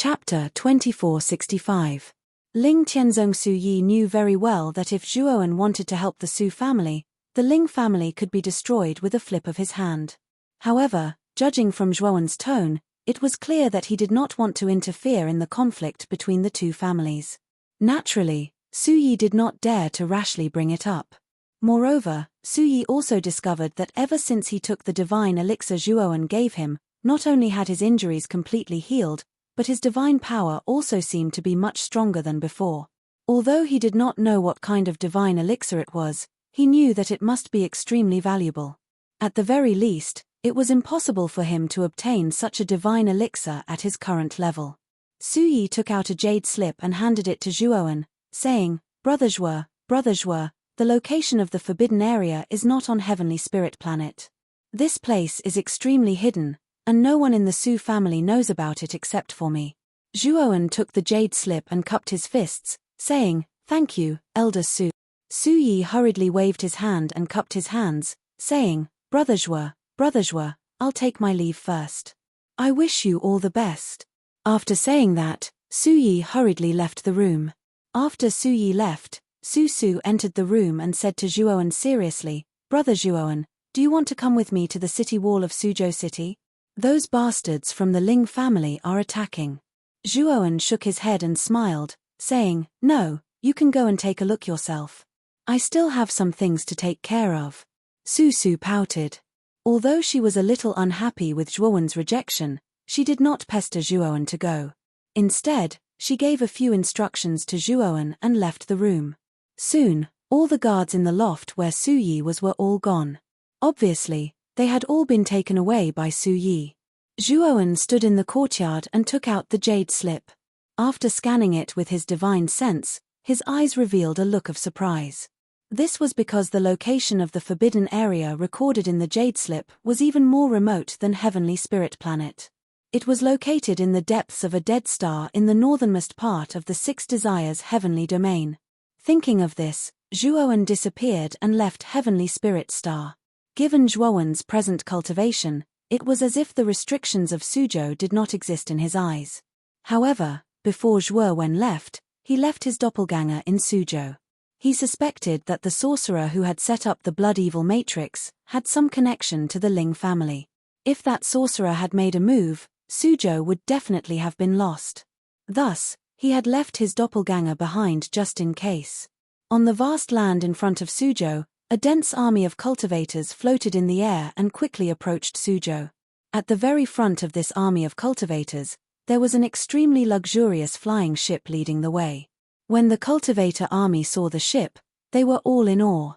Chapter 2465. Ling Tianzong. Su Yi knew very well that if Zhuowen wanted to help the Su family, the Ling family could be destroyed with a flip of his hand. However, judging from Zhuowen's tone, it was clear that he did not want to interfere in the conflict between the two families. Naturally, Su Yi did not dare to rashly bring it up. Moreover, Su Yi also discovered that ever since he took the divine elixir Zhuowen gave him, not only had his injuries completely healed, but his divine power also seemed to be much stronger than before. Although he did not know what kind of divine elixir it was, he knew that it must be extremely valuable. At the very least, it was impossible for him to obtain such a divine elixir at his current level. Su Yi took out a jade slip and handed it to Zhuowen, saying, Brother Zhuo, the location of the forbidden area is not on Heavenly Spirit Planet. This place is extremely hidden, and no one in the Su family knows about it except for me. Zhuowen took the jade slip and cupped his fists, saying, Thank you, Elder Su. Su Yi hurriedly waved his hand and cupped his hands, saying, Brother Zhuo, I'll take my leave first. I wish you all the best. After saying that, Su Yi hurriedly left the room. After Su Yi left, Su entered the room and said to Zhuowen seriously, Brother Zhuowen, do you want to come with me to the city wall of Suzhou City? Those bastards from the Ling family are attacking. Zhuowen shook his head and smiled, saying, No, you can go and take a look yourself. I still have some things to take care of. Su pouted. Although she was a little unhappy with Zhuowen's rejection, she did not pester Zhuowen to go. Instead, she gave a few instructions to Zhuowen and left the room. Soon, all the guards in the loft where Su Yi was were all gone. Obviously, they had all been taken away by Su Yi. Zhuowen stood in the courtyard and took out the jade slip. After scanning it with his divine sense, his eyes revealed a look of surprise. This was because the location of the forbidden area recorded in the jade slip was even more remote than Heavenly Spirit Planet. It was located in the depths of a dead star in the northernmost part of the Six Desires heavenly domain. Thinking of this, Zhuowen disappeared and left Heavenly Spirit Star. Given Zhuowen's present cultivation, it was as if the restrictions of Suzhou did not exist in his eyes. However, before Zhuowen left, he left his doppelganger in Suzhou. He suspected that the sorcerer who had set up the blood evil matrix had some connection to the Ling family. If that sorcerer had made a move, Suzhou would definitely have been lost. Thus, he had left his doppelganger behind just in case. On the vast land in front of Suzhou, a dense army of cultivators floated in the air and quickly approached Suzhou. At the very front of this army of cultivators, there was an extremely luxurious flying ship leading the way. When the cultivator army saw the ship, they were all in awe.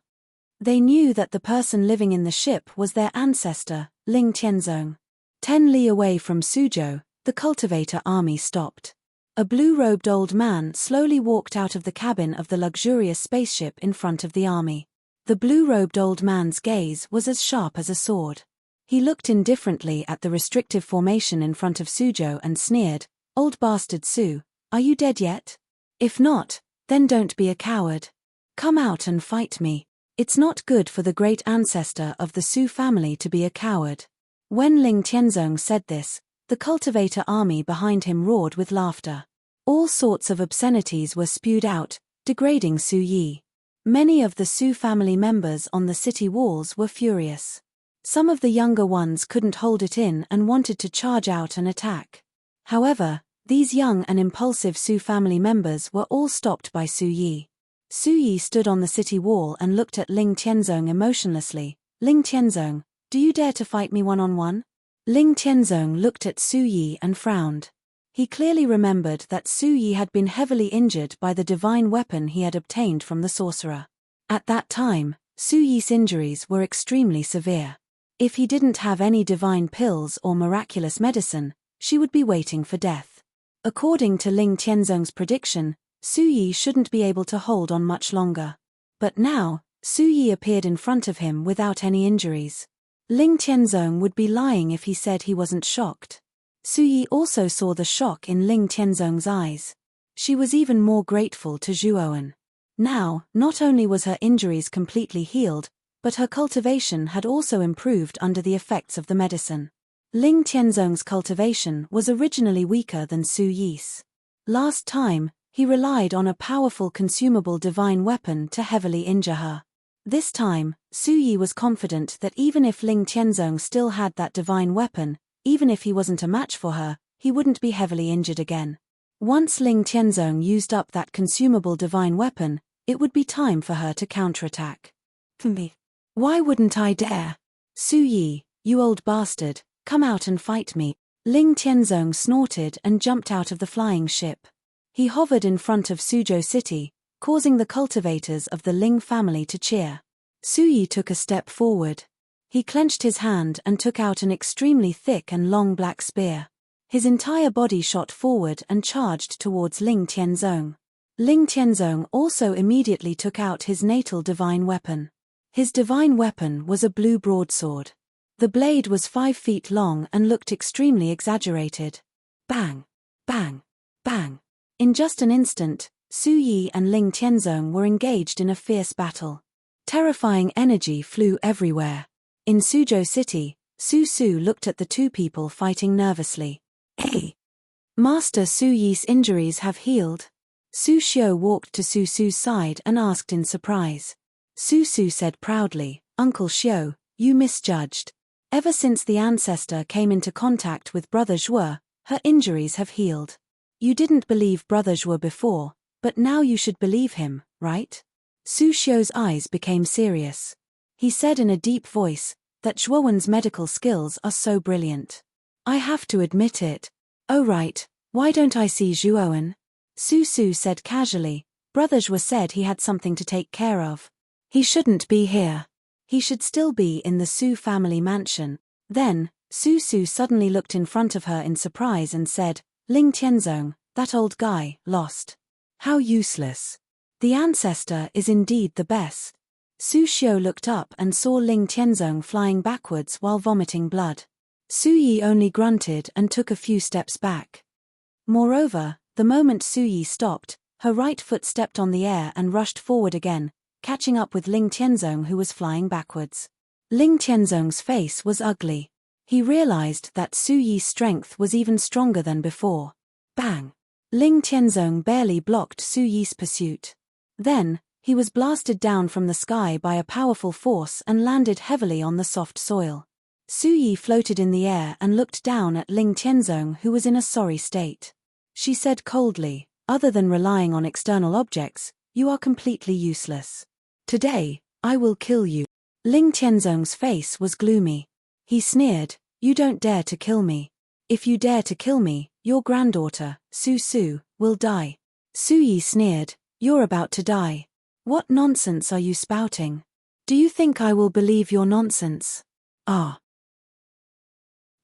They knew that the person living in the ship was their ancestor, Ling Tianzong. 10 li away from Suzhou, the cultivator army stopped. A blue-robed old man slowly walked out of the cabin of the luxurious spaceship in front of the army. The blue-robed old man's gaze was as sharp as a sword. He looked indifferently at the restrictive formation in front of Suzhou and sneered, Old bastard Su, are you dead yet? If not, then don't be a coward. Come out and fight me. It's not good for the great ancestor of the Su family to be a coward. When Ling Tianzong said this, the cultivator army behind him roared with laughter. All sorts of obscenities were spewed out, degrading Su Yi. Many of the Su family members on the city walls were furious. Some of the younger ones couldn't hold it in and wanted to charge out and attack. However, these young and impulsive Su family members were all stopped by Su Yi. Su Yi stood on the city wall and looked at Ling Tianzong emotionlessly. Ling Tianzong, do you dare to fight me one-on-one? Ling Tianzong looked at Su Yi and frowned. He clearly remembered that Su Yi had been heavily injured by the divine weapon he had obtained from the sorcerer. At that time, Su Yi's injuries were extremely severe. If he didn't have any divine pills or miraculous medicine, she would be waiting for death. According to Ling Tianzong's prediction, Su Yi shouldn't be able to hold on much longer. But now, Su Yi appeared in front of him without any injuries. Ling Tianzong would be lying if he said he wasn't shocked. Su Yi also saw the shock in Ling Tianzong's eyes. She was even more grateful to Zhuowen. Now, not only was her injuries completely healed, but her cultivation had also improved under the effects of the medicine. Ling Tianzong's cultivation was originally weaker than Su Yi's. Last time, he relied on a powerful consumable divine weapon to heavily injure her. This time, Su Yi was confident that even if Ling Tianzong still had that divine weapon, even if he wasn't a match for her, he wouldn't be heavily injured again. Once Ling Tianzong used up that consumable divine weapon, it would be time for her to counterattack. Why wouldn't I dare? Su Yi, you old bastard, come out and fight me. Ling Tianzong snorted and jumped out of the flying ship. He hovered in front of Suzhou City, causing the cultivators of the Ling family to cheer. Su Yi took a step forward. He clenched his hand and took out an extremely thick and long black spear. His entire body shot forward and charged towards Ling Tianzong. Ling Tianzong also immediately took out his natal divine weapon. His divine weapon was a blue broadsword. The blade was 5 feet long and looked extremely exaggerated. Bang! Bang! Bang! In just an instant, Su Yi and Ling Tianzong were engaged in a fierce battle. Terrifying energy flew everywhere. In Suzhou City, Su Su looked at the two people fighting nervously. Hey! Master Su Yi's injuries have healed. Su Xiu walked to Su Su's side and asked in surprise. Su Su said proudly, Uncle Xiu, you misjudged. Ever since the ancestor came into contact with Brother Zhuo, her injuries have healed. You didn't believe Brother Zhuo before, but now you should believe him, right? Su Xiu's eyes became serious. He said in a deep voice, that Zhuowen's medical skills are so brilliant. I have to admit it. Oh right, why don't I see Zhuowen? Su Su said casually, Brother Zhuo said he had something to take care of. He shouldn't be here. He should still be in the Su family mansion. Then, Su Su suddenly looked in front of her in surprise and said, Ling Tianzong, that old guy, lost. How useless. The ancestor is indeed the best. Su Xiu looked up and saw Ling Tianzong flying backwards while vomiting blood. Su Yi only grunted and took a few steps back. Moreover, the moment Su Yi stopped, her right foot stepped on the air and rushed forward again, catching up with Ling Tianzong who was flying backwards. Ling Tianzong's face was ugly. He realized that Su Yi's strength was even stronger than before. Bang! Ling Tianzong barely blocked Su Yi's pursuit. Then, he was blasted down from the sky by a powerful force and landed heavily on the soft soil. Su Yi floated in the air and looked down at Ling Tianzong who was in a sorry state. She said coldly, other than relying on external objects, you are completely useless. Today, I will kill you. Ling Tianzong's face was gloomy. He sneered, you don't dare to kill me. If you dare to kill me, your granddaughter, Su Su, will die. Su Yi sneered, you're about to die. What nonsense are you spouting? Do you think I will believe your nonsense? Ah.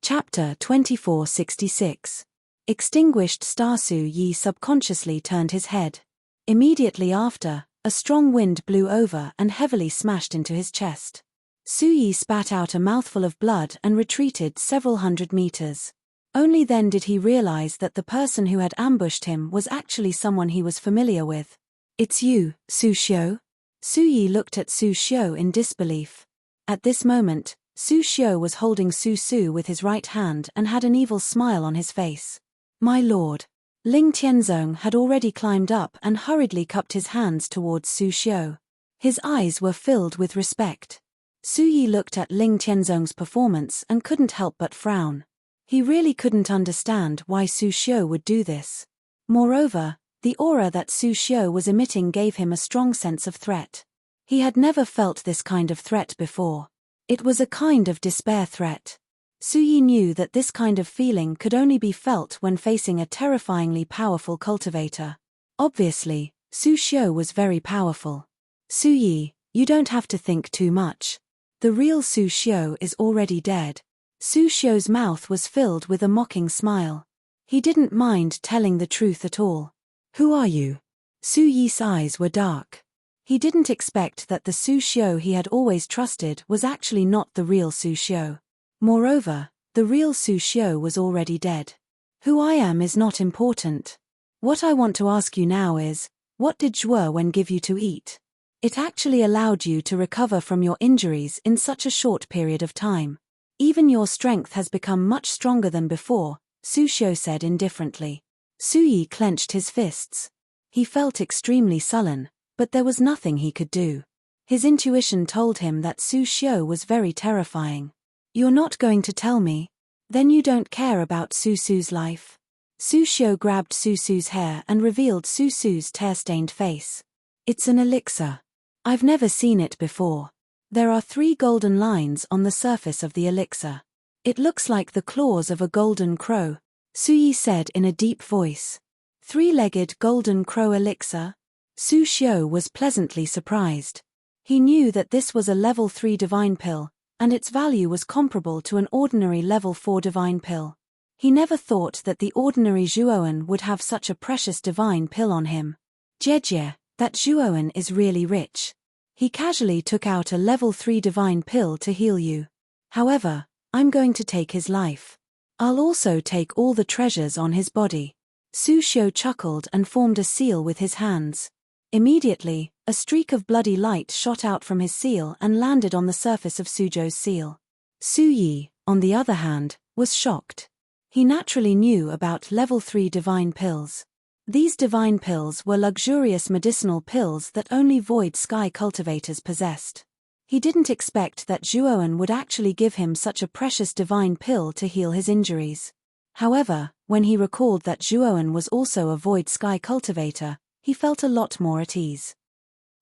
Chapter 2466. Extinguished star. Su Yi subconsciously turned his head. Immediately after, a strong wind blew over and heavily smashed into his chest. Su Yi spat out a mouthful of blood and retreated several hundred meters. Only then did he realize that the person who had ambushed him was actually someone he was familiar with. It's you, Su Xiu? Su Yi looked at Su Xiu in disbelief. At this moment, Su Xiu was holding Su Su with his right hand and had an evil smile on his face. My lord. Ling Tianzong had already climbed up and hurriedly cupped his hands towards Su Xiu. His eyes were filled with respect. Su Yi looked at Ling Tianzong's performance and couldn't help but frown. He really couldn't understand why Su Xiu would do this. Moreover, the aura that Su Xiu was emitting gave him a strong sense of threat. He had never felt this kind of threat before. It was a kind of despair threat. Su Yi knew that this kind of feeling could only be felt when facing a terrifyingly powerful cultivator. Obviously, Su Xiu was very powerful. Su Yi, you don't have to think too much. The real Su Xiu is already dead. Su Xiu's mouth was filled with a mocking smile. He didn't mind telling the truth at all. Who are you? Su Yi's eyes were dark. He didn't expect that the Su Xiu he had always trusted was actually not the real Su Xiu. Moreover, the real Su Xiu was already dead. Who I am is not important. What I want to ask you now is, what did Zhuowen give you to eat? It actually allowed you to recover from your injuries in such a short period of time. Even your strength has become much stronger than before, Su Xiu said indifferently. Su Yi clenched his fists. He felt extremely sullen, but there was nothing he could do. His intuition told him that Su Xiu was very terrifying. You're not going to tell me? Then you don't care about Su Su's life? Su Xiu grabbed Su Su's hair and revealed Su Su's tear-stained face. It's an elixir. I've never seen it before. There are 3 golden lines on the surface of the elixir. It looks like the claws of a golden crow, Su Yi said in a deep voice. 3-legged golden crow elixir? Su Xiu was pleasantly surprised. He knew that this was a level 3 divine pill, and its value was comparable to an ordinary level 4 divine pill. He never thought that the ordinary Zhuowen would have such a precious divine pill on him. Jie, that Zhuowen is really rich. He casually took out a level 3 divine pill to heal you. However, I'm going to take his life. I'll also take all the treasures on his body. Su Xiu chuckled and formed a seal with his hands. Immediately, a streak of bloody light shot out from his seal and landed on the surface of Suzhou's seal. Su Yi, on the other hand, was shocked. He naturally knew about level 3 divine pills. These divine pills were luxurious medicinal pills that only void sky cultivators possessed. He didn't expect that Zhuowen would actually give him such a precious divine pill to heal his injuries. However, when he recalled that Zhuowen was also a void sky cultivator, he felt a lot more at ease.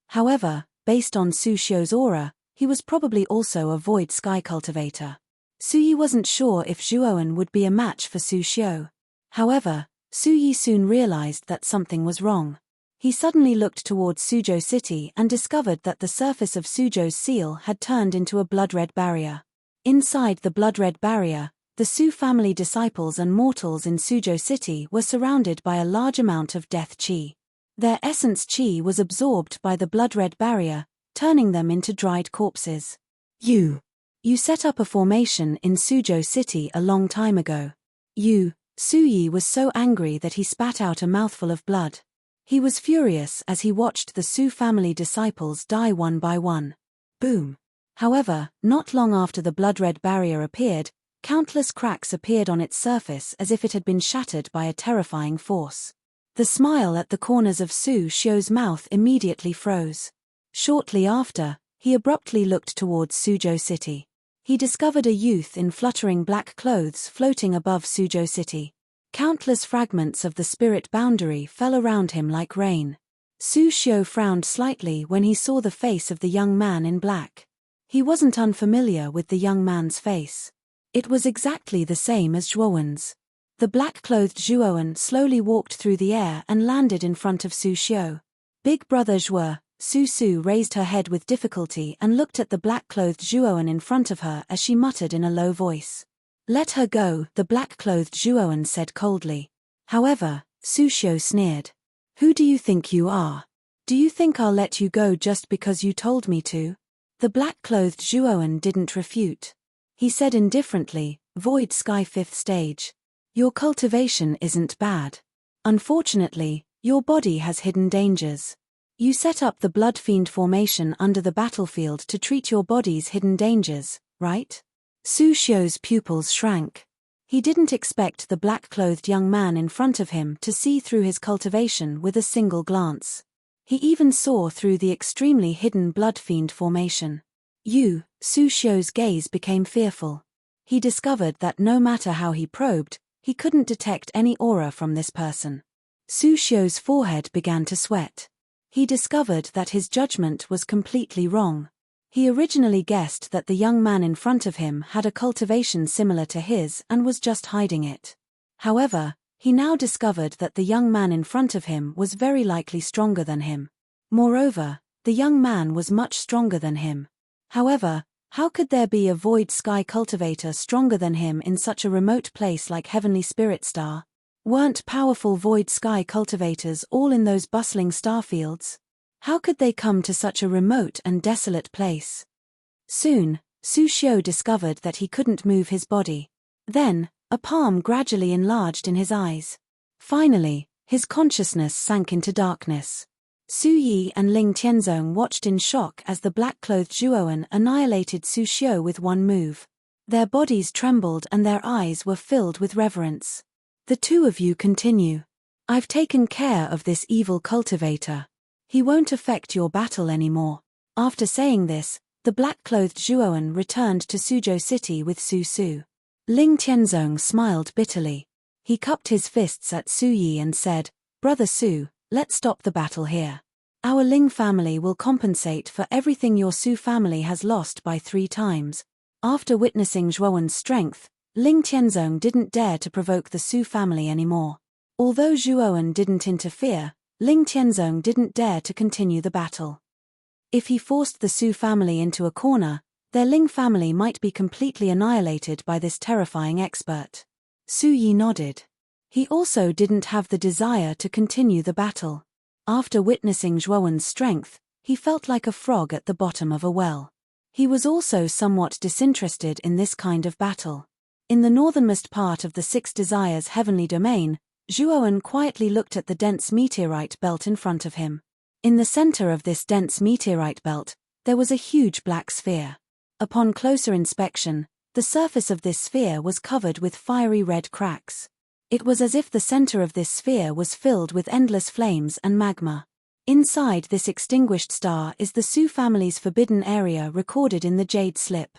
However, based on Su Xiu's aura, he was probably also a void sky cultivator. Su Yi wasn't sure if Zhuowen would be a match for Su Xiu. However, Su Yi soon realized that something was wrong. He suddenly looked towards Suzhou City and discovered that the surface of Suzhou's seal had turned into a blood-red barrier. Inside the blood-red barrier, the Su family disciples and mortals in Suzhou City were surrounded by a large amount of death qi. Their essence qi was absorbed by the blood-red barrier, turning them into dried corpses. You set up a formation in Suzhou City a long time ago. Su Yi was so angry that he spat out a mouthful of blood. He was furious as he watched the Su family disciples die one by one. Boom. However, not long after the blood-red barrier appeared, countless cracks appeared on its surface as if it had been shattered by a terrifying force. The smile at the corners of Su Xiu's mouth immediately froze. Shortly after, he abruptly looked towards Suzhou City. He discovered a youth in fluttering black clothes floating above Suzhou City. Countless fragments of the spirit boundary fell around him like rain. Su Xiu frowned slightly when he saw the face of the young man in black. He wasn't unfamiliar with the young man's face. It was exactly the same as Zhuowen's. The black-clothed Zhuowen slowly walked through the air and landed in front of Su Xiu. Big brother Zhuo, Su raised her head with difficulty and looked at the black-clothed Zhuowen in front of her as she muttered in a low voice. Let her go, the black-clothed Zhuowen said coldly. However, Su Xiu sneered. Who do you think you are? Do you think I'll let you go just because you told me to? The black-clothed Zhuowen didn't refute. He said indifferently, Void Sky 5th stage. Your cultivation isn't bad. Unfortunately, your body has hidden dangers. You set up the Blood Fiend formation under the battlefield to treat your body's hidden dangers, right? Su Xiu's pupils shrank. He didn't expect the black-clothed young man in front of him to see through his cultivation with a single glance. He even saw through the extremely hidden Blood Fiend formation. Su Xiu's gaze became fearful. He discovered that no matter how he probed, he couldn't detect any aura from this person. Su Xiu's forehead began to sweat. He discovered that his judgment was completely wrong. He originally guessed that the young man in front of him had a cultivation similar to his and was just hiding it. However, he now discovered that the young man in front of him was very likely stronger than him. Moreover, the young man was much stronger than him. However, how could there be a void sky cultivator stronger than him in such a remote place like Heavenly Spirit Star? Weren't powerful void sky cultivators all in those bustling starfields? How could they come to such a remote and desolate place? Soon, Su Xiu discovered that he couldn't move his body. Then, a palm gradually enlarged in his eyes. Finally, his consciousness sank into darkness. Su Yi and Ling Tianzong watched in shock as the black-clothed Zhuowen annihilated Su Xiu with one move. Their bodies trembled and their eyes were filled with reverence. The two of you continue. I've taken care of this evil cultivator. He won't affect your battle anymore. After saying this, the black-clothed Zhuoan returned to Suzhou City with Su Su. Ling Tianzong smiled bitterly. He cupped his fists at Su Yi and said, Brother Su, let's stop the battle here. Our Ling family will compensate for everything your Su family has lost by 3 times. After witnessing Zhuoan's strength, Ling Tianzong didn't dare to provoke the Su family anymore. Although Zhuoan didn't interfere, Ling Tianzong didn't dare to continue the battle. If he forced the Su family into a corner, their Ling family might be completely annihilated by this terrifying expert. Su Yi nodded. He also didn't have the desire to continue the battle. After witnessing Zhuoan's strength, he felt like a frog at the bottom of a well. He was also somewhat disinterested in this kind of battle. In the northernmost part of the Six Desires heavenly domain, Zhuoan quietly looked at the dense meteorite belt in front of him. In the center of this dense meteorite belt, there was a huge black sphere. Upon closer inspection, the surface of this sphere was covered with fiery red cracks. It was as if the center of this sphere was filled with endless flames and magma. Inside this extinguished star is the Su family's forbidden area recorded in the Jade Slip.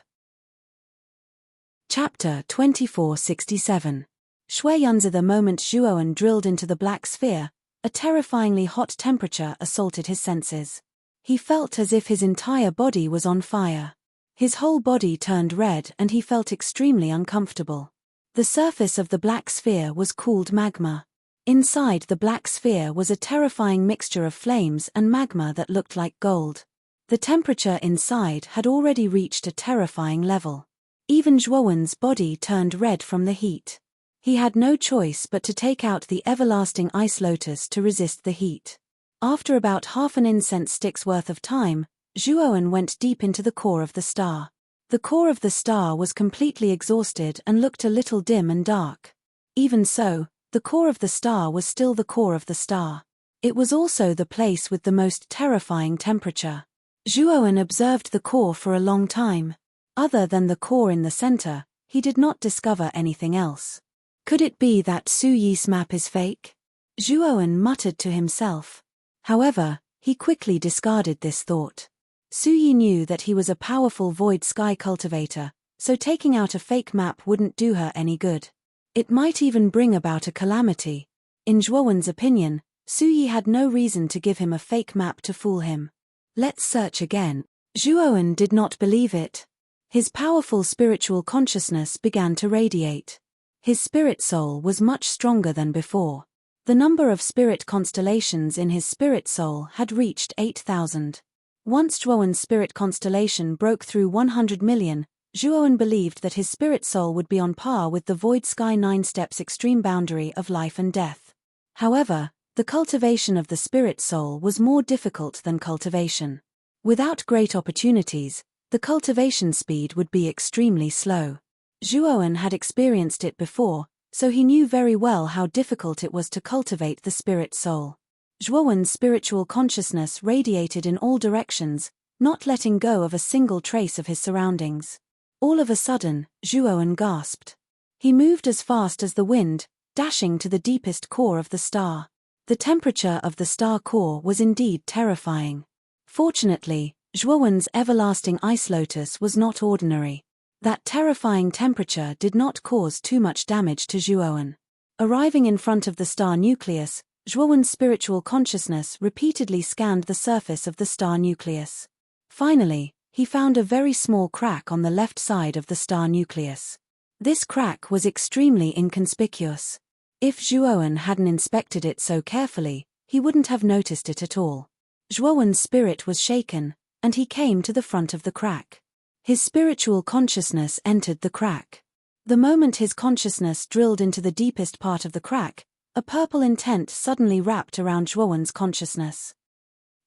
Chapter 2467. Shuiyunzi. The moment Zhuoan drilled into the black sphere, a terrifyingly hot temperature assaulted his senses. He felt as if his entire body was on fire. His whole body turned red and he felt extremely uncomfortable. The surface of the black sphere was cooled magma. Inside the black sphere was a terrifying mixture of flames and magma that looked like gold. The temperature inside had already reached a terrifying level. Even Zhuoan's body turned red from the heat. He had no choice but to take out the everlasting ice lotus to resist the heat. After about half an incense stick's worth of time, Zhuoan went deep into the core of the star. The core of the star was completely exhausted and looked a little dim and dark. Even so, the core of the star was still the core of the star. It was also the place with the most terrifying temperature. Zhuoan observed the core for a long time. Other than the core in the center, he did not discover anything else. Could it be that Su Yi's map is fake? Zhuoan muttered to himself. However, he quickly discarded this thought. Su Yi knew that he was a powerful void sky cultivator, so taking out a fake map wouldn't do her any good. It might even bring about a calamity. In Zhuoan's opinion, Su Yi had no reason to give him a fake map to fool him. Let's search again. Zhuoan did not believe it. His powerful spiritual consciousness began to radiate. His spirit soul was much stronger than before. The number of spirit constellations in his spirit soul had reached 8,000. Once Zhuoan's spirit constellation broke through 100 million, Zhuoan believed that his spirit soul would be on par with the void sky 9 steps extreme boundary of life and death. However, the cultivation of the spirit soul was more difficult than cultivation. Without great opportunities, the cultivation speed would be extremely slow. Zhuoan had experienced it before, so he knew very well how difficult it was to cultivate the spirit soul. Zhuoan's spiritual consciousness radiated in all directions, not letting go of a single trace of his surroundings. All of a sudden, Zhuoan gasped. He moved as fast as the wind, dashing to the deepest core of the star. The temperature of the star core was indeed terrifying. Fortunately, Zhuoan's everlasting ice lotus was not ordinary. That terrifying temperature did not cause too much damage to Zhuoan. Arriving in front of the star nucleus, Zhuoan's spiritual consciousness repeatedly scanned the surface of the star nucleus. Finally, he found a very small crack on the left side of the star nucleus. This crack was extremely inconspicuous. If Zhuoan hadn't inspected it so carefully, he wouldn't have noticed it at all. Zhuoan's spirit was shaken, and he came to the front of the crack. His spiritual consciousness entered the crack. The moment his consciousness drilled into the deepest part of the crack, a purple intent suddenly wrapped around Zhuoan's consciousness.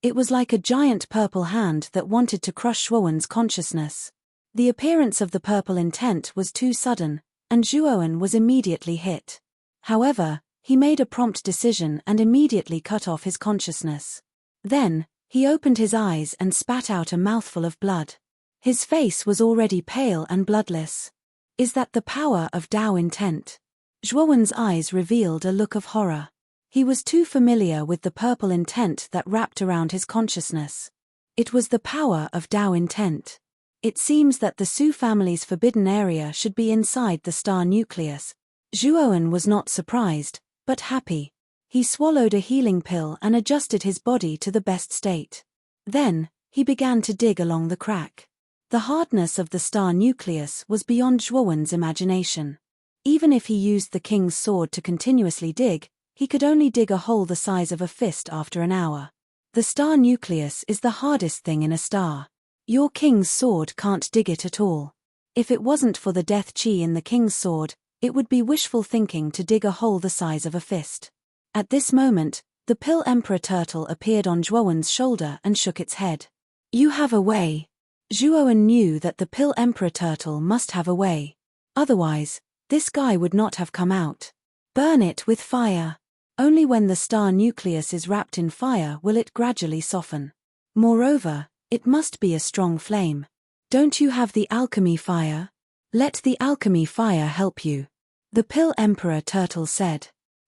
It was like a giant purple hand that wanted to crush Zhuoan's consciousness. The appearance of the purple intent was too sudden, and Zhuoan was immediately hit. However, he made a prompt decision and immediately cut off his consciousness. Then, he opened his eyes and spat out a mouthful of blood. His face was already pale and bloodless. Is that the power of Tao intent? Zhuowen's eyes revealed a look of horror. He was too familiar with the purple intent that wrapped around his consciousness. It was the power of Tao intent. It seems that the Su family's forbidden area should be inside the star nucleus. Zhuowen was not surprised, but happy. He swallowed a healing pill and adjusted his body to the best state. Then, he began to dig along the crack. The hardness of the star nucleus was beyond Zhuowen's imagination. Even if he used the king's sword to continuously dig, he could only dig a hole the size of a fist after an hour. The star nucleus is the hardest thing in a star. Your king's sword can't dig it at all. If it wasn't for the death chi in the king's sword, it would be wishful thinking to dig a hole the size of a fist. At this moment, the Pill Emperor turtle appeared on Zhuowen's shoulder and shook its head. You have a way. Zhuowen knew that the Pill Emperor turtle must have a way. Otherwise, this guy would not have come out. Burn it with fire. Only when the star nucleus is wrapped in fire will it gradually soften. Moreover, it must be a strong flame. Don't you have the alchemy fire? Let the alchemy fire help you. The Pill Emperor turtle said.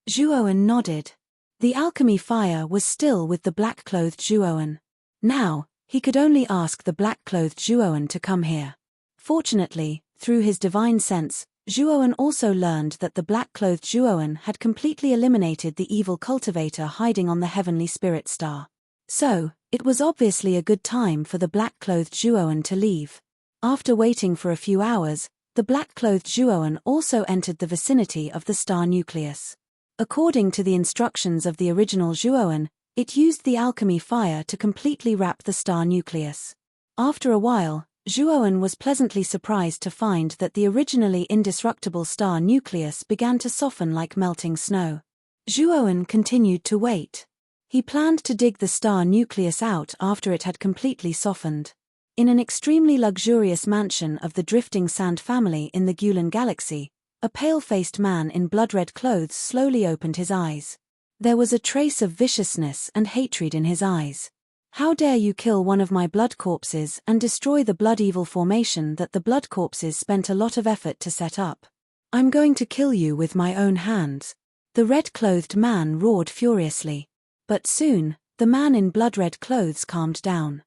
Zhuowen nodded. The alchemy fire was still with the black-clothed Zhuowen. Now, he could only ask the black-clothed Zhuowen to come here. Fortunately, through his divine sense, Zhuowen also learned that the black-clothed Zhuowen had completely eliminated the evil cultivator hiding on the heavenly spirit star. So, it was obviously a good time for the black-clothed Zhuowen to leave. After waiting for a few hours, the black-clothed Zhuowen also entered the vicinity of the star nucleus. According to the instructions of the original Zhuowen, it used the alchemy fire to completely wrap the star nucleus. After a while, Zhuowen was pleasantly surprised to find that the originally indestructible star nucleus began to soften like melting snow. Zhuowen continued to wait. He planned to dig the star nucleus out after it had completely softened. In an extremely luxurious mansion of the drifting sand family in the Gulen galaxy, a pale-faced man in blood-red clothes slowly opened his eyes. There was a trace of viciousness and hatred in his eyes. How dare you kill one of my blood corpses and destroy the blood evil formation that the blood corpses spent a lot of effort to set up? I'm going to kill you with my own hands. The red-clothed man roared furiously. But soon, the man in blood-red clothes calmed down.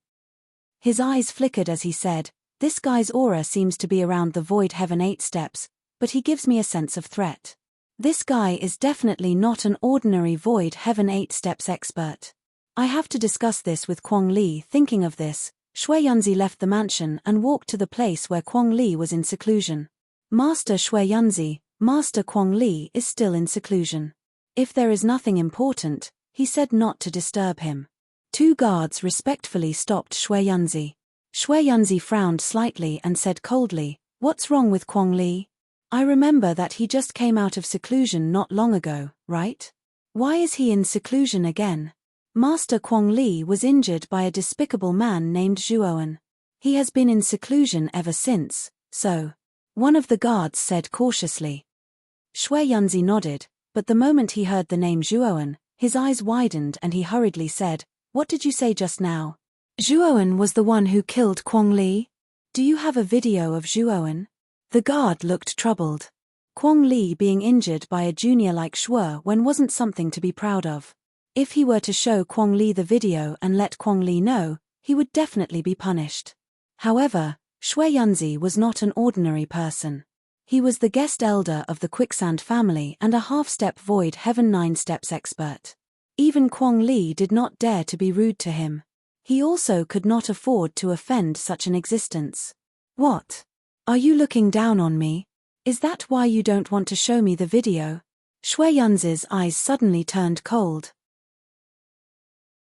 His eyes flickered as he said, this guy's aura seems to be around the void heaven 8 steps, but he gives me a sense of threat. This guy is definitely not an ordinary void heaven 8 steps expert. I have to discuss this with Kwong Li. Thinking of this, Shui Yunzi left the mansion and walked to the place where Kwong Li was in seclusion. Master Shui Yunzi, Master Kwong Li is still in seclusion. If there is nothing important, he said not to disturb him. 2 guards respectfully stopped Shui Yunzi. Shui Yunzi frowned slightly and said coldly, "What's wrong with Kwong Li? I remember that he just came out of seclusion not long ago, right? Why is he in seclusion again?" Master Kwong Li was injured by a despicable man named Zhuowen. He has been in seclusion ever since, so. One of the guards said cautiously. Shui Yunzi nodded, but the moment he heard the name Zhuowen, his eyes widened and he hurriedly said, "What did you say just now? Zhuowen was the one who killed Kwong Li? Do you have a video of Zhuowen?" The guard looked troubled. Kwong Li being injured by a junior like Zhuowen wasn't something to be proud of. If he were to show Kwong Li the video and let Kwong Li know, he would definitely be punished. However, Shui Yunzi was not an ordinary person. He was the guest elder of the Quicksand family and a half-step void heaven 9 steps expert. Even Kwong Li did not dare to be rude to him. He also could not afford to offend such an existence. What? Are you looking down on me? Is that why you don't want to show me the video? Shui Yunzi's eyes suddenly turned cold.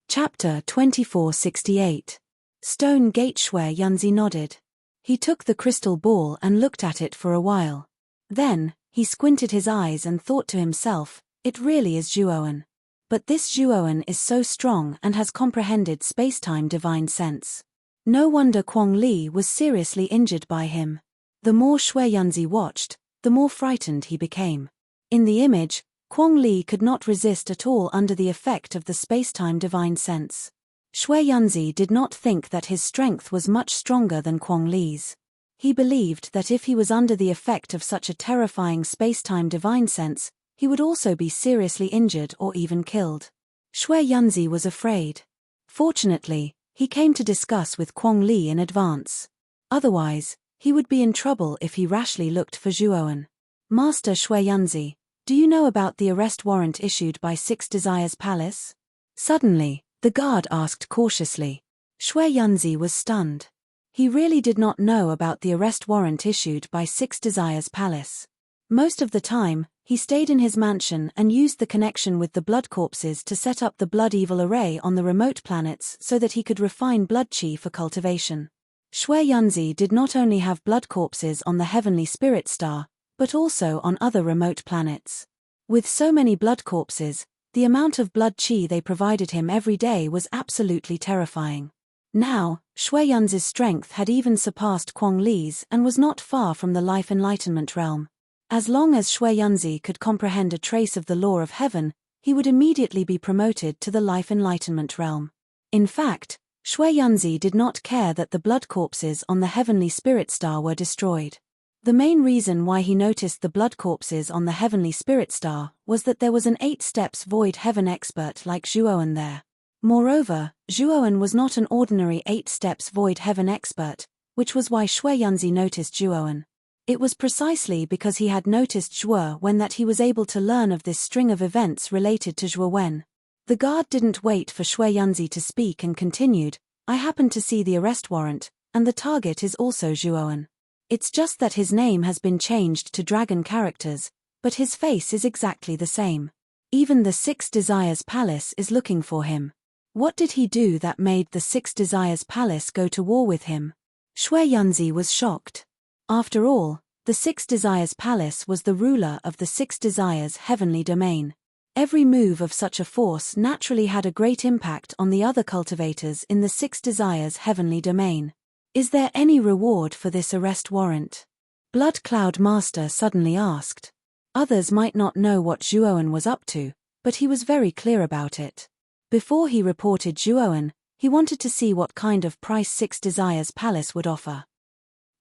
Chapter 2468. Stone Gate. Shui Yunzi nodded. He took the crystal ball and looked at it for a while. Then, he squinted his eyes and thought to himself, it really is Zhuowen. But this Zhuowen is so strong and has comprehended space-time divine sense. No wonder Kwong Li was seriously injured by him. The more Shui Yunzi watched, the more frightened he became. In the image, Kwong Li could not resist at all under the effect of the space-time divine sense. Shui Yunzi did not think that his strength was much stronger than Kwong Li's. He believed that if he was under the effect of such a terrifying space-time divine sense, he would also be seriously injured or even killed. Shui Yunzi was afraid. Fortunately, he came to discuss with Kwong Li in advance. Otherwise, he would be in trouble if he rashly looked for Zhuowen. Master Shui Yunzi, do you know about the arrest warrant issued by Six Desires Palace? Suddenly, the guard asked cautiously. Shui Yunzi was stunned. He really did not know about the arrest warrant issued by Six Desires Palace. Most of the time, he stayed in his mansion and used the connection with the blood corpses to set up the blood evil array on the remote planets so that he could refine blood chi for cultivation. Shui Yunzi did not only have blood corpses on the heavenly spirit star, but also on other remote planets. With so many blood corpses, the amount of blood chi they provided him every day was absolutely terrifying. Now, Shui Yunzi's strength had even surpassed Kwong Li's and was not far from the life enlightenment realm. As long as Shui Yunzi could comprehend a trace of the law of heaven, he would immediately be promoted to the life enlightenment realm. In fact, Shui Yunzi did not care that the blood corpses on the heavenly spirit star were destroyed. The main reason why he noticed the blood corpses on the heavenly spirit star was that there was an 8 steps void heaven expert like Zhuowen there. Moreover, Zhuowen was not an ordinary 8 steps void heaven expert, which was why Shui Yunzi noticed Zhuowen. It was precisely because he had noticed Zhuowen that he was able to learn of this string of events related to Zhuowen. The guard didn't wait for Shui Yunzi to speak and continued, I happened to see the arrest warrant, and the target is also Zhuowen. It's just that his name has been changed to dragon characters, but his face is exactly the same. Even the Six Desires Palace is looking for him. What did he do that made the Six Desires Palace go to war with him? Shui Yunzi was shocked. After all, the Six Desires Palace was the ruler of the Six Desires heavenly domain. Every move of such a force naturally had a great impact on the other cultivators in the Six Desires heavenly domain. Is there any reward for this arrest warrant? Blood Cloud Master suddenly asked. Others might not know what Zhuowen was up to, but he was very clear about it. Before he reported Zhuowen, he wanted to see what kind of price Six Desires Palace would offer.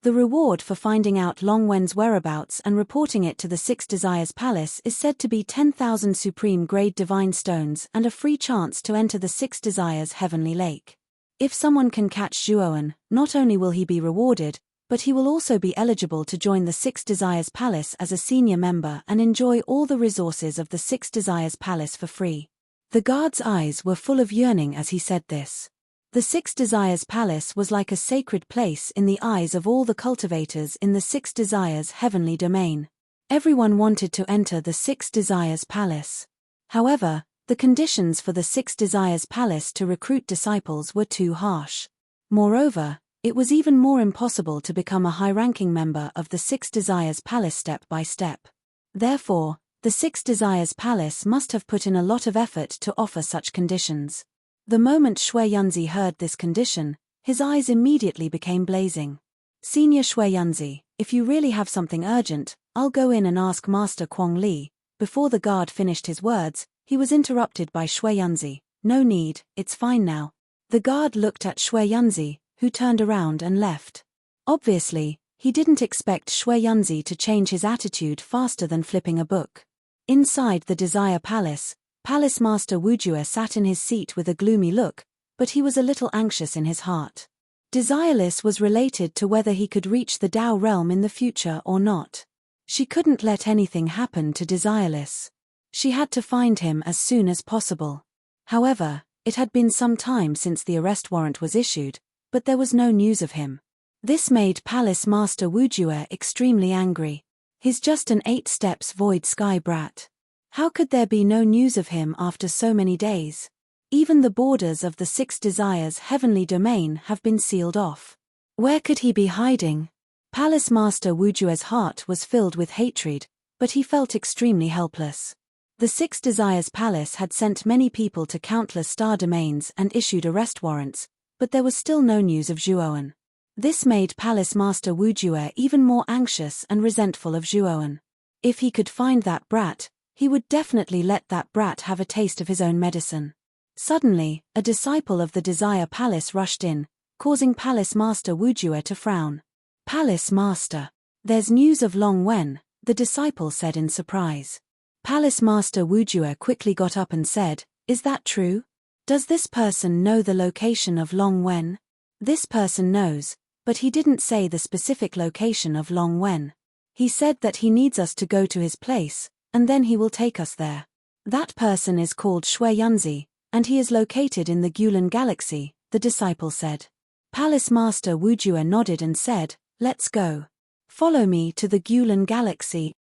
The reward for finding out Long Wen's whereabouts and reporting it to the Six Desires Palace is said to be 10,000 supreme-grade divine stones and a free chance to enter the Six Desires Heavenly Lake. If someone can catch Zhuowen, not only will he be rewarded, but he will also be eligible to join the Six Desires Palace as a senior member and enjoy all the resources of the Six Desires Palace for free. The guard's eyes were full of yearning as he said this. The Six Desires Palace was like a sacred place in the eyes of all the cultivators in the Six Desires heavenly domain. Everyone wanted to enter the Six Desires Palace. However, the conditions for the Six Desires Palace to recruit disciples were too harsh. Moreover, it was even more impossible to become a high-ranking member of the Six Desires Palace step by step. Therefore, the Six Desires Palace must have put in a lot of effort to offer such conditions. The moment Shui Yunzi heard this condition, his eyes immediately became blazing. Senior Shui Yunzi, if you really have something urgent, I'll go in and ask Master Kwong Li. Before the guard finished his words, he was interrupted by Shui Yunzi. No need, it's fine now. The guard looked at Shui Yunzi, who turned around and left. Obviously, he didn't expect Shui Yunzi to change his attitude faster than flipping a book. Inside the Desire Palace, Palace Master Wujue sat in his seat with a gloomy look, but he was a little anxious in his heart. Desireless was related to whether he could reach the Tao realm in the future or not. She couldn't let anything happen to Desireless. She had to find him as soon as possible. However, it had been some time since the arrest warrant was issued, but there was no news of him. This made Palace Master Wujue extremely angry. He's just an 8 steps void sky brat. How could there be no news of him after so many days? Even the borders of the Six Desires heavenly domain have been sealed off. Where could he be hiding? Palace Master Wujue's heart was filled with hatred, but he felt extremely helpless. The Six Desires Palace had sent many people to countless star domains and issued arrest warrants, but there was still no news of Zhuowen. This made Palace Master Wujue even more anxious and resentful of Zhuowen. If he could find that brat, he would definitely let that brat have a taste of his own medicine. Suddenly, a disciple of the Desire Palace rushed in, causing Palace Master Wujue to frown. Palace Master. There's news of Long Wen, the disciple said in surprise. Palace Master Wujue quickly got up and said, "Is that true? Does this person know the location of Long Wen?" This person knows, but he didn't say the specific location of Long Wen. He said that he needs us to go to his place, and then he will take us there. That person is called Shui Yunzi, and he is located in the Gulan Galaxy, the disciple said. Palace Master Wujue nodded and said, "Let's go. Follow me to the Gulan Galaxy."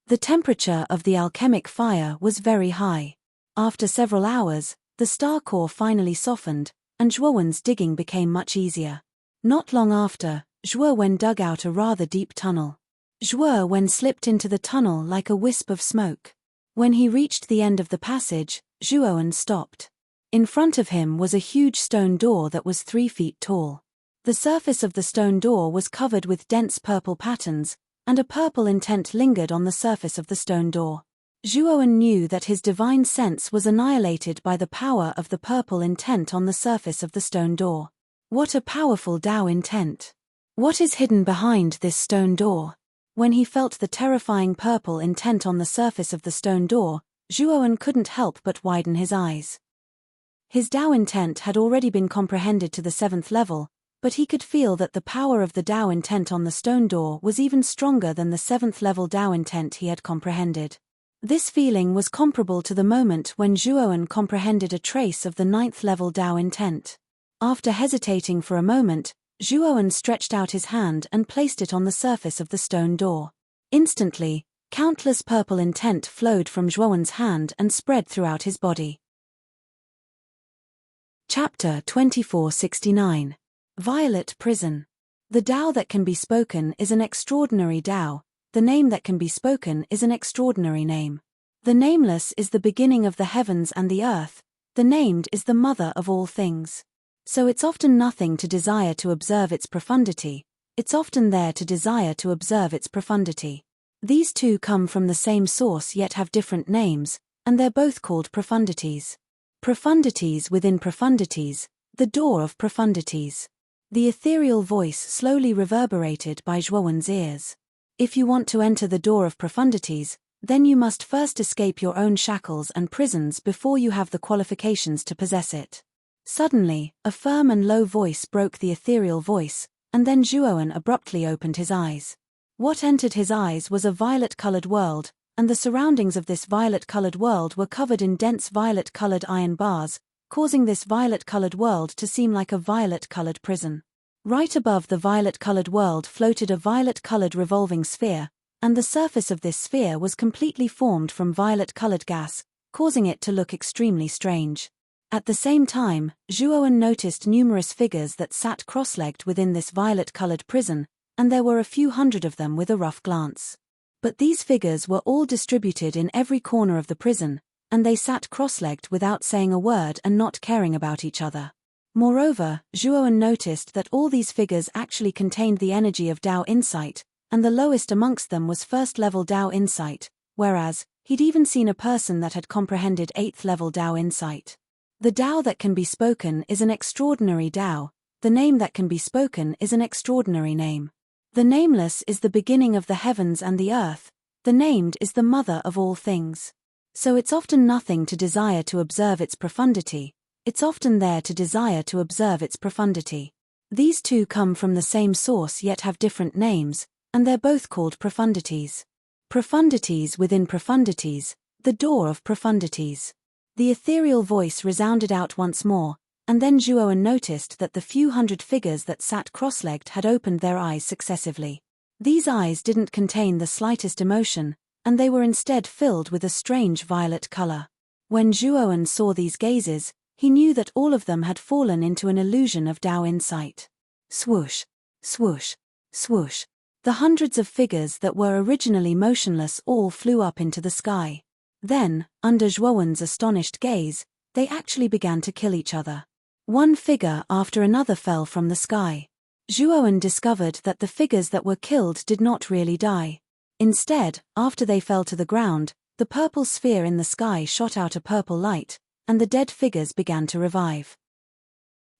The temperature of the alchemic fire was very high. After several hours, the star core finally softened, and Zhuowen's digging became much easier. Not long after, Zhuowen dug out a rather deep tunnel. Zhuowen slipped into the tunnel like a wisp of smoke. When he reached the end of the passage, Zhuowen stopped. In front of him was a huge stone door that was 3 feet tall. The surface of the stone door was covered with dense purple patterns, and a purple intent lingered on the surface of the stone door. Zhuowen knew that his divine sense was annihilated by the power of the purple intent on the surface of the stone door. What a powerful Tao intent! What is hidden behind this stone door? When he felt the terrifying purple intent on the surface of the stone door, Zhuowen couldn't help but widen his eyes. His Tao intent had already been comprehended to the 7th level, but he could feel that the power of the Tao intent on the stone door was even stronger than the 7th level Tao intent he had comprehended. This feeling was comparable to the moment when Zhuowen comprehended a trace of the 9th level Tao intent. After hesitating for a moment, Zhuowen stretched out his hand and placed it on the surface of the stone door. Instantly, countless purple intent flowed from Zhuowen's hand and spread throughout his body. Chapter 2469. Violet Prison. The Tao that can be spoken is an extraordinary Tao. The name that can be spoken is an extraordinary name. The nameless is the beginning of the heavens and the earth. The named is the mother of all things. So it's often nothing to desire to observe its profundity. It's often there to desire to observe its profundity. These two come from the same source yet have different names, and they're both called profundities. Profundities within profundities, the door of profundities. The ethereal voice slowly reverberated by Zhuowen's ears. If you want to enter the door of profundities, then you must first escape your own shackles and prisons before you have the qualifications to possess it. Suddenly, a firm and low voice broke the ethereal voice, and then Zhuowen abruptly opened his eyes. What entered his eyes was a violet-colored world, and the surroundings of this violet-colored world were covered in dense violet-colored iron bars, causing this violet-colored world to seem like a violet-colored prison. Right above the violet-colored world floated a violet-colored revolving sphere, and the surface of this sphere was completely formed from violet-colored gas, causing it to look extremely strange. At the same time, Zhuowen noticed numerous figures that sat cross-legged within this violet-colored prison, and there were a few hundred of them with a rough glance. But these figures were all distributed in every corner of the prison, and they sat cross-legged without saying a word and not caring about each other. Moreover, Zhuowen noticed that all these figures actually contained the energy of Tao insight, and the lowest amongst them was first-level Tao insight, whereas, he'd even seen a person that had comprehended 8th-level Tao insight. The Tao that can be spoken is an extraordinary Tao. The name that can be spoken is an extraordinary name. The nameless is the beginning of the heavens and the earth. The named is the mother of all things. So it's often nothing to desire to observe its profundity. It's often there to desire to observe its profundity. These two come from the same source yet have different names, and they're both called profundities. Profundities within profundities, the door of profundities. The ethereal voice resounded out once more, and then Zhuowen noticed that the few hundred figures that sat cross-legged had opened their eyes successively. These eyes didn't contain the slightest emotion, and they were instead filled with a strange violet color. When Zhuowen saw these gazes, he knew that all of them had fallen into an illusion of Tao insight. Swoosh, swoosh, swoosh. The hundreds of figures that were originally motionless all flew up into the sky. Then, under Zhuowen's astonished gaze, they actually began to kill each other. One figure after another fell from the sky. Zhuowen discovered that the figures that were killed did not really die. Instead, after they fell to the ground, the purple sphere in the sky shot out a purple light, and the dead figures began to revive.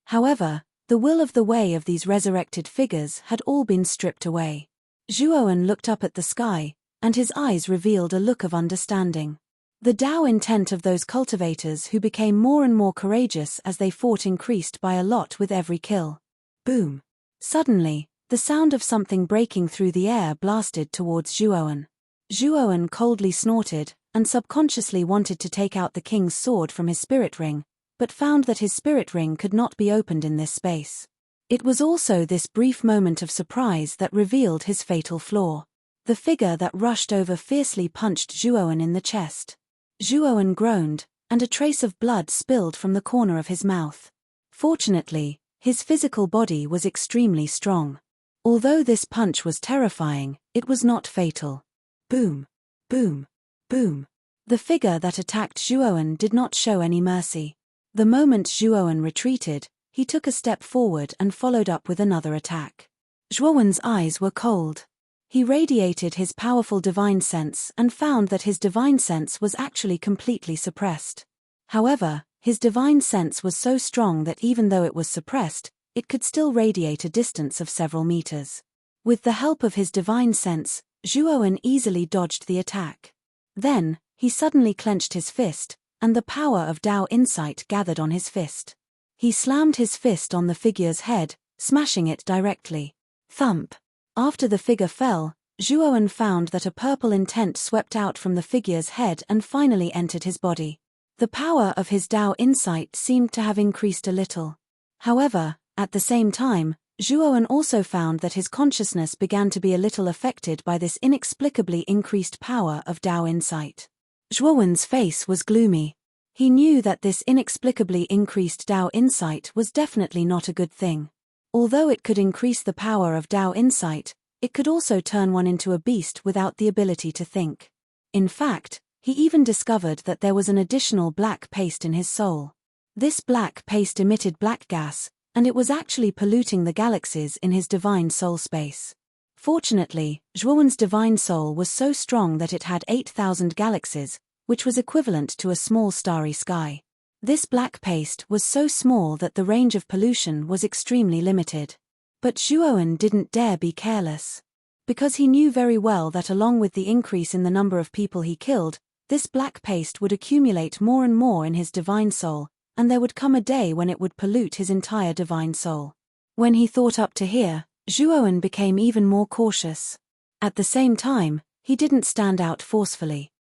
However, The will of the way of these resurrected figures had all been stripped away. Zhuowen looked up at the sky, and his eyes revealed a look of understanding. The Tao intent of those cultivators who became more and more courageous as they fought increased by a lot with every kill. Boom! Suddenly, the sound of something breaking through the air blasted towards Zhuowen. Zhuowen coldly snorted, and subconsciously wanted to take out the king's sword from his spirit ring, but found that his spirit ring could not be opened in this space. It was also this brief moment of surprise that revealed his fatal flaw. The figure that rushed over fiercely punched Zhuowen in the chest. Zhuowen groaned, and a trace of blood spilled from the corner of his mouth. Fortunately, his physical body was extremely strong. Although this punch was terrifying, it was not fatal. Boom! Boom! Boom! The figure that attacked Zhuowen did not show any mercy. The moment Zhuowen retreated, he took a step forward and followed up with another attack. Zhuowen's eyes were cold. He radiated his powerful divine sense and found that his divine sense was actually completely suppressed. However, his divine sense was so strong that even though it was suppressed, it could still radiate a distance of several meters. With the help of his divine sense, Zhuowen easily dodged the attack. Then, he suddenly clenched his fist, and the power of Tao insight gathered on his fist. He slammed his fist on the figure's head, smashing it directly. Thump! After the figure fell, Zhuowen found that a purple intent swept out from the figure's head and finally entered his body. The power of his Tao insight seemed to have increased a little. However, at the same time, Zhuowen also found that his consciousness began to be a little affected by this inexplicably increased power of Tao insight. Zhuowen's face was gloomy. He knew that this inexplicably increased Tao insight was definitely not a good thing. Although it could increase the power of Tao insight, it could also turn one into a beast without the ability to think. In fact, he even discovered that there was an additional black paste in his soul. This black paste emitted black gas, and it was actually polluting the galaxies in his divine soul space. Fortunately, Zhuowen's divine soul was so strong that it had 8,000 galaxies, which was equivalent to a small starry sky. This black paste was so small that the range of pollution was extremely limited. But Zhuowen didn't dare be careless. Because he knew very well that along with the increase in the number of people he killed, this black paste would accumulate more and more in his divine soul, and there would come a day when it would pollute his entire divine soul. When he thought up to here, Zhuowen became even more cautious. At the same time, he didn't stand out forcefully.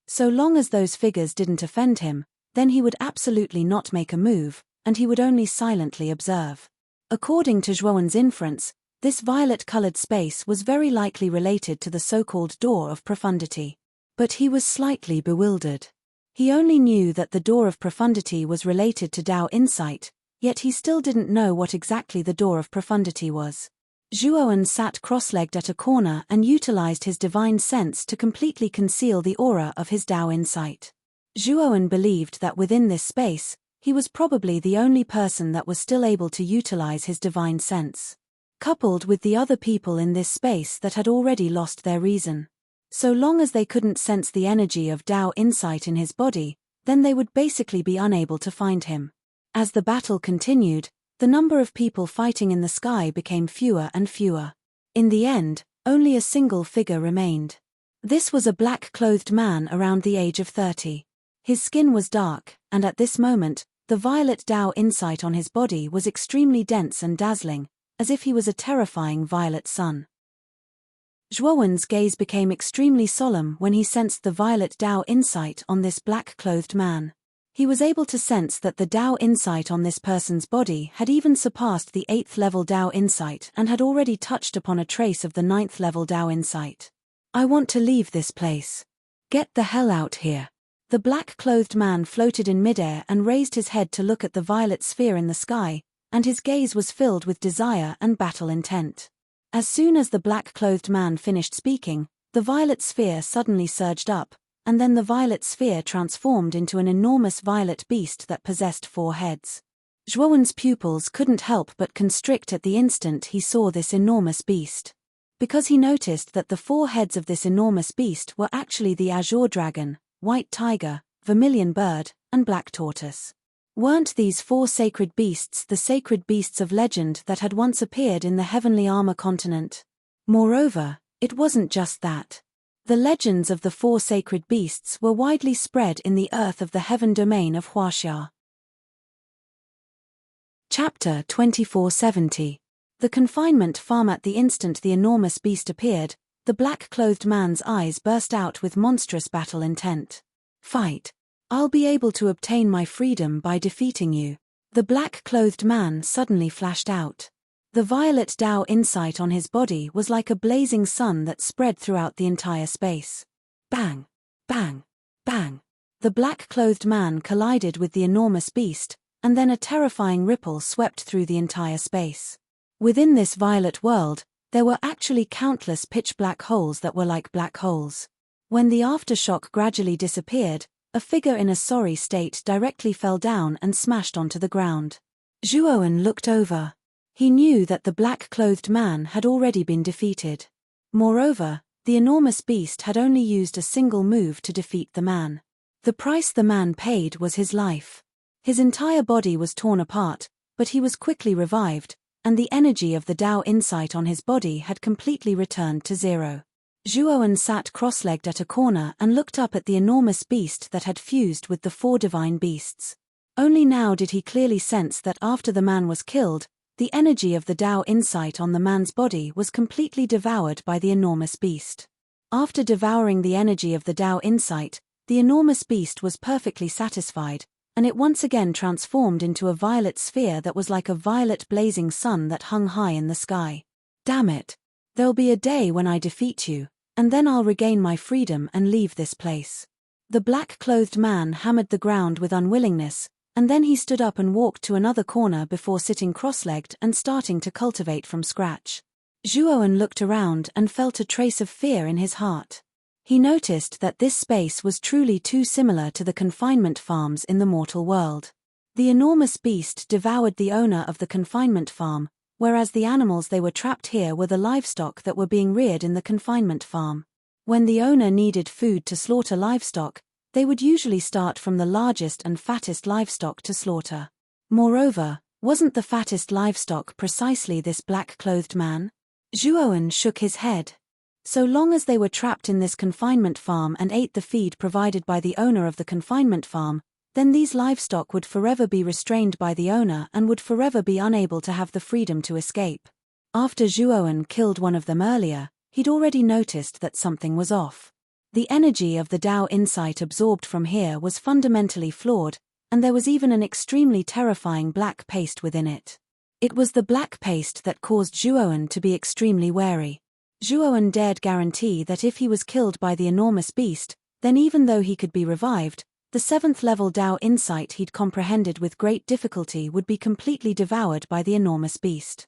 So long as those figures didn't offend him, then he would absolutely not make a move, and he would only silently observe. According to Zhuowen's inference, this violet-colored space was very likely related to the so-called Door of Profundity. But he was slightly bewildered. He only knew that the Door of Profundity was related to Tao insight, yet he still didn't know what exactly the Door of Profundity was. Zhuowen sat cross-legged at a corner and utilized his divine sense to completely conceal the aura of his Tao insight. Zhuowen believed that within this space, he was probably the only person that was still able to utilize his divine sense. Coupled with the other people in this space that had already lost their reason. So long as they couldn't sense the energy of Tao insight in his body, then they would basically be unable to find him. As the battle continued, the number of people fighting in the sky became fewer and fewer. In the end, only a single figure remained. This was a black-clothed man around the age of 30. His skin was dark, and at this moment, the violet Tao insight on his body was extremely dense and dazzling, as if he was a terrifying violet sun. Zhuowen's gaze became extremely solemn when he sensed the violet Tao insight on this black-clothed man. He was able to sense that the Tao insight on this person's body had even surpassed the 8th level Tao insight and had already touched upon a trace of the 9th level Tao insight. "I want to leave this place. Get the hell out here." The black-clothed man floated in midair and raised his head to look at the violet sphere in the sky, and his gaze was filled with desire and battle intent. As soon as the black-clothed man finished speaking, the violet sphere suddenly surged up, and then the violet sphere transformed into an enormous violet beast that possessed 4 heads. Zhuowen's pupils couldn't help but constrict at the instant he saw this enormous beast. Because he noticed that the 4 heads of this enormous beast were actually the azure dragon, white tiger, vermilion bird, and black tortoise. Weren't these 4 sacred beasts the sacred beasts of legend that had once appeared in the heavenly armor continent? Moreover, it wasn't just that. The legends of the 4 sacred beasts were widely spread in the earth of the heaven domain of Huaxia. Chapter 2470. The confinement farm. At the instant the enormous beast appeared, the black-clothed man's eyes burst out with monstrous battle intent. Fight. I'll be able to obtain my freedom by defeating you. The black-clothed man suddenly flashed out. The violet Tao insight on his body was like a blazing sun that spread throughout the entire space. Bang! Bang! Bang! The black-clothed man collided with the enormous beast, and then a terrifying ripple swept through the entire space. Within this violet world, there were actually countless pitch-black holes that were like black holes. When the aftershock gradually disappeared, a figure in a sorry state directly fell down and smashed onto the ground. Zhuowen looked over. He knew that the black-clothed man had already been defeated. Moreover, the enormous beast had only used a single move to defeat the man. The price the man paid was his life. His entire body was torn apart, but he was quickly revived, and the energy of the Tao insight on his body had completely returned to zero. Zhuowen sat cross-legged at a corner and looked up at the enormous beast that had fused with the 4 divine beasts. Only now did he clearly sense that after the man was killed, the energy of the Tao insight on the man's body was completely devoured by the enormous beast. After devouring the energy of the Tao insight, the enormous beast was perfectly satisfied, and it once again transformed into a violet sphere that was like a violet blazing sun that hung high in the sky. Damn it! There'll be a day when I defeat you, and then I'll regain my freedom and leave this place. The black-clothed man hammered the ground with unwillingness, and then he stood up and walked to another corner before sitting cross-legged and starting to cultivate from scratch. Zhuowen looked around and felt a trace of fear in his heart. He noticed that this space was truly too similar to the confinement farms in the mortal world. The enormous beast devoured the owner of the confinement farm, whereas the animals they were trapped here were the livestock that were being reared in the confinement farm. When the owner needed food to slaughter livestock, they would usually start from the largest and fattest livestock to slaughter. Moreover, wasn't the fattest livestock precisely this black-clothed man? Zhuowen shook his head. So long as they were trapped in this confinement farm and ate the feed provided by the owner of the confinement farm, then these livestock would forever be restrained by the owner and would forever be unable to have the freedom to escape. After Zhuowen killed one of them earlier, he'd already noticed that something was off. The energy of the Tao insight absorbed from here was fundamentally flawed, and there was even an extremely terrifying black paste within it. It was the black paste that caused Zhuowen to be extremely wary. Zhuowen dared guarantee that if he was killed by the enormous beast, then even though he could be revived, the 7th level Tao insight he'd comprehended with great difficulty would be completely devoured by the enormous beast.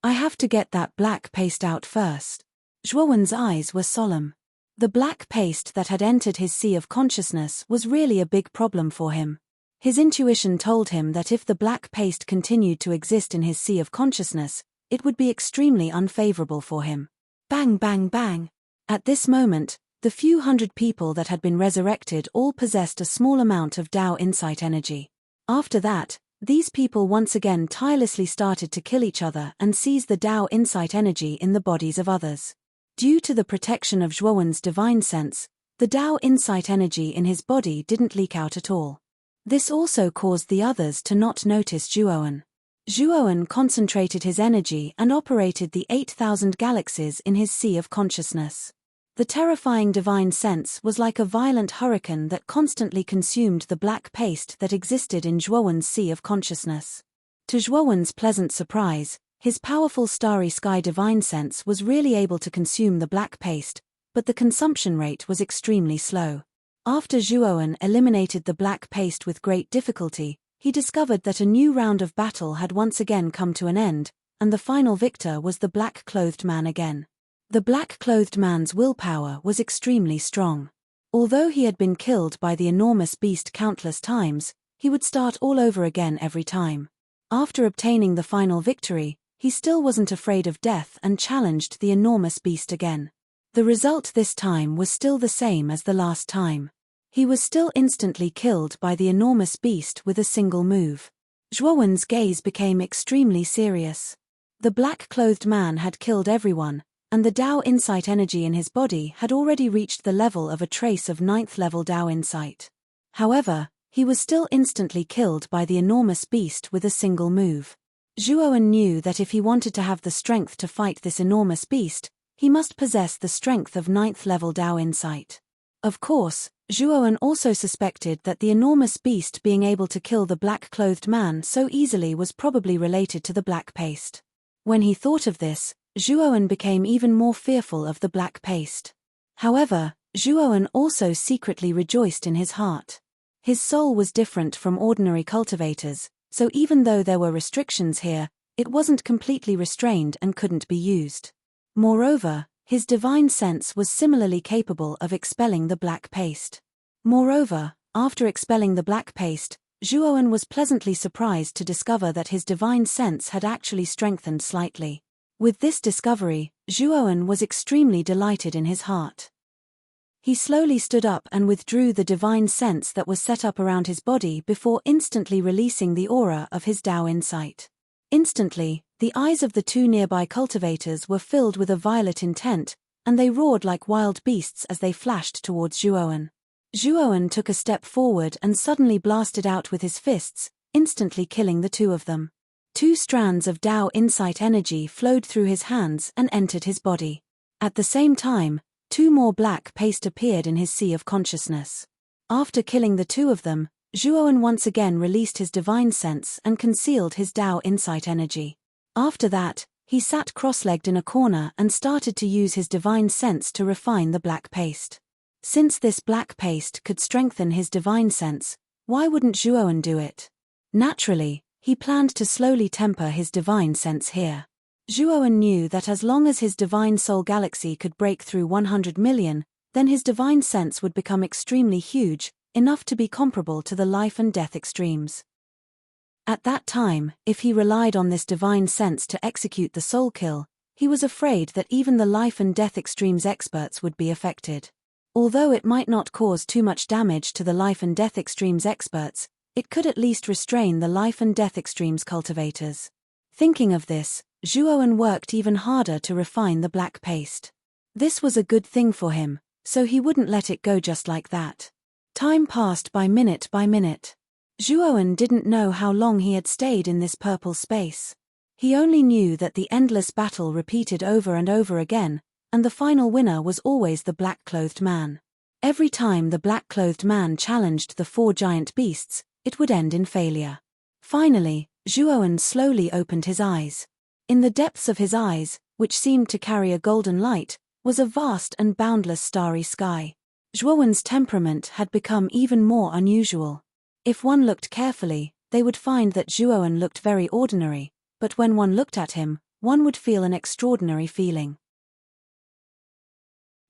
I have to get that black paste out first. Zhuowen's eyes were solemn. The black paste that had entered his sea of consciousness was really a big problem for him. His intuition told him that if the black paste continued to exist in his sea of consciousness, it would be extremely unfavorable for him. Bang bang bang. At this moment, the few hundred people that had been resurrected all possessed a small amount of Tao insight energy. After that, these people once again tirelessly started to kill each other and seize the Tao insight energy in the bodies of others. Due to the protection of Zhuowen's divine sense, the Tao insight energy in his body didn't leak out at all. This also caused the others to not notice Zhuowen. Zhuowen concentrated his energy and operated the 8,000 galaxies in his sea of consciousness. The terrifying divine sense was like a violent hurricane that constantly consumed the black paste that existed in Zhuowen's sea of consciousness. To Zhuowen's pleasant surprise, his powerful starry sky divine sense was really able to consume the black paste, but the consumption rate was extremely slow. After Zhuowen eliminated the black paste with great difficulty, he discovered that a new round of battle had once again come to an end, and the final victor was the black-clothed man again. The black-clothed man's willpower was extremely strong. Although he had been killed by the enormous beast countless times, he would start all over again every time. After obtaining the final victory, he still wasn't afraid of death and challenged the enormous beast again. The result this time was still the same as the last time. He was still instantly killed by the enormous beast with a single move. Zhuowen's gaze became extremely serious. The black-clothed man had killed everyone, and the Dao insight energy in his body had already reached the level of a trace of 9th-level Dao insight. However, he was still instantly killed by the enormous beast with a single move. Zhuowen knew that if he wanted to have the strength to fight this enormous beast, he must possess the strength of 9th-level Dao insight. Of course, Zhuowen also suspected that the enormous beast being able to kill the black-clothed man so easily was probably related to the black paste. When he thought of this, Zhuowen became even more fearful of the black paste. However, Zhuowen also secretly rejoiced in his heart. His soul was different from ordinary cultivators, so even though there were restrictions here, it wasn't completely restrained and couldn't be used. Moreover, his divine sense was similarly capable of expelling the black paste. Moreover, after expelling the black paste, Zhuowen was pleasantly surprised to discover that his divine sense had actually strengthened slightly. With this discovery, Zhuowen was extremely delighted in his heart. He slowly stood up and withdrew the divine sense that was set up around his body before instantly releasing the aura of his Dao insight. Instantly, the eyes of the two nearby cultivators were filled with a violet intent, and they roared like wild beasts as they flashed towards Zhuowen. Zhuowen took a step forward and suddenly blasted out with his fists, instantly killing the two of them. 2 strands of Dao insight energy flowed through his hands and entered his body. At the same time, 2 more black paste appeared in his sea of consciousness. After killing the 2 of them, Zhuowen once again released his divine sense and concealed his Dao insight energy. After that, he sat cross-legged in a corner and started to use his divine sense to refine the black paste. Since this black paste could strengthen his divine sense, why wouldn't Zhuowen do it? Naturally, he planned to slowly temper his divine sense here. Zhuowen knew that as long as his divine soul galaxy could break through 100 million, then his divine sense would become extremely huge, enough to be comparable to the life and death extremes. At that time, if he relied on this divine sense to execute the soul kill, he was afraid that even the life and death extremes experts would be affected. Although it might not cause too much damage to the life and death extremes experts, it could at least restrain the life and death extremes cultivators. Thinking of this, Zhuowen worked even harder to refine the black paste. This was a good thing for him, so he wouldn't let it go just like that. Time passed by minute. Zhuowen didn't know how long he had stayed in this purple space. He only knew that the endless battle repeated over and over again, and the final winner was always the black-clothed man. Every time the black-clothed man challenged the 4 giant beasts, it would end in failure. Finally, Zhuowen slowly opened his eyes. In the depths of his eyes, which seemed to carry a golden light, was a vast and boundless starry sky. Zhuowen's temperament had become even more unusual. If one looked carefully, they would find that Zhuowen looked very ordinary, but when one looked at him, one would feel an extraordinary feeling.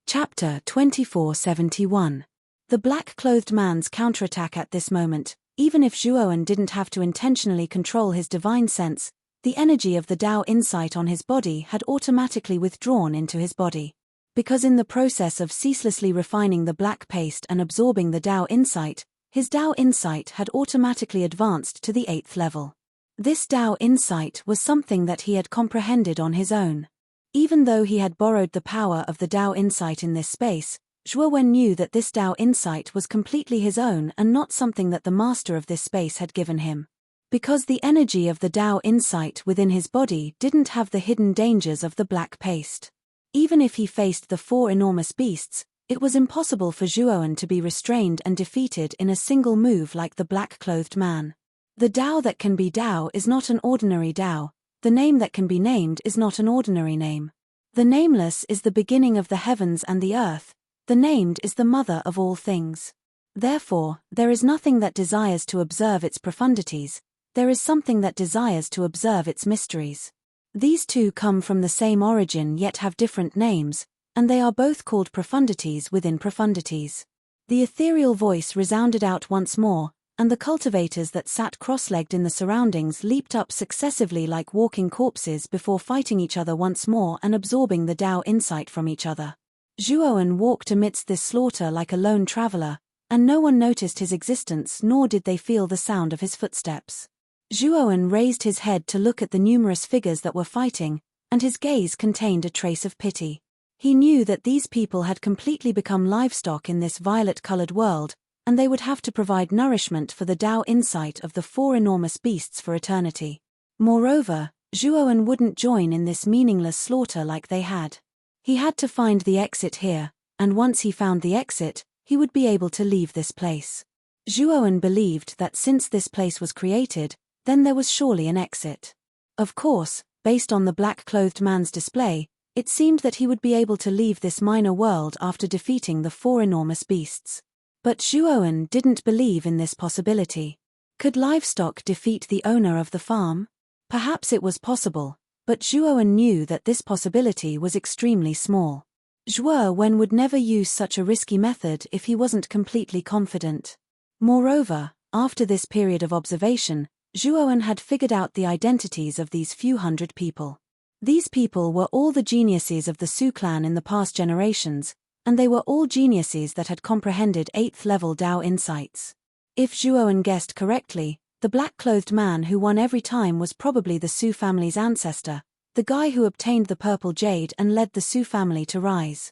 Chapter 2471. The black-clothed man's counterattack. At this moment, even if Zhuowen didn't have to intentionally control his divine sense, the energy of the Dao insight on his body had automatically withdrawn into his body. Because in the process of ceaselessly refining the black paste and absorbing the Dao insight, his Dao insight had automatically advanced to the 8th level. This Dao insight was something that he had comprehended on his own. Even though he had borrowed the power of the Dao insight in this space, Zhuowen knew that this Dao insight was completely his own and not something that the master of this space had given him. Because the energy of the Dao insight within his body didn't have the hidden dangers of the black paste. Even if he faced the 4 enormous beasts, it was impossible for Zhuowen to be restrained and defeated in a single move like the black-clothed man. The Dao that can be Dao is not an ordinary Dao, the name that can be named is not an ordinary name. The nameless is the beginning of the heavens and the earth, the named is the mother of all things. Therefore, there is nothing that desires to observe its profundities, there is something that desires to observe its mysteries. These two come from the same origin yet have different names, and they are both called profundities within profundities. The ethereal voice resounded out once more, and the cultivators that sat cross-legged in the surroundings leaped up successively like walking corpses before fighting each other once more and absorbing the Dao insight from each other. Zhuowen walked amidst this slaughter like a lone traveler, and no one noticed his existence nor did they feel the sound of his footsteps. Zhuowen raised his head to look at the numerous figures that were fighting, and his gaze contained a trace of pity. He knew that these people had completely become livestock in this violet-colored world, and they would have to provide nourishment for the Tao insight of the four enormous beasts for eternity. Moreover, Zhuowen wouldn't join in this meaningless slaughter like they had. He had to find the exit here, and once he found the exit, he would be able to leave this place. Zhuowen believed that since this place was created, then there was surely an exit. Of course, based on the black-clothed man's display, it seemed that he would be able to leave this minor world after defeating the four enormous beasts. But Zhuowen didn't believe in this possibility. Could livestock defeat the owner of the farm? Perhaps it was possible, but Zhuowen knew that this possibility was extremely small. Zhuowen would never use such a risky method if he wasn't completely confident. Moreover, after this period of observation, Zhuowen had figured out the identities of these few hundred people. These people were all the geniuses of the Su clan in the past generations, and they were all geniuses that had comprehended 8th-level Tao insights. If Zhuowen guessed correctly, the black-clothed man who won every time was probably the Su family's ancestor, the guy who obtained the purple jade and led the Su family to rise.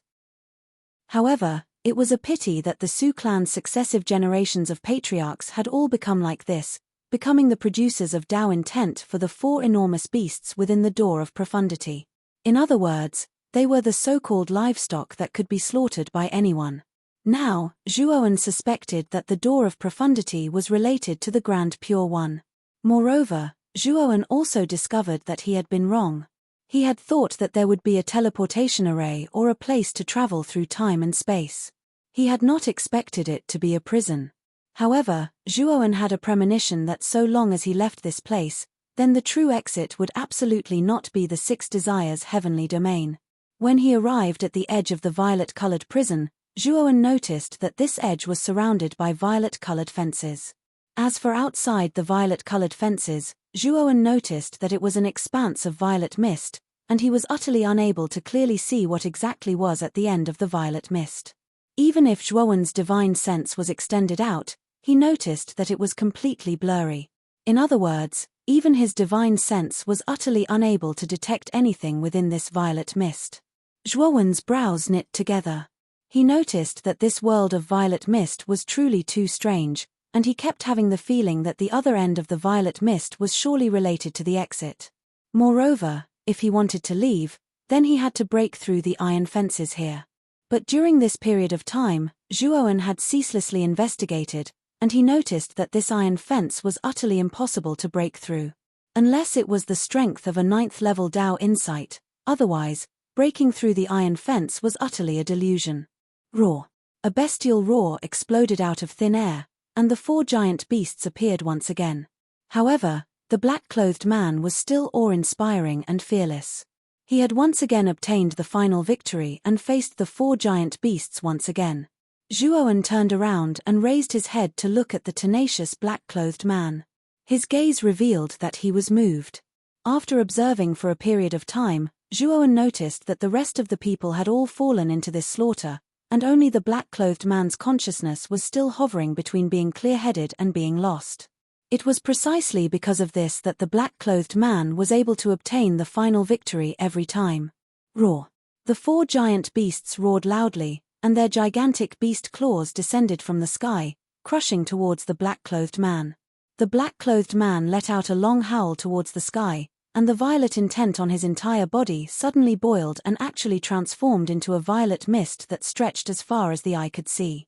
However, it was a pity that the Su clan's successive generations of patriarchs had all become like this, becoming the producers of Tao intent for the four enormous beasts within the door of profundity. In other words, they were the so-called livestock that could be slaughtered by anyone. Now, Zhuowen suspected that the door of profundity was related to the Grand Pure One. Moreover, Zhuowen also discovered that he had been wrong. He had thought that there would be a teleportation array or a place to travel through time and space. He had not expected it to be a prison. However, Zhuowen had a premonition that so long as he left this place, then the true exit would absolutely not be the Six Desires' heavenly domain. When he arrived at the edge of the violet-colored prison, Zhuowen noticed that this edge was surrounded by violet-colored fences. As for outside the violet-colored fences, Zhuowen noticed that it was an expanse of violet mist, and he was utterly unable to clearly see what exactly was at the end of the violet mist. Even if Zhuowen's divine sense was extended out, he noticed that it was completely blurry. In other words, even his divine sense was utterly unable to detect anything within this violet mist. Zhuowen's brows knit together. He noticed that this world of violet mist was truly too strange, and he kept having the feeling that the other end of the violet mist was surely related to the exit. Moreover, if he wanted to leave, then he had to break through the iron fences here. But during this period of time, Zhuowen had ceaselessly investigated, and he noticed that this iron fence was utterly impossible to break through. Unless it was the strength of a 9th-level Tao insight, otherwise, breaking through the iron fence was utterly a delusion. Roar! A bestial roar exploded out of thin air, and the four giant beasts appeared once again. However, the black-clothed man was still awe-inspiring and fearless. He had once again obtained the final victory and faced the four giant beasts once again. Zhuowen turned around and raised his head to look at the tenacious black-clothed man. His gaze revealed that he was moved. After observing for a period of time, Zhuowen noticed that the rest of the people had all fallen into this slaughter, and only the black-clothed man's consciousness was still hovering between being clear-headed and being lost. It was precisely because of this that the black-clothed man was able to obtain the final victory every time. Roar! The four giant beasts roared loudly, and their gigantic beast claws descended from the sky, crushing towards the black-clothed man. The black-clothed man let out a long howl towards the sky, and the violet intent on his entire body suddenly boiled and actually transformed into a violet mist that stretched as far as the eye could see.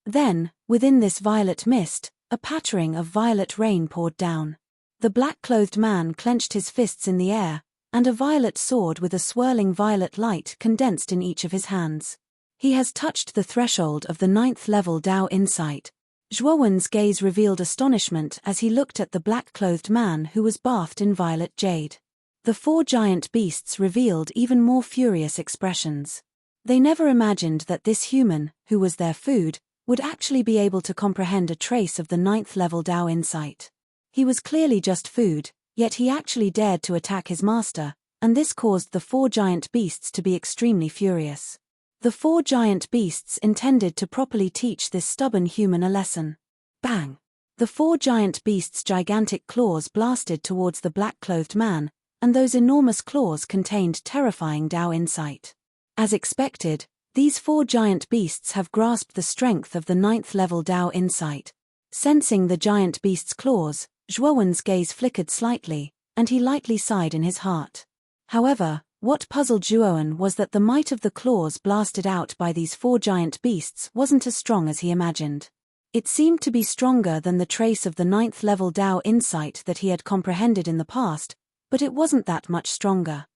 Then, within this violet mist, a pattering of violet rain poured down. The black-clothed man clenched his fists in the air, and a violet sword with a swirling violet light condensed in each of his hands. He has touched the threshold of the 9th-level Tao insight. Zhuowen's gaze revealed astonishment as he looked at the black-clothed man who was bathed in violet jade. The four giant beasts revealed even more furious expressions. They never imagined that this human, who was their food, would actually be able to comprehend a trace of the 9th-level Tao insight. He was clearly just food, yet he actually dared to attack his master, and this caused the four giant beasts to be extremely furious. The 4 giant beasts intended to properly teach this stubborn human a lesson. Bang! The 4 giant beasts' gigantic claws blasted towards the black-clothed man, and those enormous claws contained terrifying Dao insight. As expected, these 4 giant beasts have grasped the strength of the 9th-level Dao insight. Sensing the giant beast's claws, Zhuowen's gaze flickered slightly, and he lightly sighed in his heart. However, what puzzled Zhuowen was that the might of the claws blasted out by these 4 giant beasts wasn't as strong as he imagined. It seemed to be stronger than the trace of the 9th-level Dao insight that he had comprehended in the past, but it wasn't that much stronger.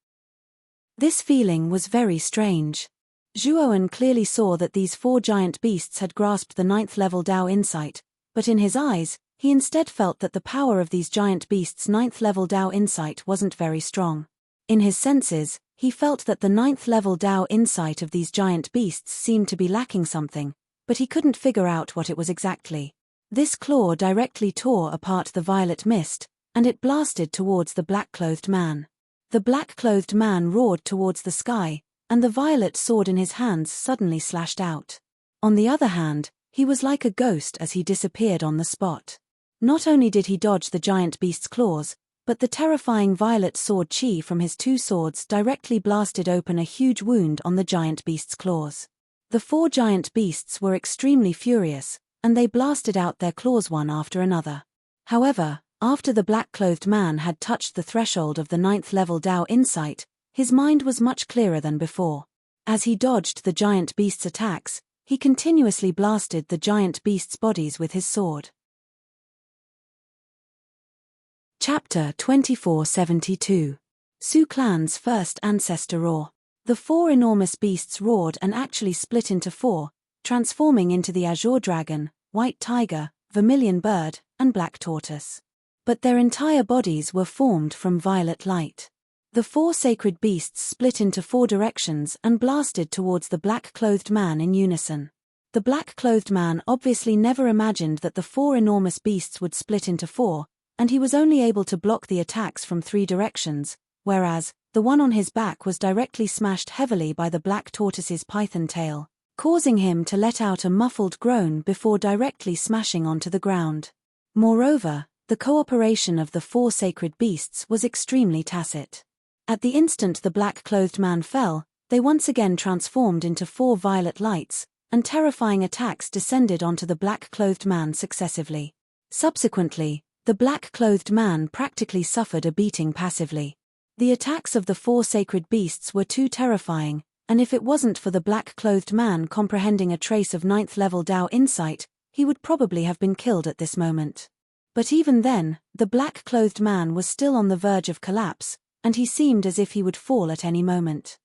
This feeling was very strange. Zhuowen clearly saw that these 4 giant beasts had grasped the 9th-level Dao insight, but in his eyes, he instead felt that the power of these giant beasts' 9th-level Dao insight wasn't very strong. In his senses, he felt that the 9th-level Dao insight of these giant beasts seemed to be lacking something, but he couldn't figure out what it was exactly. This claw directly tore apart the violet mist, and it blasted towards the black-clothed man. The black-clothed man roared towards the sky, and the violet sword in his hands suddenly slashed out. On the other hand, he was like a ghost as he disappeared on the spot. Not only did he dodge the giant beast's claws, but the terrifying violet sword chi from his 2 swords directly blasted open a huge wound on the giant beast's claws. The 4 giant beasts were extremely furious, and they blasted out their claws one after another. However, after the black-clothed man had touched the threshold of the 9th-level Dao insight, his mind was much clearer than before. As he dodged the giant beast's attacks, he continuously blasted the giant beast's bodies with his sword. Chapter 2472. Su Clan's First Ancestor Roar. The 4 enormous beasts roared and actually split into 4, transforming into the azure dragon, white tiger, vermilion bird, and black tortoise. But their entire bodies were formed from violet light. The 4 sacred beasts split into 4 directions and blasted towards the black-clothed man in unison. The black-clothed man obviously never imagined that the 4 enormous beasts would split into 4, and he was only able to block the attacks from 3 directions, whereas the one on his back was directly smashed heavily by the black tortoise's python tail, causing him to let out a muffled groan before directly smashing onto the ground. Moreover, the cooperation of the 4 sacred beasts was extremely tacit. At the instant the black-clothed man fell, they once again transformed into 4 violet lights, and terrifying attacks descended onto the black-clothed man successively. Subsequently, the black-clothed man practically suffered a beating passively. The attacks of the 4 sacred beasts were too terrifying, and if it wasn't for the black-clothed man comprehending a trace of 9th-level Dao insight, he would probably have been killed at this moment. But even then, the black-clothed man was still on the verge of collapse, and he seemed as if he would fall at any moment.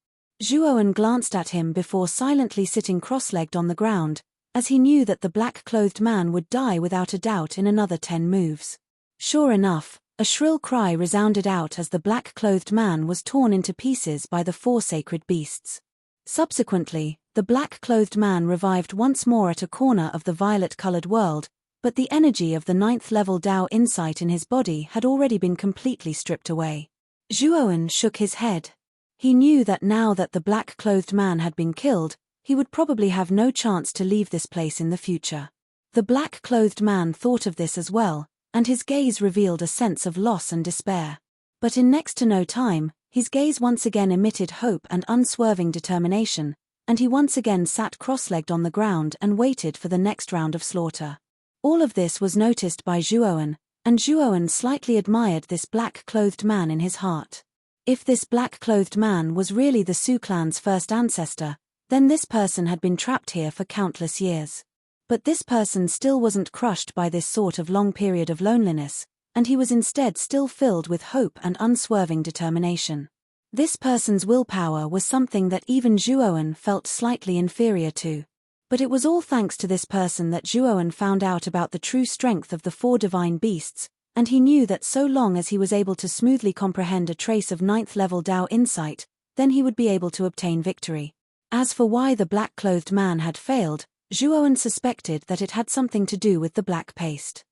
Zhuowen glanced at him before silently sitting cross-legged on the ground, as he knew that the black-clothed man would die without a doubt in another 10 moves. Sure enough, a shrill cry resounded out as the black-clothed man was torn into pieces by the 4 sacred beasts. Subsequently, the black-clothed man revived once more at a corner of the violet-colored world, but the energy of the 9th-level Dao insight in his body had already been completely stripped away. Zhuowen shook his head. He knew that now that the black-clothed man had been killed, he would probably have no chance to leave this place in the future. The black-clothed man thought of this as well, and his gaze revealed a sense of loss and despair. But in next to no time, his gaze once again emitted hope and unswerving determination, and he once again sat cross-legged on the ground and waited for the next round of slaughter. All of this was noticed by Zhuowen, and Zhuowen slightly admired this black-clothed man in his heart. If this black-clothed man was really the Su clan's first ancestor, then this person had been trapped here for countless years. But this person still wasn't crushed by this sort of long period of loneliness, and he was instead still filled with hope and unswerving determination. This person's willpower was something that even Zhuowen felt slightly inferior to. But it was all thanks to this person that Zhuowen found out about the true strength of the 4 divine beasts, and he knew that so long as he was able to smoothly comprehend a trace of 9th-level Dao insight, then he would be able to obtain victory. As for why the black-clothed man had failed, Zhuowen suspected that it had something to do with the black paste.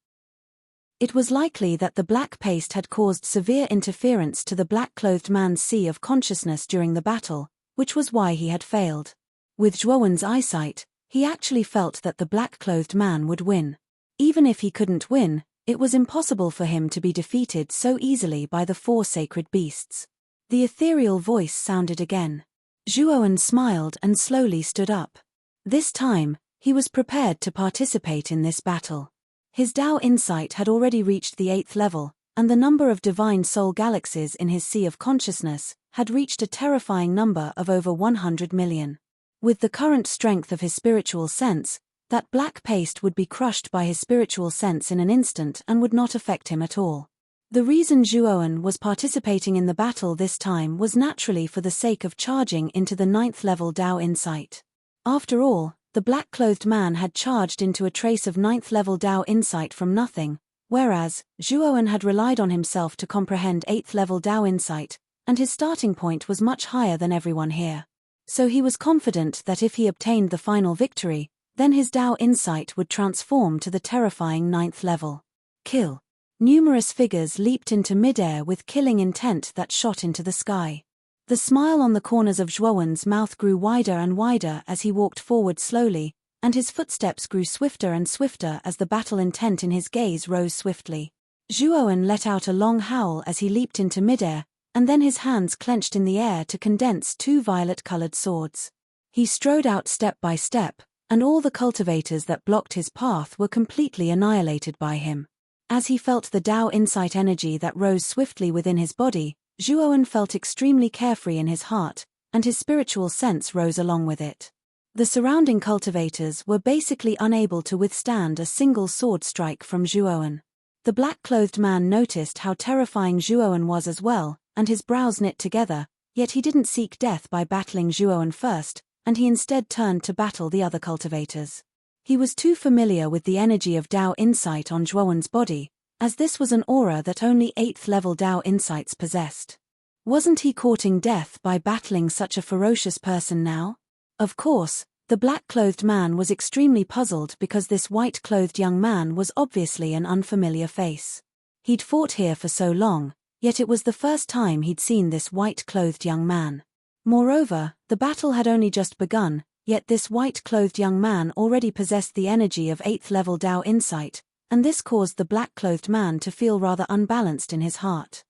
It was likely that the black paste had caused severe interference to the black-clothed man's sea of consciousness during the battle, which was why he had failed. With Zhuowen's eyesight, he actually felt that the black-clothed man would win. Even if he couldn't win, it was impossible for him to be defeated so easily by the 4 sacred beasts. The ethereal voice sounded again. Zhuowen smiled and slowly stood up. This time, he was prepared to participate in this battle. His Tao insight had already reached the 8th level, and the number of divine soul galaxies in his sea of consciousness had reached a terrifying number of over 100 million. With the current strength of his spiritual sense, that black paste would be crushed by his spiritual sense in an instant and would not affect him at all. The reason Zhuowen was participating in the battle this time was naturally for the sake of charging into the 9th level Tao insight. After all, the black-clothed man had charged into a trace of 9th level Tao insight from nothing, whereas Zhuowen had relied on himself to comprehend 8th level Tao insight, and his starting point was much higher than everyone here. So he was confident that if he obtained the final victory, then his Tao insight would transform to the terrifying 9th level. Kill. Numerous figures leaped into midair with killing intent that shot into the sky. The smile on the corners of Zhuowen's mouth grew wider and wider as he walked forward slowly, and his footsteps grew swifter and swifter as the battle intent in his gaze rose swiftly. Zhuowen let out a long howl as he leaped into midair, and then his hands clenched in the air to condense 2 violet-colored swords. He strode out step by step, and all the cultivators that blocked his path were completely annihilated by him. As he felt the Tao insight energy that rose swiftly within his body, Zhuowen felt extremely carefree in his heart, and his spiritual sense rose along with it. The surrounding cultivators were basically unable to withstand a single sword strike from Zhuowen. The black-clothed man noticed how terrifying Zhuowen was as well, and his brows knit together, yet he didn't seek death by battling Zhuowen first, and he instead turned to battle the other cultivators. He was too familiar with the energy of Tao insight on Zhuowen's body, as this was an aura that only 8th level Tao insights possessed. Wasn't he courting death by battling such a ferocious person now? Of course, the black-clothed man was extremely puzzled because this white-clothed young man was obviously an unfamiliar face. He'd fought here for so long, yet it was the first time he'd seen this white-clothed young man. Moreover, the battle had only just begun, yet this white-clothed young man already possessed the energy of 8th level Tao insight, and this caused the black-clothed man to feel rather unbalanced in his heart.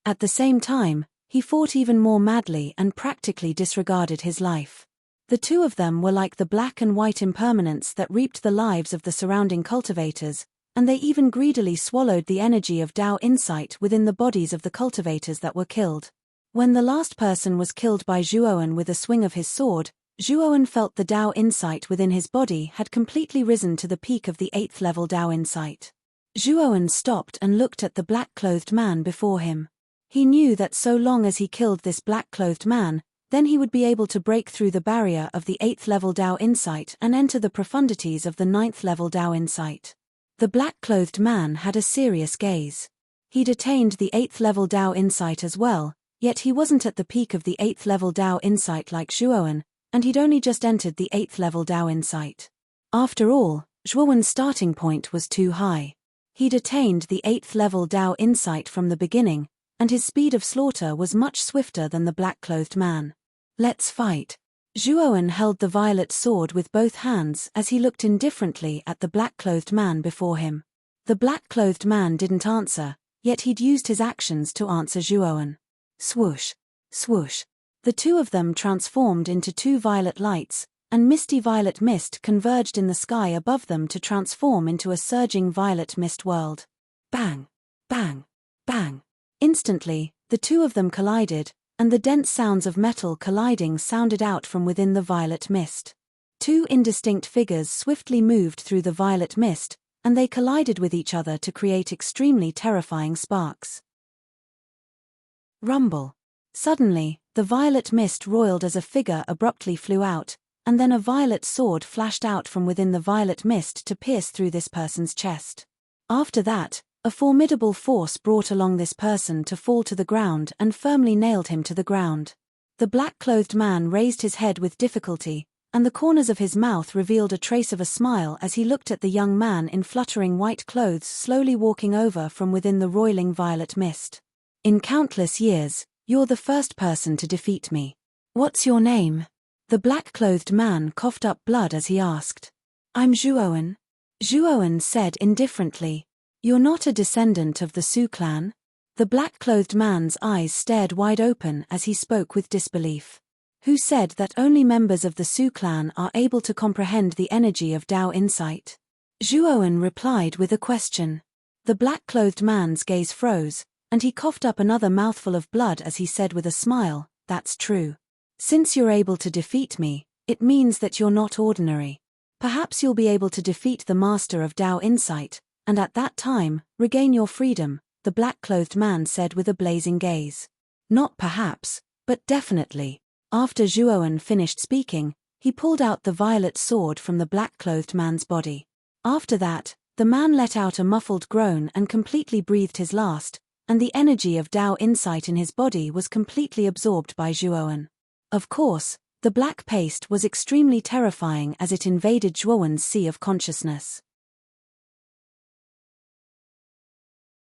At the same time, he fought even more madly and practically disregarded his life. The two of them were like the black and white impermanents that reaped the lives of the surrounding cultivators, and they even greedily swallowed the energy of Tao insight within the bodies of the cultivators that were killed. When the last person was killed by Zhuowen with a swing of his sword, Zhuowen felt the Tao insight within his body had completely risen to the peak of the 8th level Tao insight. Zhuowen stopped and looked at the black-clothed man before him. He knew that so long as he killed this black-clothed man, then he would be able to break through the barrier of the 8th level Tao insight and enter the profundities of the 9th level Tao insight. The black-clothed man had a serious gaze. He'd attained the 8th level Tao insight as well, yet he wasn't at the peak of the 8th level Tao insight like Zhuowen, and he'd only just entered the 8th level Tao insight. After all, Zhuowen's starting point was too high. He'd attained the 8th level Tao insight from the beginning, and his speed of slaughter was much swifter than the black-clothed man. Let's fight. Zhuowen held the violet sword with both hands as he looked indifferently at the black-clothed man before him. The black-clothed man didn't answer, yet he'd used his actions to answer Zhuowen. Swoosh, swoosh. The two of them transformed into 2 violet lights, and misty violet mist converged in the sky above them to transform into a surging violet mist world. Bang, bang, bang. Instantly, the two of them collided, and the dense sounds of metal colliding sounded out from within the violet mist. 2 indistinct figures swiftly moved through the violet mist, and they collided with each other to create extremely terrifying sparks. Rumble. Suddenly, the violet mist roiled as a figure abruptly flew out, and then a violet sword flashed out from within the violet mist to pierce through this person's chest. After that, a formidable force brought along this person to fall to the ground and firmly nailed him to the ground. The black-clothed man raised his head with difficulty, and the corners of his mouth revealed a trace of a smile as he looked at the young man in fluttering white clothes slowly walking over from within the roiling violet mist. In countless years, you're the first person to defeat me. What's your name? The black-clothed man coughed up blood as he asked. I'm Zhuowen. Zhuowen said indifferently. You're not a descendant of the Su clan? The black-clothed man's eyes stared wide open as he spoke with disbelief. Who said that only members of the Su clan are able to comprehend the energy of Dao insight? Zhuowen replied with a question. The black-clothed man's gaze froze, and he coughed up another mouthful of blood as he said with a smile, That's true. Since you're able to defeat me, it means that you're not ordinary. Perhaps you'll be able to defeat the master of Dao insight, and at that time, regain your freedom, the black-clothed man said with a blazing gaze. Not perhaps, but definitely. After Zhuowen finished speaking, he pulled out the violet sword from the black-clothed man's body. After that, the man let out a muffled groan and completely breathed his last, and the energy of Dao insight in his body was completely absorbed by Zhuowen. Of course, the black paste was extremely terrifying as it invaded Zhuowen's sea of consciousness.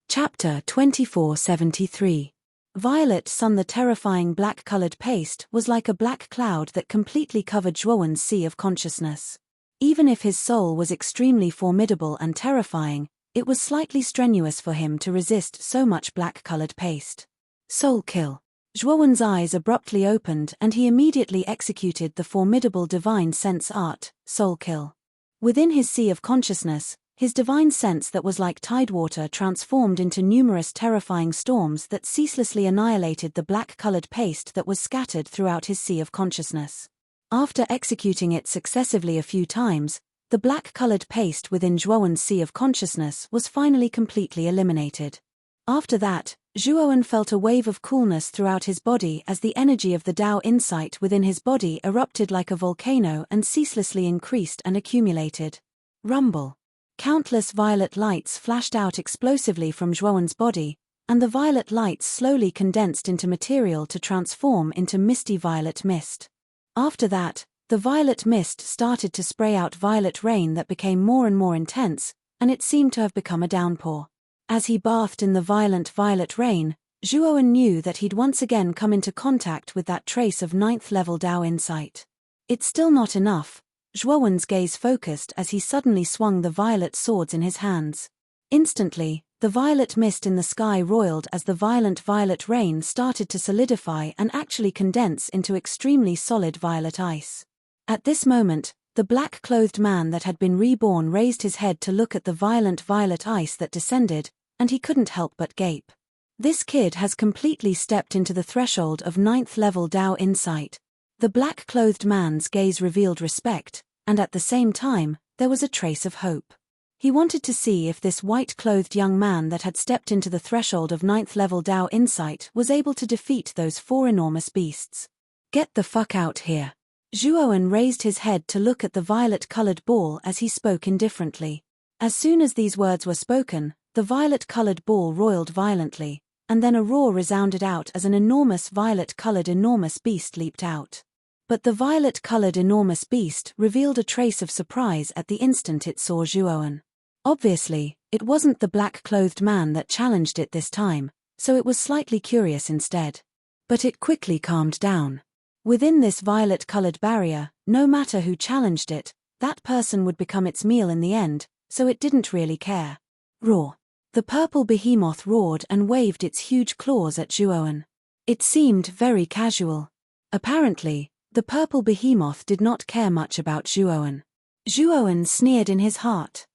Chapter 2473. Violet Sun. The terrifying black-colored paste was like a black cloud that completely covered Zhuowen's sea of consciousness. Even if his soul was extremely formidable and terrifying, it was slightly strenuous for him to resist so much black-colored paste. Soul kill. Zhuowen's eyes abruptly opened and he immediately executed the formidable divine sense art, soul kill. Within his sea of consciousness, his divine sense that was like tidewater transformed into numerous terrifying storms that ceaselessly annihilated the black-colored paste that was scattered throughout his sea of consciousness. After executing it successively a few times, the black-colored paste within Zhuowen's sea of consciousness was finally completely eliminated. After that, Zhuowen felt a wave of coolness throughout his body as the energy of the Dao insight within his body erupted like a volcano and ceaselessly increased and accumulated. Rumble. Countless violet lights flashed out explosively from Zhuowen's body, and the violet lights slowly condensed into material to transform into misty violet mist. After that, the violet mist started to spray out violet rain that became more and more intense, and it seemed to have become a downpour. As he bathed in the violent violet rain, Zhuowen knew that he'd once again come into contact with that trace of 9th level Dao insight. It's still not enough. Zhuowen's gaze focused as he suddenly swung the violet swords in his hands. Instantly, the violet mist in the sky roiled as the violent violet rain started to solidify and actually condense into extremely solid violet ice. At this moment, the black-clothed man that had been reborn raised his head to look at the violent violet ice that descended, and he couldn't help but gape. This kid has completely stepped into the threshold of 9th level Dao insight. The black-clothed man's gaze revealed respect, and at the same time, there was a trace of hope. He wanted to see if this white-clothed young man that had stepped into the threshold of 9th level Dao insight was able to defeat those 4 enormous beasts. Get the fuck out here. Zhuowen raised his head to look at the violet-colored ball as he spoke indifferently. As soon as these words were spoken, the violet-colored ball roiled violently, and then a roar resounded out as an enormous violet-colored enormous beast leaped out. But the violet-colored enormous beast revealed a trace of surprise at the instant it saw Zhuowen. Obviously, it wasn't the black-clothed man that challenged it this time, so it was slightly curious instead. But it quickly calmed down. Within this violet-colored barrier, no matter who challenged it, that person would become its meal in the end, so it didn't really care. Roar. The purple behemoth roared and waved its huge claws at Zhuowen. It seemed very casual. Apparently, the purple behemoth did not care much about Zhuowen. Zhuowen sneered in his heart.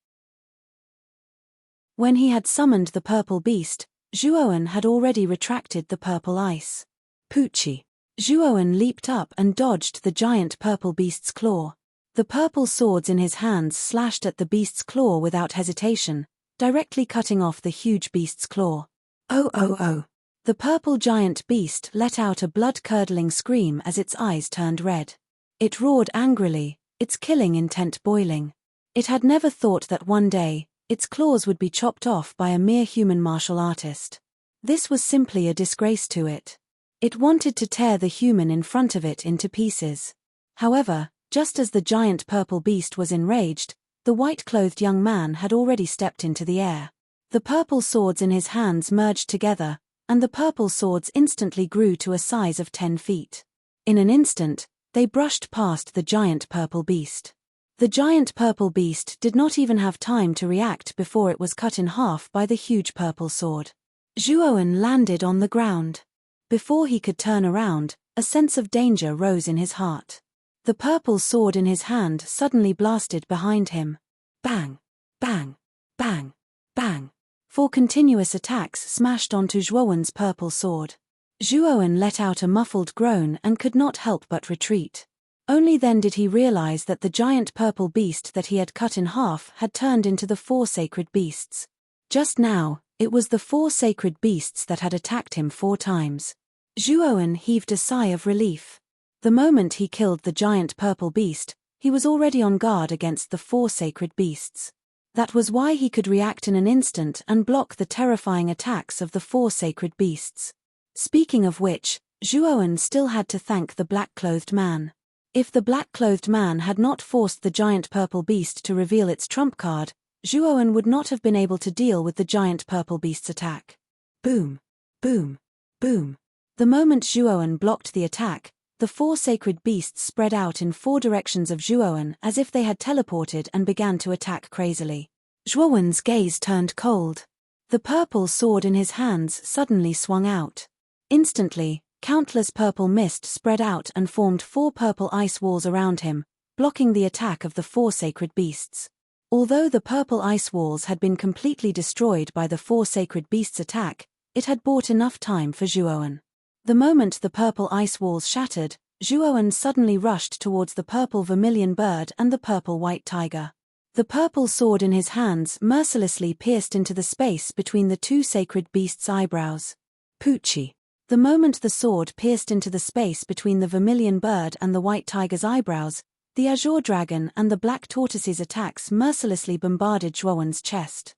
When he had summoned the purple beast, Zhuowen had already retracted the purple ice. Poochie. Zhuowen leaped up and dodged the giant purple beast's claw. The purple swords in his hands slashed at the beast's claw without hesitation, directly cutting off the huge beast's claw. Oh oh oh. The purple giant beast let out a blood-curdling scream as its eyes turned red. It roared angrily, its killing intent boiling. It had never thought that one day, its claws would be chopped off by a mere human martial artist. This was simply a disgrace to it. It wanted to tear the human in front of it into pieces. However, just as the giant purple beast was enraged, the white-clothed young man had already stepped into the air. The purple swords in his hands merged together, and the purple swords instantly grew to a size of 10 feet. In an instant, They brushed past the giant purple beast. The giant purple beast did not even have time to react before it was cut in half by the huge purple sword. Zhuowen landed on the ground. Before he could turn around, a sense of danger rose in his heart. The purple sword in his hand suddenly blasted behind him. Bang! Bang! Bang! Bang! 4 continuous attacks smashed onto Zhuowen's purple sword. Zhuowen let out a muffled groan and could not help but retreat. Only then did he realize that the giant purple beast that he had cut in half had turned into the 4 sacred beasts. Just now, it was the 4 sacred beasts that had attacked him 4 times. Zhuowen heaved a sigh of relief. The moment he killed the giant purple beast, he was already on guard against the 4 sacred beasts. That was why he could react in an instant and block the terrifying attacks of the 4 sacred beasts. Speaking of which, Zhuowen still had to thank the black-clothed man. If the black-clothed man had not forced the giant purple beast to reveal its trump card, Zhuowen would not have been able to deal with the giant purple beast's attack. Boom! Boom! Boom! The moment Zhuowen blocked the attack, the 4 sacred beasts spread out in 4 directions of Zhuowen as if they had teleported and began to attack crazily. Zhuowen's gaze turned cold. The purple sword in his hands suddenly swung out. Instantly, countless purple mist spread out and formed 4 purple ice walls around him, blocking the attack of the 4 sacred beasts. Although the purple ice walls had been completely destroyed by the 4 sacred beasts' attack, it had bought enough time for Zhuowen. The moment the purple ice walls shattered, Zhuowen suddenly rushed towards the purple vermilion bird and the purple white tiger. The purple sword in his hands mercilessly pierced into the space between the 2 sacred beasts' eyebrows. Poochie. The moment the sword pierced into the space between the vermilion bird and the white tiger's eyebrows, the azure dragon and the black tortoise's attacks mercilessly bombarded Zhuowen's chest.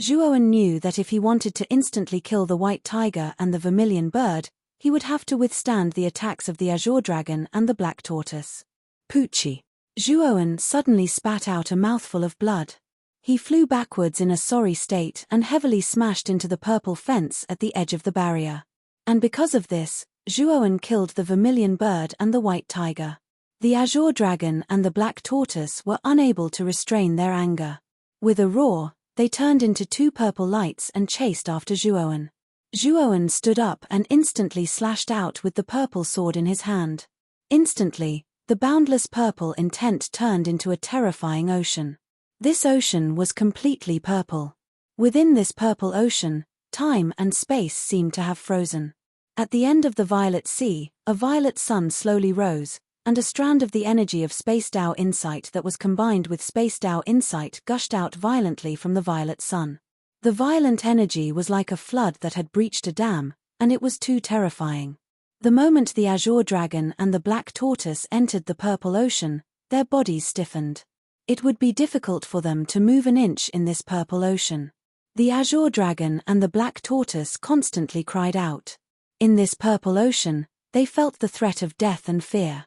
Zhuowen knew that if he wanted to instantly kill the white tiger and the vermilion bird, he would have to withstand the attacks of the azure dragon and the black tortoise. Poochie. Zhuowen suddenly spat out a mouthful of blood. He flew backwards in a sorry state and heavily smashed into the purple fence at the edge of the barrier. And because of this, Zhuowen killed the vermilion bird and the white tiger. The azure dragon and the black tortoise were unable to restrain their anger. With a roar, they turned into 2 purple lights and chased after Zhuowen. Zhuowen stood up and instantly slashed out with the purple sword in his hand. Instantly, the boundless purple intent turned into a terrifying ocean. This ocean was completely purple. Within this purple ocean, time and space seemed to have frozen. At the end of the violet sea, a violet sun slowly rose, and a strand of the energy of Space Tao insight that was combined with Space Tao insight gushed out violently from the violet sun. The violent energy was like a flood that had breached a dam, and it was too terrifying. The moment the azure dragon and the black tortoise entered the purple ocean, their bodies stiffened. It would be difficult for them to move an inch in this purple ocean. The azure dragon and the black tortoise constantly cried out. In this purple ocean, they felt the threat of death and fear.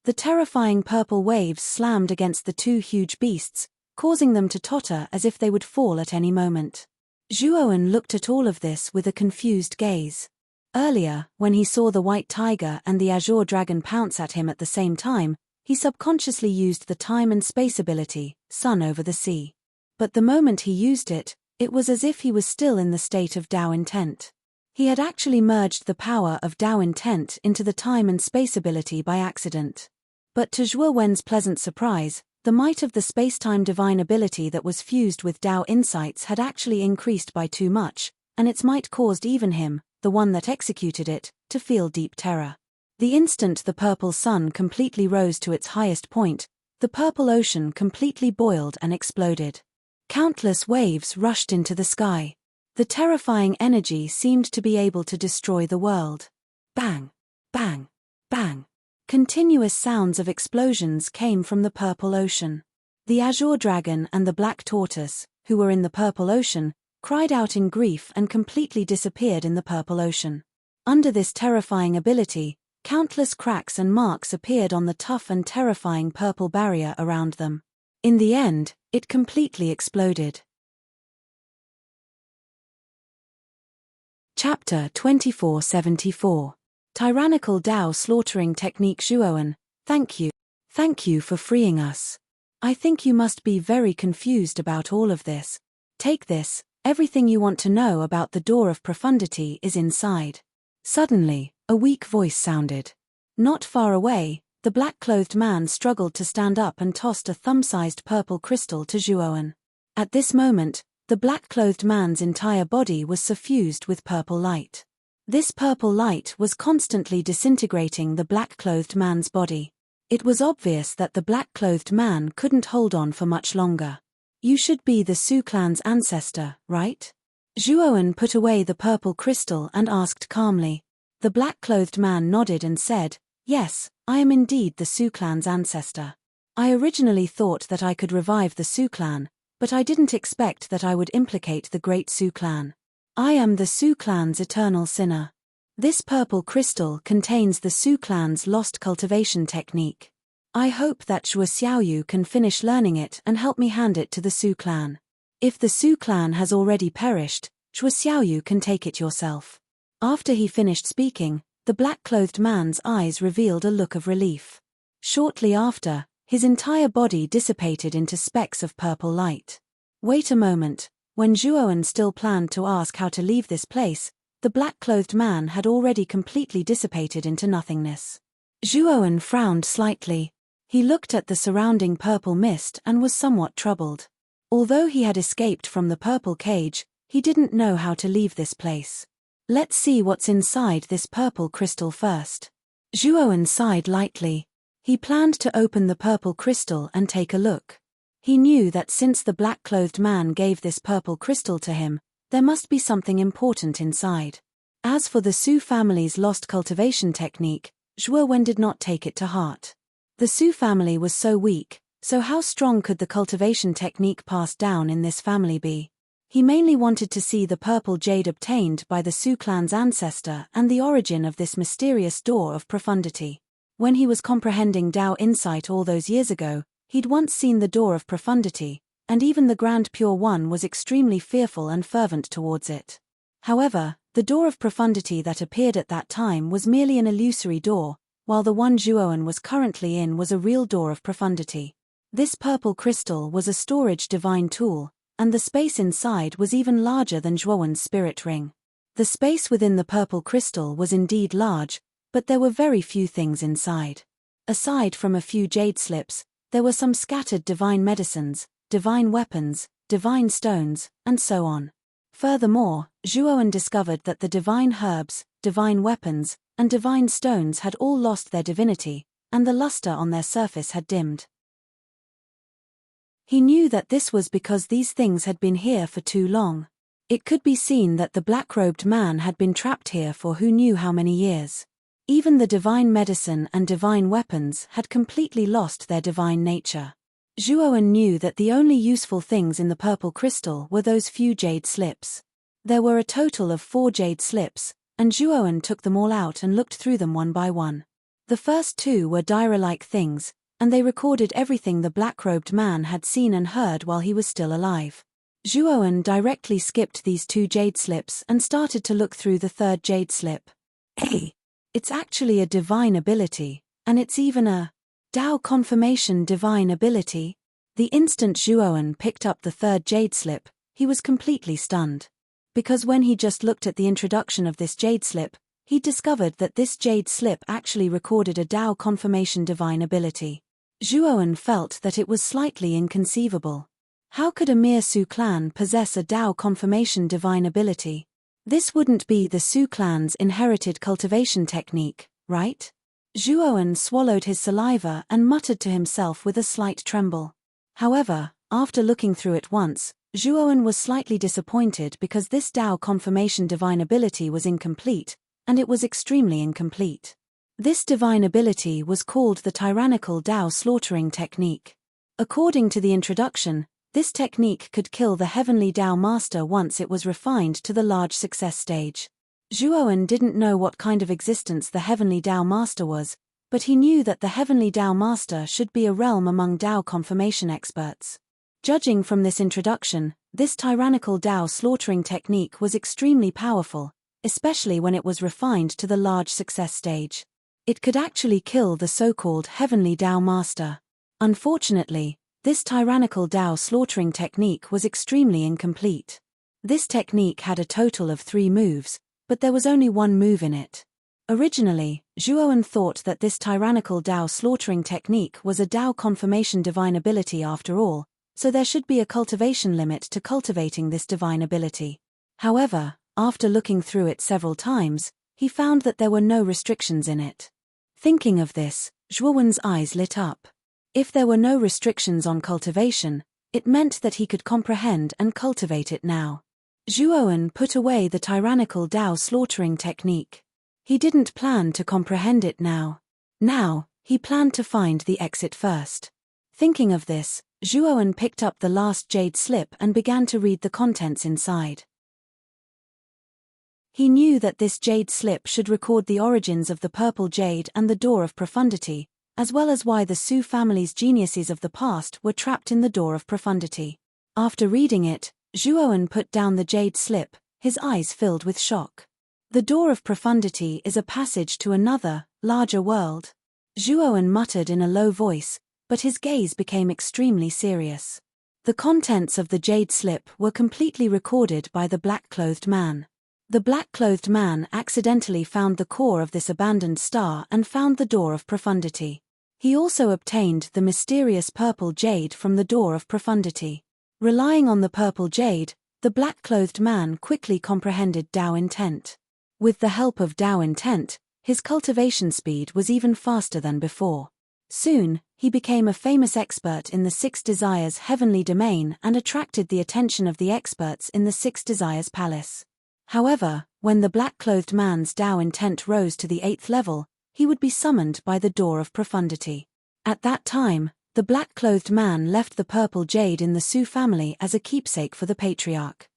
The terrifying purple waves slammed against the 2 huge beasts, causing them to totter as if they would fall at any moment. Zhuowen looked at all of this with a confused gaze. Earlier, when he saw the white tiger and the azure dragon pounce at him at the same time, he subconsciously used the time and space ability, Sun over the Sea. But the moment he used it, it was as if he was still in the state of Tao intent. He had actually merged the power of Tao intent into the time and space ability by accident. But to Zhuowen's pleasant surprise, the might of the space-time divine ability that was fused with Tao insights had actually increased by too much, and its might caused even him, the one that executed it, to feel deep terror. The instant the purple sun completely rose to its highest point, the purple ocean completely boiled and exploded. Countless waves rushed into the sky. The terrifying energy seemed to be able to destroy the world. Bang! Bang! Bang! Continuous sounds of explosions came from the purple ocean. The azure dragon and the black tortoise, who were in the purple ocean, cried out in grief and completely disappeared in the purple ocean. Under this terrifying ability, countless cracks and marks appeared on the tough and terrifying purple barrier around them. In the end, it completely exploded. Chapter 2474. Tyrannical Dao slaughtering technique. Zhuowen, thank you. Thank you for freeing us. I think you must be very confused about all of this. Take this, everything you want to know about the door of profundity is inside. Suddenly, a weak voice sounded. Not far away, the black-clothed man struggled to stand up and tossed a thumb-sized purple crystal to Zhuowen. At this moment, the black-clothed man's entire body was suffused with purple light. This purple light was constantly disintegrating the black-clothed man's body. It was obvious that the black-clothed man couldn't hold on for much longer. You should be the Su clan's ancestor, right? Zhuowen put away the purple crystal and asked calmly. The black-clothed man nodded and said, "Yes, I am indeed the Su clan's ancestor. I originally thought that I could revive the Su clan, but I didn't expect that I would implicate the great Su clan. I am the Su clan's eternal sinner. This purple crystal contains the Su clan's lost cultivation technique. I hope that Zhuo Xiaoyu can finish learning it and help me hand it to the Su clan. If the Su clan has already perished, Zhuo Xiaoyu can take it yourself." After he finished speaking, the black-clothed man's eyes revealed a look of relief. Shortly after, his entire body dissipated into specks of purple light. Wait a moment, when Zhuowen still planned to ask how to leave this place, the black-clothed man had already completely dissipated into nothingness. Zhuowen frowned slightly. He looked at the surrounding purple mist and was somewhat troubled. Although he had escaped from the purple cage, he didn't know how to leave this place. Let's see what's inside this purple crystal first. Zhuowen sighed lightly. He planned to open the purple crystal and take a look. He knew that since the black-clothed man gave this purple crystal to him, there must be something important inside. As for the Su family's lost cultivation technique, Zhuowen did not take it to heart. The Su family was so weak, so how strong could the cultivation technique passed down in this family be? He mainly wanted to see the purple jade obtained by the Su clan's ancestor and the origin of this mysterious door of profundity. When he was comprehending Dao insight all those years ago, he'd once seen the door of profundity, and even the Grand Pure One was extremely fearful and fervent towards it. However, the door of profundity that appeared at that time was merely an illusory door, while the one Zhuowen was currently in was a real door of profundity. This purple crystal was a storage divine tool, and the space inside was even larger than Zhuowen's spirit ring. The space within the purple crystal was indeed large, but there were very few things inside. Aside from a few jade slips, there were some scattered divine medicines, divine weapons, divine stones, and so on. Furthermore, Zhuowen discovered that the divine herbs, divine weapons, and divine stones had all lost their divinity, and the luster on their surface had dimmed. He knew that this was because these things had been here for too long. It could be seen that the black-robed man had been trapped here for who knew how many years. Even the divine medicine and divine weapons had completely lost their divine nature. Zhuowen knew that the only useful things in the purple crystal were those few jade slips. There were a total of 4 jade slips, and Zhuowen took them all out and looked through them one by one. The first 2 were diary-like things, and they recorded everything the black-robed man had seen and heard while he was still alive. Zhuowen directly skipped these 2 jade slips and started to look through the 3rd jade slip. Hey! It's actually a divine ability, and it's even a Dao confirmation divine ability. The instant Zhuowen picked up the 3rd jade slip, he was completely stunned. Because when he just looked at the introduction of this jade slip, he discovered that this jade slip actually recorded a Dao confirmation divine ability. Zhuowen felt that it was slightly inconceivable. How could a mere Su clan possess a Dao confirmation divine ability? This wouldn't be the Su clan's inherited cultivation technique, right? Zhuowen swallowed his saliva and muttered to himself with a slight tremble. However, after looking through it once, Zhuowen was slightly disappointed because this Dao confirmation divine ability was incomplete, and it was extremely incomplete. This divine ability was called the tyrannical Dao slaughtering technique. According to the introduction, this technique could kill the heavenly Dao master once it was refined to the large success stage. Zhuowen didn't know what kind of existence the heavenly Dao master was, but he knew that the heavenly Dao master should be a realm among Dao confirmation experts. Judging from this introduction, this tyrannical Dao slaughtering technique was extremely powerful, especially when it was refined to the large success stage. It could actually kill the so-called heavenly Tao master. Unfortunately, this tyrannical Tao slaughtering technique was extremely incomplete. This technique had a total of 3 moves, but there was only one move in it. Originally, Zhuowen thought that this tyrannical Tao slaughtering technique was a Tao confirmation divine ability after all, so there should be a cultivation limit to cultivating this divine ability. However, after looking through it several times, he found that there were no restrictions in it. Thinking of this, Zhuowen's eyes lit up. If there were no restrictions on cultivation, it meant that he could comprehend and cultivate it now. Zhuowen put away the tyrannical Tao slaughtering technique. He didn't plan to comprehend it now. Now, he planned to find the exit first. Thinking of this, Zhuowen picked up the last jade slip and began to read the contents inside. He knew that this jade slip should record the origins of the purple jade and the door of profundity, as well as why the Su family's geniuses of the past were trapped in the door of profundity. After reading it, Zhuowen put down the jade slip, his eyes filled with shock. The door of profundity is a passage to another, larger world. Zhuowen muttered in a low voice, but his gaze became extremely serious. The contents of the jade slip were completely recorded by the black-clothed man. The black-clothed man accidentally found the core of this abandoned star and found the door of profundity. He also obtained the mysterious purple jade from the door of profundity. Relying on the purple jade, the black-clothed man quickly comprehended Tao intent. With the help of Tao intent, his cultivation speed was even faster than before. Soon, he became a famous expert in the 6 Desires heavenly domain and attracted the attention of the experts in the 6 Desires palace. However, when the black-clothed man's Tao intent rose to the 8th level, he would be summoned by the door of profundity. At that time, the black-clothed man left the purple jade in the Su family as a keepsake for the patriarch.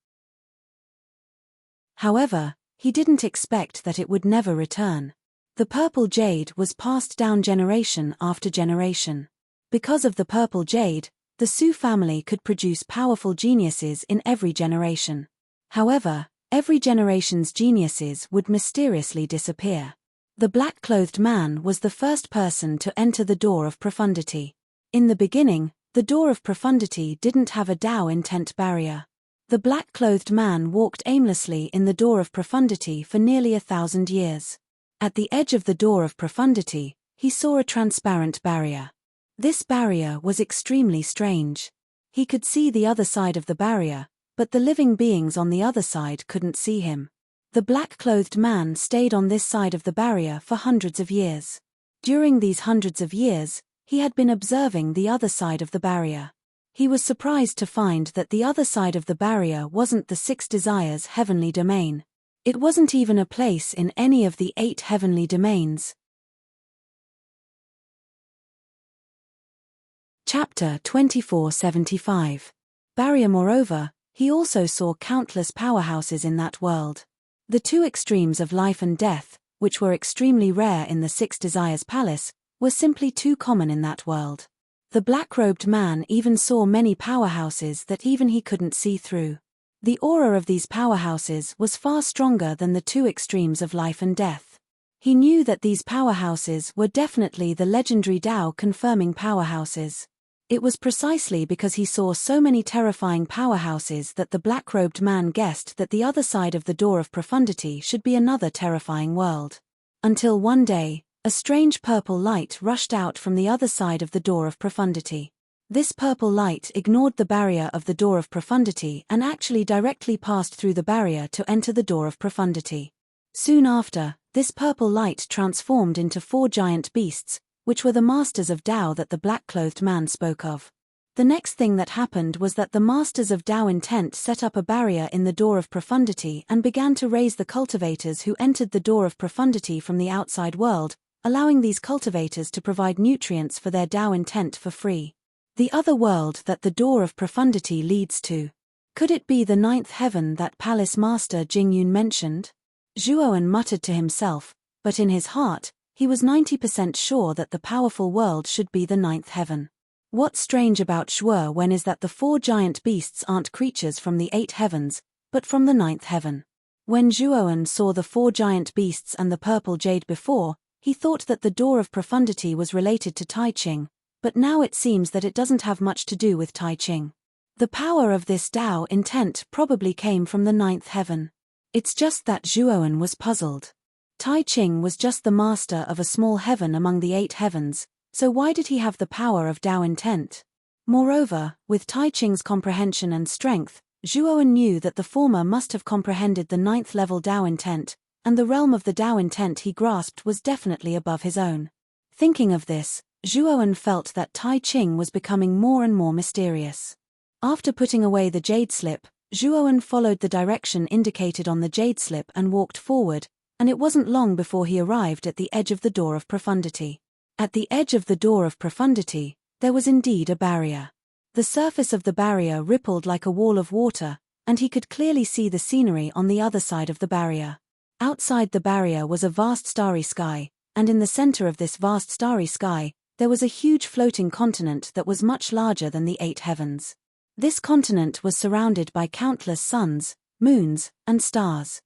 However, he didn't expect that it would never return. The purple jade was passed down generation after generation. Because of the purple jade, the Su family could produce powerful geniuses in every generation. However, every generation's geniuses would mysteriously disappear. The black-clothed man was the first person to enter the door of profundity. In the beginning, the door of profundity didn't have a Tao intent barrier. The black-clothed man walked aimlessly in the door of profundity for nearly 1,000 years. At the edge of the door of profundity, he saw a transparent barrier. This barrier was extremely strange. He could see the other side of the barrier, but the living beings on the other side couldn't see him. The black-clothed man stayed on this side of the barrier for hundreds of years. During these hundreds of years, he had been observing the other side of the barrier. He was surprised to find that the other side of the barrier wasn't the 6 Desires heavenly domain. It wasn't even a place in any of the 8 heavenly domains. Chapter 2475. Barrier. Moreover, he also saw countless powerhouses in that world. The 2 extremes of life and death, which were extremely rare in the 6 Desires Palace, were simply too common in that world. The black-robed man even saw many powerhouses that even he couldn't see through. The aura of these powerhouses was far stronger than the 2 extremes of life and death. He knew that these powerhouses were definitely the legendary Tao confirming powerhouses. It was precisely because he saw so many terrifying powerhouses that the black-robed man guessed that the other side of the door of profundity should be another terrifying world. Until one day, a strange purple light rushed out from the other side of the door of profundity. This purple light ignored the barrier of the door of profundity and actually directly passed through the barrier to enter the door of profundity. Soon after, this purple light transformed into 4 giant beasts, which were the masters of Tao that the black-clothed man spoke of. The next thing that happened was that the masters of Tao intent set up a barrier in the door of profundity and began to raise the cultivators who entered the door of profundity from the outside world, allowing these cultivators to provide nutrients for their Tao intent for free. The other world that the door of profundity leads to. Could it be the 9th heaven that Palace Master Jingyun mentioned? Zhuowen muttered to himself, but in his heart, he was 90% sure that the powerful world should be the 9th heaven. What's strange about Zhuowen is that the 4 giant beasts aren't creatures from the 8 heavens, but from the 9th heaven. When Zhuowen saw the 4 giant beasts and the purple jade before, he thought that the door of profundity was related to Tai Ching, but now it seems that it doesn't have much to do with Tai Ching. The power of this Tao intent probably came from the 9th heaven. It's just that Zhuowen was puzzled. Tai Ching was just the master of a small heaven among the 8 heavens, so why did he have the power of Tao intent? Moreover, with Tai Ching's comprehension and strength, Zhuowen knew that the former must have comprehended the 9th level Tao intent, and the realm of the Tao intent he grasped was definitely above his own. Thinking of this, Zhuowen felt that Tai Ching was becoming more and more mysterious. After putting away the jade slip, Zhuowen followed the direction indicated on the jade slip and walked forward, and it wasn't long before he arrived at the edge of the door of profundity. At the edge of the door of profundity, there was indeed a barrier. The surface of the barrier rippled like a wall of water, and he could clearly see the scenery on the other side of the barrier. Outside the barrier was a vast starry sky, and in the center of this vast starry sky, there was a huge floating continent that was much larger than the 8 heavens. This continent was surrounded by countless suns, moons, and stars.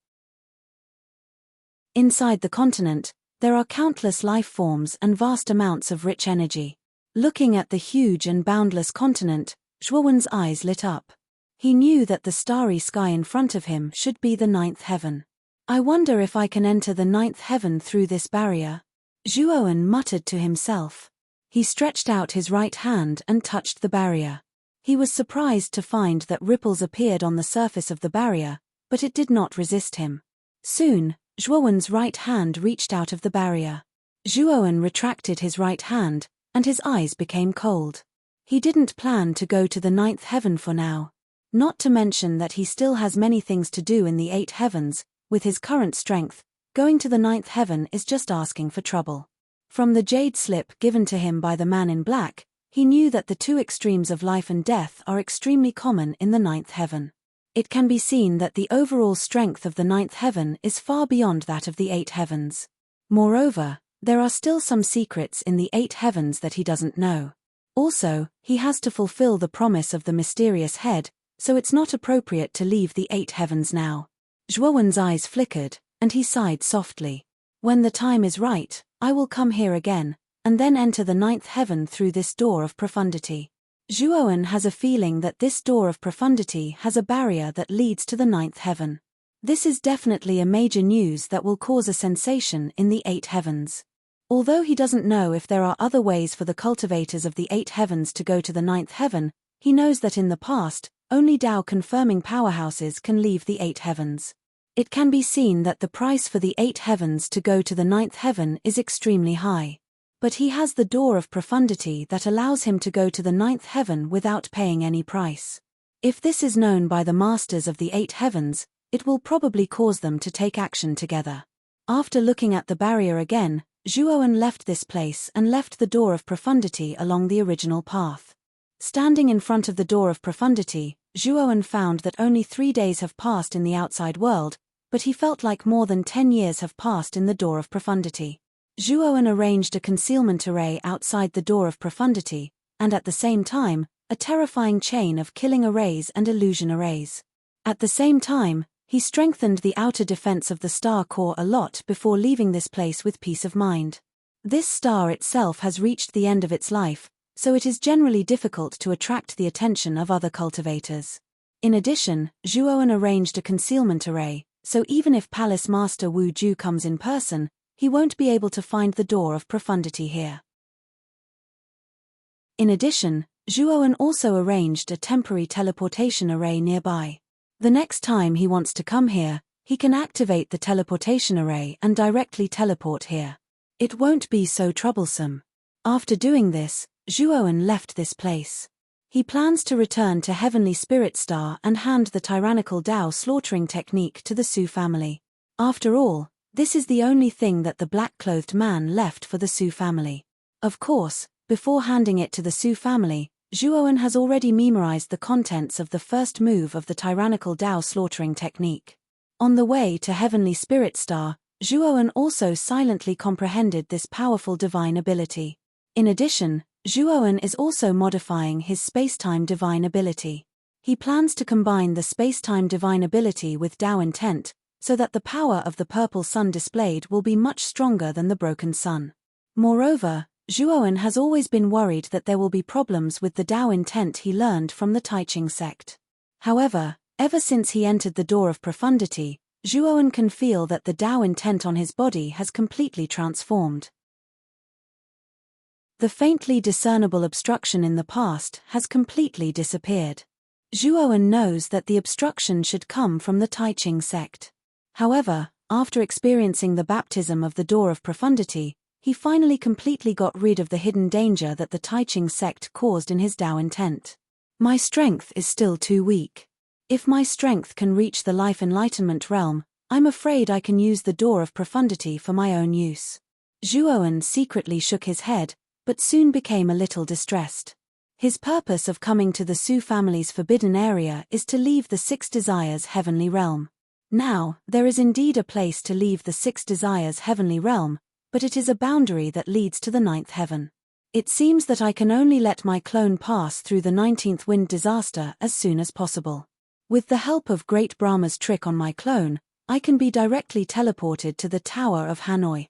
Inside the continent, there are countless life forms and vast amounts of rich energy. Looking at the huge and boundless continent, Zhuowen's eyes lit up. He knew that the starry sky in front of him should be the 9th heaven. I wonder if I can enter the 9th heaven through this barrier. Zhuowen muttered to himself. He stretched out his right hand and touched the barrier. He was surprised to find that ripples appeared on the surface of the barrier, but it did not resist him. Soon, Zhuowen's right hand reached out of the barrier. Zhuowen retracted his right hand, and his eyes became cold. He didn't plan to go to the 9th heaven for now. Not to mention that he still has many things to do in the 8 heavens. With his current strength, going to the 9th heaven is just asking for trouble. From the jade slip given to him by the man in black, he knew that the 2 extremes of life and death are extremely common in the 9th heaven. It can be seen that the overall strength of the 9th heaven is far beyond that of the 8 heavens. Moreover, there are still some secrets in the 8 heavens that he doesn't know. Also, he has to fulfill the promise of the mysterious head, so it's not appropriate to leave the 8 heavens now. Zhuowen's eyes flickered, and he sighed softly. When the time is right, I will come here again, and then enter the 9th heaven through this door of profundity. Zhuowen has a feeling that this door of profundity has a barrier that leads to the 9th heaven. This is definitely a major news that will cause a sensation in the 8 heavens. Although he doesn't know if there are other ways for the cultivators of the 8 heavens to go to the 9th heaven, he knows that in the past, only Tao-confirming powerhouses can leave the 8 heavens. It can be seen that the price for the 8 heavens to go to the 9th heaven is extremely high. But he has the door of profundity that allows him to go to the 9th heaven without paying any price. If this is known by the masters of the 8 heavens, it will probably cause them to take action together. After looking at the barrier again, Zhuowen left this place and left the door of profundity along the original path. Standing in front of the door of profundity, Zhuowen found that only 3 days have passed in the outside world, but he felt like more than 10 years have passed in the door of profundity. Zhuowen arranged a concealment array outside the door of profundity, and at the same time, a terrifying chain of killing arrays and illusion arrays. At the same time, he strengthened the outer defense of the star core a lot before leaving this place with peace of mind. This star itself has reached the end of its life, so it is generally difficult to attract the attention of other cultivators. In addition, Zhuowen arranged a concealment array, so even if Palace Master Wu Ju comes in person, he won't be able to find the door of profundity here. In addition, Zhuowen also arranged a temporary teleportation array nearby. The next time he wants to come here, he can activate the teleportation array and directly teleport here. It won't be so troublesome. After doing this, Zhuowen left this place. He plans to return to Heavenly Spirit Star and hand the tyrannical Tao slaughtering technique to the Su family. After all, this is the only thing that the black-clothed man left for the Su family. Of course, before handing it to the Su family, Zhuowen has already memorized the contents of the first move of the tyrannical Tao slaughtering technique. On the way to Heavenly Spirit Star, Zhuowen also silently comprehended this powerful divine ability. In addition, Zhuowen is also modifying his space-time divine ability. He plans to combine the space-time divine ability with Tao intent, so that the power of the purple sun displayed will be much stronger than the broken sun. Moreover, Zhuowen has always been worried that there will be problems with the Tao intent he learned from the Taiching sect. However, ever since he entered the door of profundity, Zhuowen can feel that the Tao intent on his body has completely transformed. The faintly discernible obstruction in the past has completely disappeared. Zhuowen knows that the obstruction should come from the Taiching sect. However, after experiencing the baptism of the door of profundity, he finally completely got rid of the hidden danger that the Taiching sect caused in his Tao intent. My strength is still too weak. If my strength can reach the life enlightenment realm, I'm afraid I can use the door of profundity for my own use. Zhuowen secretly shook his head, but soon became a little distressed. His purpose of coming to the Su family's forbidden area is to leave the Six Desires heavenly realm. Now, there is indeed a place to leave the Six Desires heavenly realm, but it is a boundary that leads to the ninth heaven. It seems that I can only let my clone pass through the 19th wind disaster as soon as possible. With the help of Great Brahma's trick on my clone, I can be directly teleported to the Tower of Hanoi.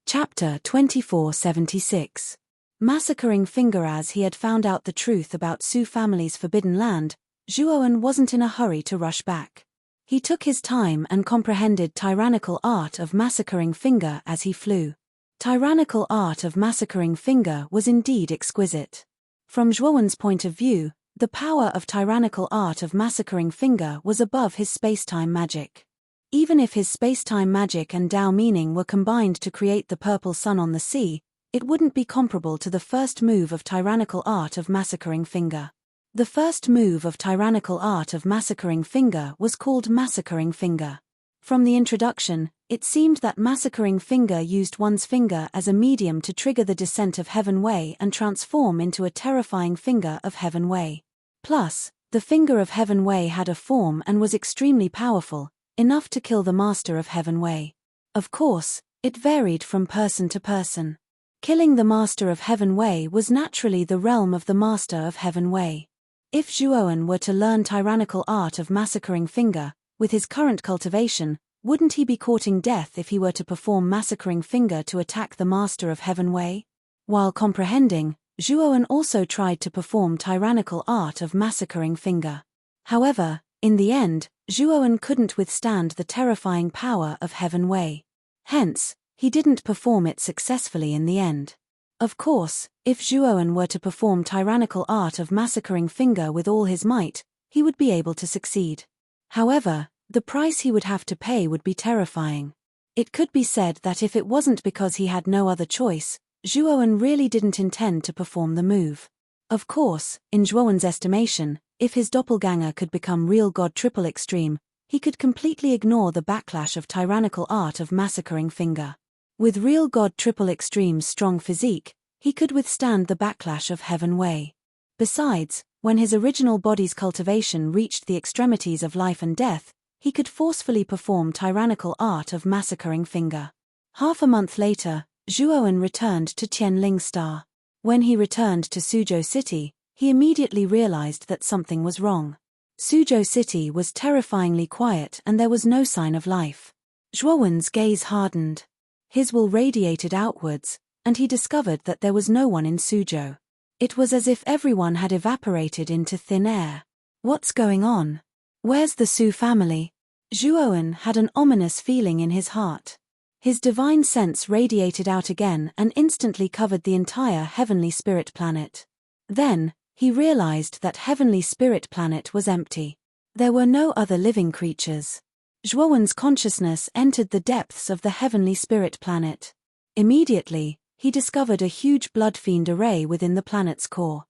Chapter 2476. Massacring Finger. As he had found out the truth about Su family's forbidden land, Zhuowen wasn't in a hurry to rush back. He took his time and comprehended tyrannical art of massacring Finger as he flew. Tyrannical art of massacring Finger was indeed exquisite. From Zhuowen's point of view, the power of tyrannical art of massacring Finger was above his space-time magic. Even if his space-time magic and Tao meaning were combined to create the purple sun on the sea, it wouldn't be comparable to the first move of tyrannical art of massacring Finger. The first move of tyrannical art of massacring Finger was called massacring Finger. From the introduction, it seemed that massacring Finger used one's finger as a medium to trigger the descent of Heaven Wei and transform into a terrifying finger of Heaven Wei. Plus, the finger of Heaven Wei had a form and was extremely powerful, enough to kill the master of Heaven Wei. Of course, it varied from person to person. Killing the master of Heaven Wei was naturally the realm of the master of Heaven Wei. If Zhuowen were to learn tyrannical art of massacring Finger, with his current cultivation, wouldn't he be courting death if he were to perform massacring Finger to attack the master of Heaven Wei? While comprehending, Zhuowen also tried to perform tyrannical art of massacring Finger. However, in the end, Zhuowen couldn't withstand the terrifying power of Heaven Wei. Hence, he didn't perform it successfully in the end. Of course, if Zhuowen were to perform tyrannical art of massacring Finger with all his might, he would be able to succeed. However, the price he would have to pay would be terrifying. It could be said that if it wasn't because he had no other choice, Zhuowen really didn't intend to perform the move. Of course, in Zhuowen's estimation, if his doppelganger could become real God triple extreme, he could completely ignore the backlash of tyrannical art of massacring Finger. With real God triple extreme's strong physique, he could withstand the backlash of Heaven Wei. Besides, when his original body's cultivation reached the extremities of life and death, he could forcefully perform tyrannical art of massacring Finger. Half a month later, Zhuowen returned to Tianling Star. When he returned to Suzhou City, he immediately realized that something was wrong. Suzhou City was terrifyingly quiet and there was no sign of life. Zhuowen's gaze hardened. His will radiated outwards, and he discovered that there was no one in Suzhou. It was as if everyone had evaporated into thin air. What's going on? Where's the Su family? Zhuowen had an ominous feeling in his heart. His divine sense radiated out again and instantly covered the entire heavenly spirit planet. Then, he realized that heavenly spirit planet was empty. There were no other living creatures. Zhuowen's consciousness entered the depths of the heavenly spirit planet. Immediately, he discovered a huge blood fiend array within the planet's core.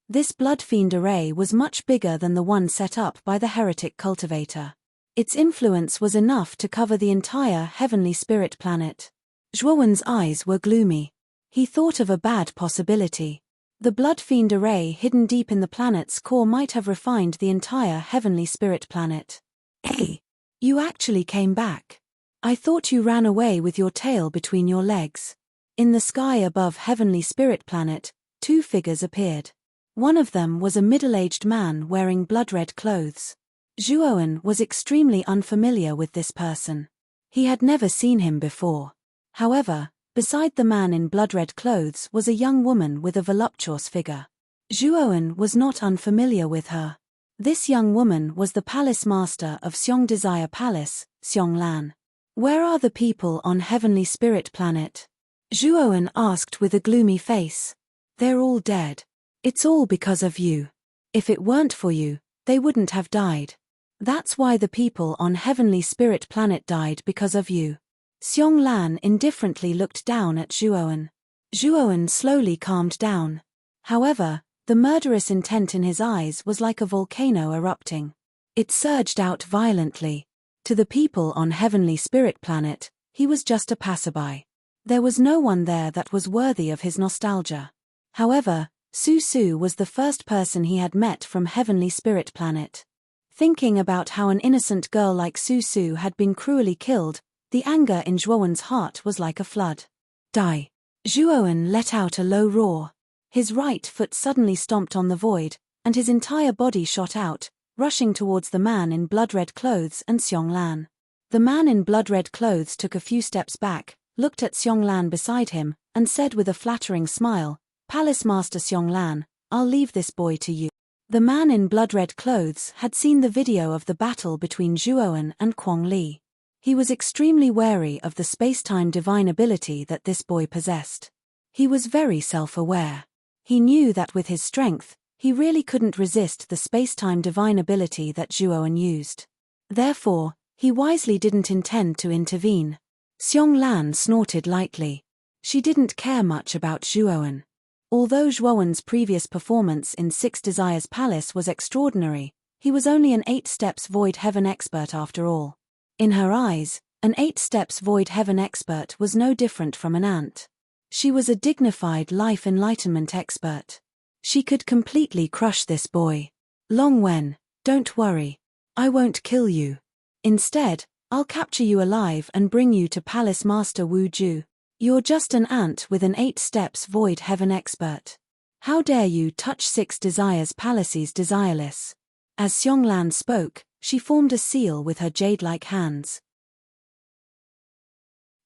This blood fiend array was much bigger than the one set up by the heretic cultivator. Its influence was enough to cover the entire heavenly spirit planet. Zhuowen's eyes were gloomy. He thought of a bad possibility. The blood fiend array hidden deep in the planet's core might have refined the entire heavenly spirit planet. Hey! You actually came back. I thought you ran away with your tail between your legs. In the sky above heavenly spirit planet, two figures appeared. One of them was a middle-aged man wearing blood-red clothes. Zhuowen was extremely unfamiliar with this person. He had never seen him before. However, beside the man in blood-red clothes was a young woman with a voluptuous figure. Zhuowen was not unfamiliar with her. This young woman was the palace master of Xiong Desire Palace, Xiong Lan. "Where are the people on Heavenly Spirit Planet?" Zhuowen asked with a gloomy face. "They're all dead. It's all because of you. If it weren't for you, they wouldn't have died. That's why the people on Heavenly Spirit Planet died, because of you." Xiong Lan indifferently looked down at Zhuowen. Zhuowen slowly calmed down. However, the murderous intent in his eyes was like a volcano erupting. It surged out violently. To the people on Heavenly Spirit Planet, he was just a passerby. There was no one there that was worthy of his nostalgia. However, Su Su was the first person he had met from Heavenly Spirit Planet. Thinking about how an innocent girl like Su Su had been cruelly killed, the anger in Zhuowen's heart was like a flood. "Die!" Zhuowen let out a low roar. His right foot suddenly stomped on the void, and his entire body shot out, rushing towards the man in blood-red clothes and Xiong Lan. The man in blood-red clothes took a few steps back, looked at Xiong Lan beside him, and said with a flattering smile, "Palace Master Xiong Lan, I'll leave this boy to you." The man in blood-red clothes had seen the video of the battle between Zhuowen and Quang Li. He was extremely wary of the space-time divine ability that this boy possessed. He was very self-aware. He knew that with his strength, he really couldn't resist the space-time divine ability that Zhuowen used. Therefore, he wisely didn't intend to intervene. Xiong Lan snorted lightly. She didn't care much about Zhuowen. Although Zhuowen's previous performance in Six Desires Palace was extraordinary, he was only an 8 steps void heaven expert after all. In her eyes, an 8 steps void heaven expert was no different from an ant. She was a dignified life enlightenment expert. She could completely crush this boy. "Long Wen, don't worry. I won't kill you. Instead, I'll capture you alive and bring you to Palace Master Wu Ju. You're just an ant with an 8 steps void heaven expert. How dare you touch Six Desires Palace's desireless?" As Xiong Lan spoke, she formed a seal with her jade-like hands.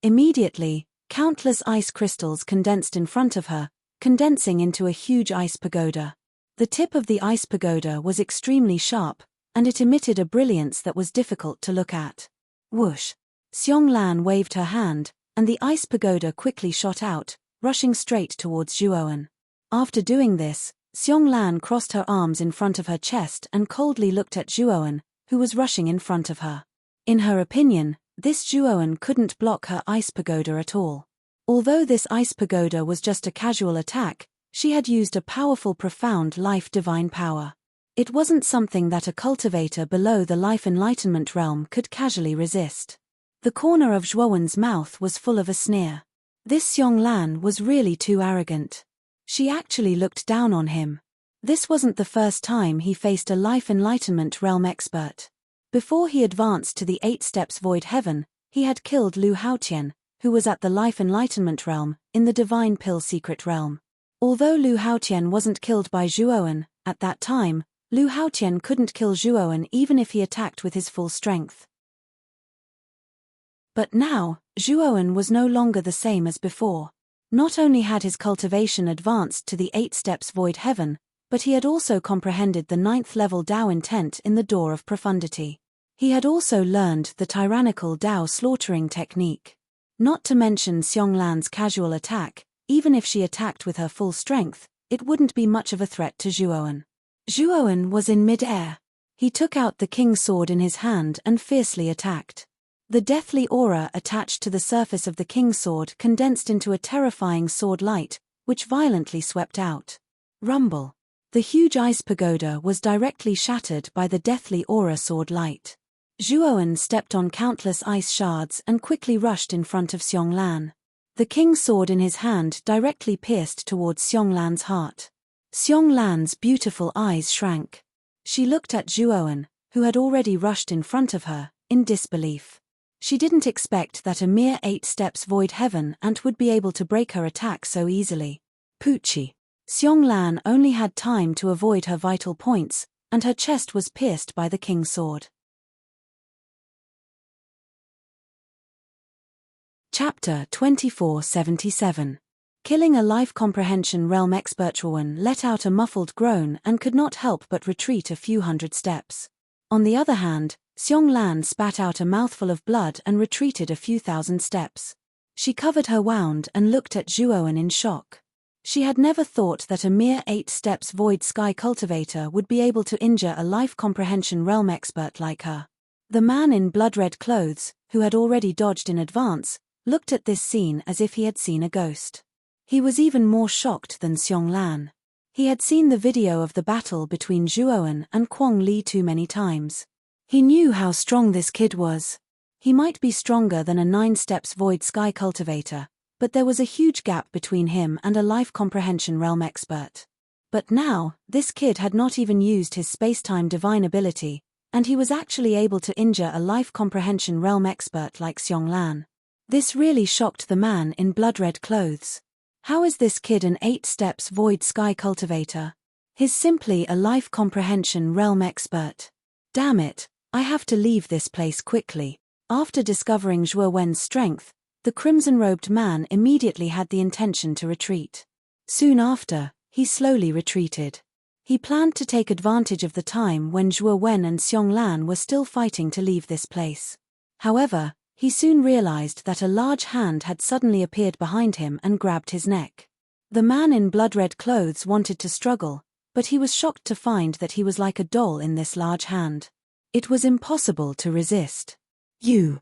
Immediately, countless ice crystals condensed in front of her, condensing into a huge ice pagoda. The tip of the ice pagoda was extremely sharp, and it emitted a brilliance that was difficult to look at. Whoosh! Xiong Lan waved her hand, and the ice pagoda quickly shot out, rushing straight towards Zhuowen. After doing this, Xiong Lan crossed her arms in front of her chest and coldly looked at Zhuowen, who was rushing in front of her. In her opinion, this Zhuowen couldn't block her ice pagoda at all. Although this ice pagoda was just a casual attack, she had used a powerful profound life divine power. It wasn't something that a cultivator below the life enlightenment realm could casually resist. The corner of Zhuowen's mouth was full of a sneer. This Xiong Lan was really too arrogant. She actually looked down on him. This wasn't the first time he faced a life enlightenment realm expert. Before he advanced to the 8 steps void heaven, he had killed Lu Haotian, who was at the life enlightenment realm, in the divine pill secret realm. Although Lu Haotian wasn't killed by Zhuowen, at that time, Lu Haotian couldn't kill Zhuowen even if he attacked with his full strength. But now, Zhuowen was no longer the same as before. Not only had his cultivation advanced to the 8 steps void heaven, but he had also comprehended the 9th level Dao intent in the Door of Profundity. He had also learned the tyrannical Dao slaughtering technique. Not to mention Xiong Lan's casual attack, even if she attacked with her full strength, it wouldn't be much of a threat to Zhuowen. Zhuowen was in mid-air. He took out the king's sword in his hand and fiercely attacked. The deathly aura attached to the surface of the king's sword condensed into a terrifying sword light, which violently swept out. Rumble. The huge ice pagoda was directly shattered by the deathly aura sword light. Zhuowen stepped on countless ice shards and quickly rushed in front of Xiong Lan. The king's sword in his hand directly pierced towards Xiong Lan's heart. Xiong Lan's beautiful eyes shrank. She looked at Zhuowen, who had already rushed in front of her, in disbelief. She didn't expect that a mere 8 steps void heaven ant would be able to break her attack so easily. Poochie. Xionglan only had time to avoid her vital points, and her chest was pierced by the king's sword. Chapter 2477. Killing a life comprehension realm expert. Zhuowen let out a muffled groan and could not help but retreat a few hundred steps. On the other hand, Xionglan spat out a mouthful of blood and retreated a few thousand steps. She covered her wound and looked at Zhuowen in shock. She had never thought that a mere 8 steps void sky cultivator would be able to injure a life comprehension realm expert like her. The man in blood-red clothes, who had already dodged in advance, looked at this scene as if he had seen a ghost. He was even more shocked than Xionglan. He had seen the video of the battle between Zhuowen and Quang Li too many times. He knew how strong this kid was. He might be stronger than a 9 steps void sky cultivator, but there was a huge gap between him and a life comprehension realm expert. But now, this kid had not even used his space-time divine ability, and he was actually able to injure a life comprehension realm expert like Xionglan. This really shocked the man in blood-red clothes. How is this kid an 8 steps void sky cultivator? He's simply a life comprehension realm expert. Damn it, I have to leave this place quickly. After discovering Zhuowen's strength, the crimson-robed man immediately had the intention to retreat. Soon after, he slowly retreated. He planned to take advantage of the time when Zhuowen and Xionglan were still fighting to leave this place. However, he soon realized that a large hand had suddenly appeared behind him and grabbed his neck. The man in blood-red clothes wanted to struggle, but he was shocked to find that he was like a doll in this large hand. It was impossible to resist. You,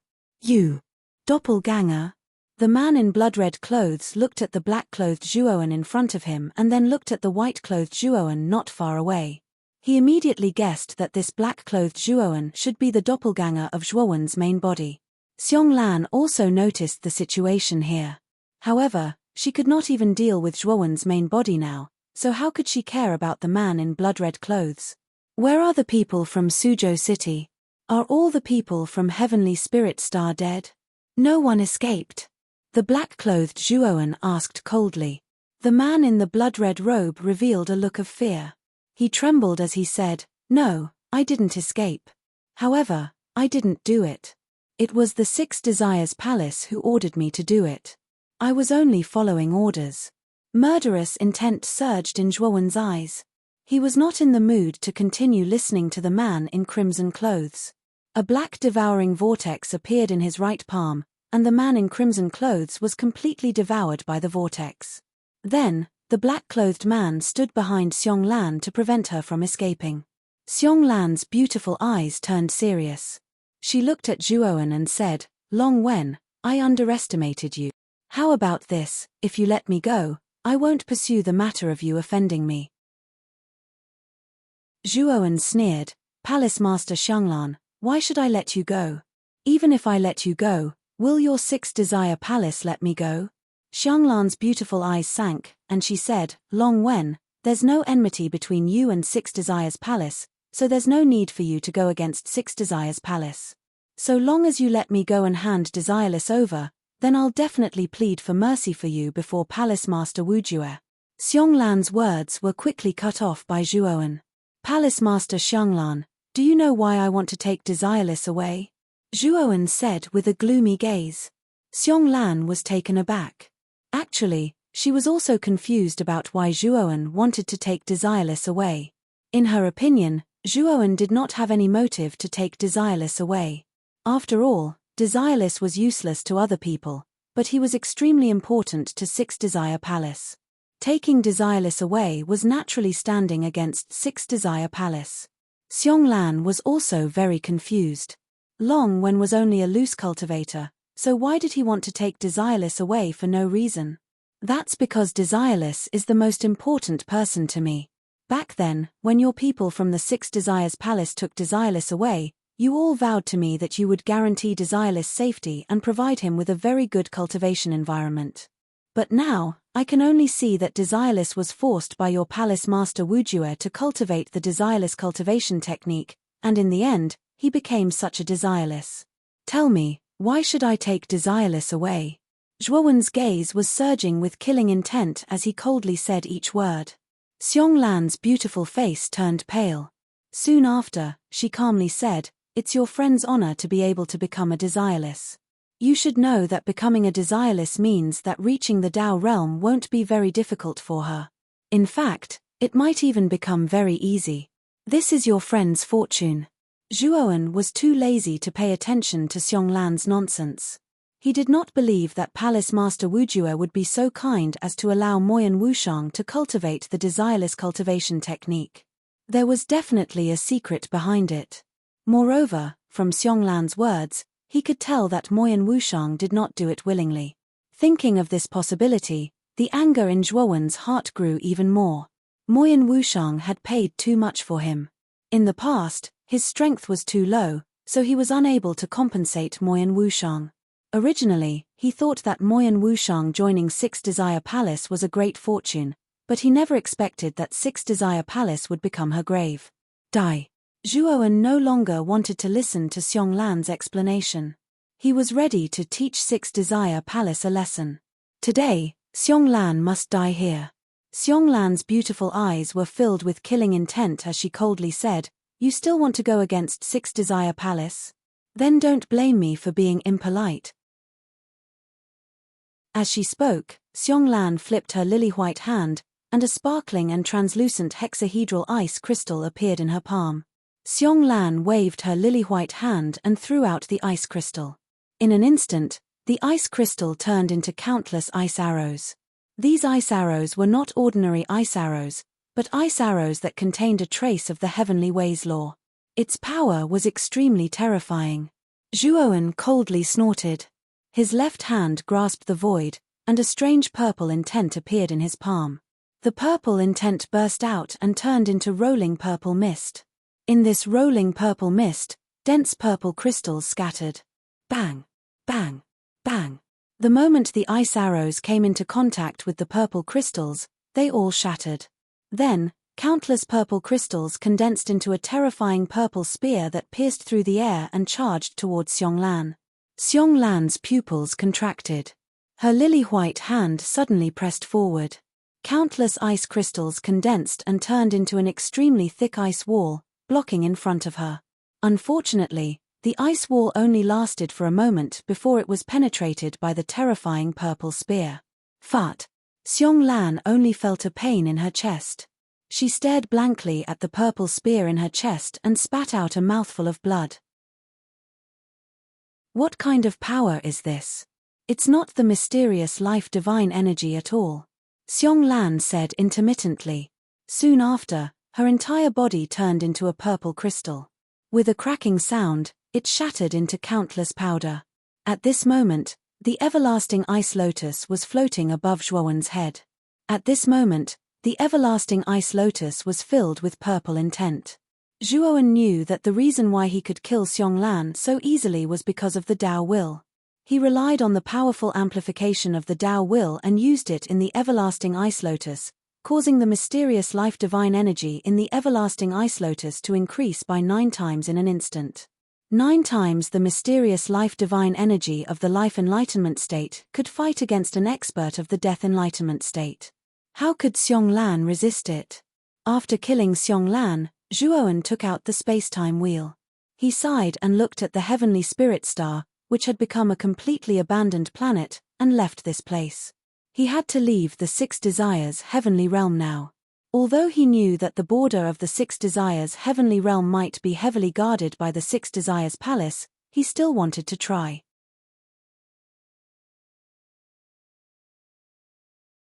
doppelganger. The man in blood-red clothes looked at the black-clothed Zhuowen in front of him and then looked at the white-clothed Zhuowen not far away. He immediately guessed that this black-clothed Zhuowen should be the doppelganger of Zhuowen's main body. Xionglan also noticed the situation here. However, she could not even deal with Zhuowen's main body now, so how could she care about the man in blood-red clothes? Where are the people from Suzhou City? Are all the people from Heavenly Spirit Star dead? No one escaped. The black-clothed Zhuowen asked coldly. The man in the blood-red robe revealed a look of fear. He trembled as he said, "No, I didn't escape. However, I didn't do it. It was the 6 Desires Palace who ordered me to do it. I was only following orders." Murderous intent surged in Zhuowen's eyes. He was not in the mood to continue listening to the man in crimson clothes. A black devouring vortex appeared in his right palm, and the man in crimson clothes was completely devoured by the vortex. Then, the black-clothed man stood behind Xionglan to prevent her from escaping. Xionglan's beautiful eyes turned serious. She looked at Zhuowen and said, "Long Wen, I underestimated you. How about this, if you let me go, I won't pursue the matter of you offending me." Zhuowen sneered, "Palace Master Xionglan, why should I let you go? Even if I let you go, will your 6 Desire Palace let me go?" Xionglan's beautiful eyes sank, and she said, "Long Wen, there's no enmity between you and 6 Desires Palace, so there's no need for you to go against 6 Desires Palace. So long as you let me go and hand Desireless over, then I'll definitely plead for mercy for you before Palace Master Wujue." Xionglan's words were quickly cut off by Zhuowen. "Palace Master Xionglan, do you know why I want to take Desireless away?" Zhuowen said with a gloomy gaze. Xionglan was taken aback. Actually, she was also confused about why Zhuowen wanted to take Desireless away. In her opinion, Zhuowen did not have any motive to take Desireless away. After all, Desireless was useless to other people, but he was extremely important to 6 Desire Palace. Taking Desireless away was naturally standing against 6 Desire Palace. Xionglan was also very confused. Long Wen was only a loose cultivator, so why did he want to take Desireless away for no reason? That's because Desireless is the most important person to me. Back then, when your people from the 6 Desires Palace took Desireless away, you all vowed to me that you would guarantee Desireless safety and provide him with a very good cultivation environment. But now, I can only see that Desireless was forced by your Palace Master Wujue to cultivate the Desireless cultivation technique, and in the end, he became such a Desireless. Tell me, why should I take Desireless away? Zhuowen's gaze was surging with killing intent as he coldly said each word. Xionglan's beautiful face turned pale. Soon after, she calmly said, "It's your friend's honor to be able to become a desireless. You should know that becoming a desireless means that reaching the Tao realm won't be very difficult for her. In fact, it might even become very easy. This is your friend's fortune." Zhuowen was too lazy to pay attention to Xionglan's nonsense. He did not believe that Palace Master Wujue would be so kind as to allow Moyan Wushang to cultivate the desireless cultivation technique. There was definitely a secret behind it. Moreover, from Xionglan's words, he could tell that Moyan Wushang did not do it willingly. Thinking of this possibility, the anger in Zhuowen's heart grew even more. Moyan Wushang had paid too much for him. In the past, his strength was too low, so he was unable to compensate Moyan Wushang. Originally, he thought that Moyan Wushang joining Six Desire Palace was a great fortune, but he never expected that Six Desire Palace would become her grave. Die. Zhuowen no longer wanted to listen to Xionglan's explanation. He was ready to teach Six Desire Palace a lesson. Today, Xionglan must die here. Xionglan's beautiful eyes were filled with killing intent as she coldly said, "You still want to go against Six Desire Palace? Then don't blame me for being impolite." As she spoke, Xionglan flipped her lily-white hand, and a sparkling and translucent hexahedral ice crystal appeared in her palm. Xionglan waved her lily-white hand and threw out the ice crystal. In an instant, the ice crystal turned into countless ice arrows. These ice arrows were not ordinary ice arrows, but ice arrows that contained a trace of the heavenly ways law. Its power was extremely terrifying. Zhuowen coldly snorted. His left hand grasped the void, and a strange purple intent appeared in his palm. The purple intent burst out and turned into rolling purple mist. In this rolling purple mist, dense purple crystals scattered. Bang! Bang! Bang! The moment the ice arrows came into contact with the purple crystals, they all shattered. Then, countless purple crystals condensed into a terrifying purple spear that pierced through the air and charged towards Xionglan. Xionglan's pupils contracted. Her lily-white hand suddenly pressed forward. Countless ice crystals condensed and turned into an extremely thick ice wall, blocking in front of her. Unfortunately, the ice wall only lasted for a moment before it was penetrated by the terrifying purple spear. Fart! Xionglan only felt a pain in her chest. She stared blankly at the purple spear in her chest and spat out a mouthful of blood. What kind of power is this? It's not the mysterious life divine energy at all. Xionglan said intermittently. Soon after, her entire body turned into a purple crystal. With a cracking sound, it shattered into countless powder. At this moment, the everlasting ice lotus was floating above Zhuowen's head. At this moment, the everlasting ice lotus was filled with purple intent. Zhuowen knew that the reason why he could kill Xionglan so easily was because of the Tao will. He relied on the powerful amplification of the Tao will and used it in the everlasting ice lotus, causing the mysterious life divine energy in the everlasting ice lotus to increase by 9 times in an instant. 9 times the mysterious life divine energy of the life enlightenment state could fight against an expert of the death enlightenment state. How could Xionglan resist it? After killing Xionglan, Zhuowen took out the space-time wheel. He sighed and looked at the heavenly spirit star, which had become a completely abandoned planet, and left this place. He had to leave the Six Desires heavenly realm now. Although he knew that the border of the Six Desires heavenly realm might be heavily guarded by the Six Desires palace, he still wanted to try.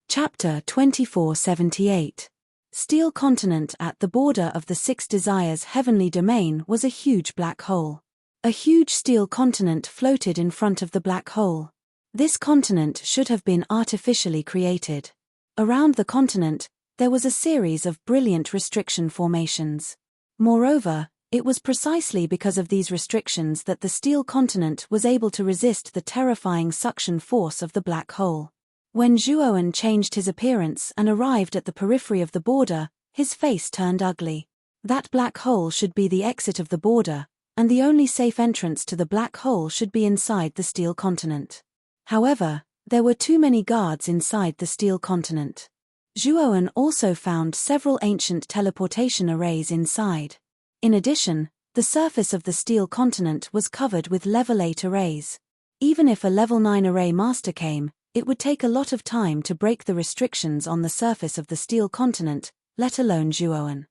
Chapter 2478. Steel continent. At the border of the Six Desires heavenly domain was a huge black hole. A huge steel continent floated in front of the black hole. This continent should have been artificially created. Around the continent, there was a series of brilliant restriction formations. Moreover, it was precisely because of these restrictions that the steel continent was able to resist the terrifying suction force of the black hole. When Zhuowen changed his appearance and arrived at the periphery of the border, his face turned ugly. That black hole should be the exit of the border, and the only safe entrance to the black hole should be inside the steel continent. However, There were too many guards inside the steel continent. Zhuowen also found several ancient teleportation arrays inside. In addition, the surface of the steel continent was covered with level 8 arrays. Even if a level 9 array master came, it would take a lot of time to break the restrictions on the surface of the steel continent, let alone Zhuowen.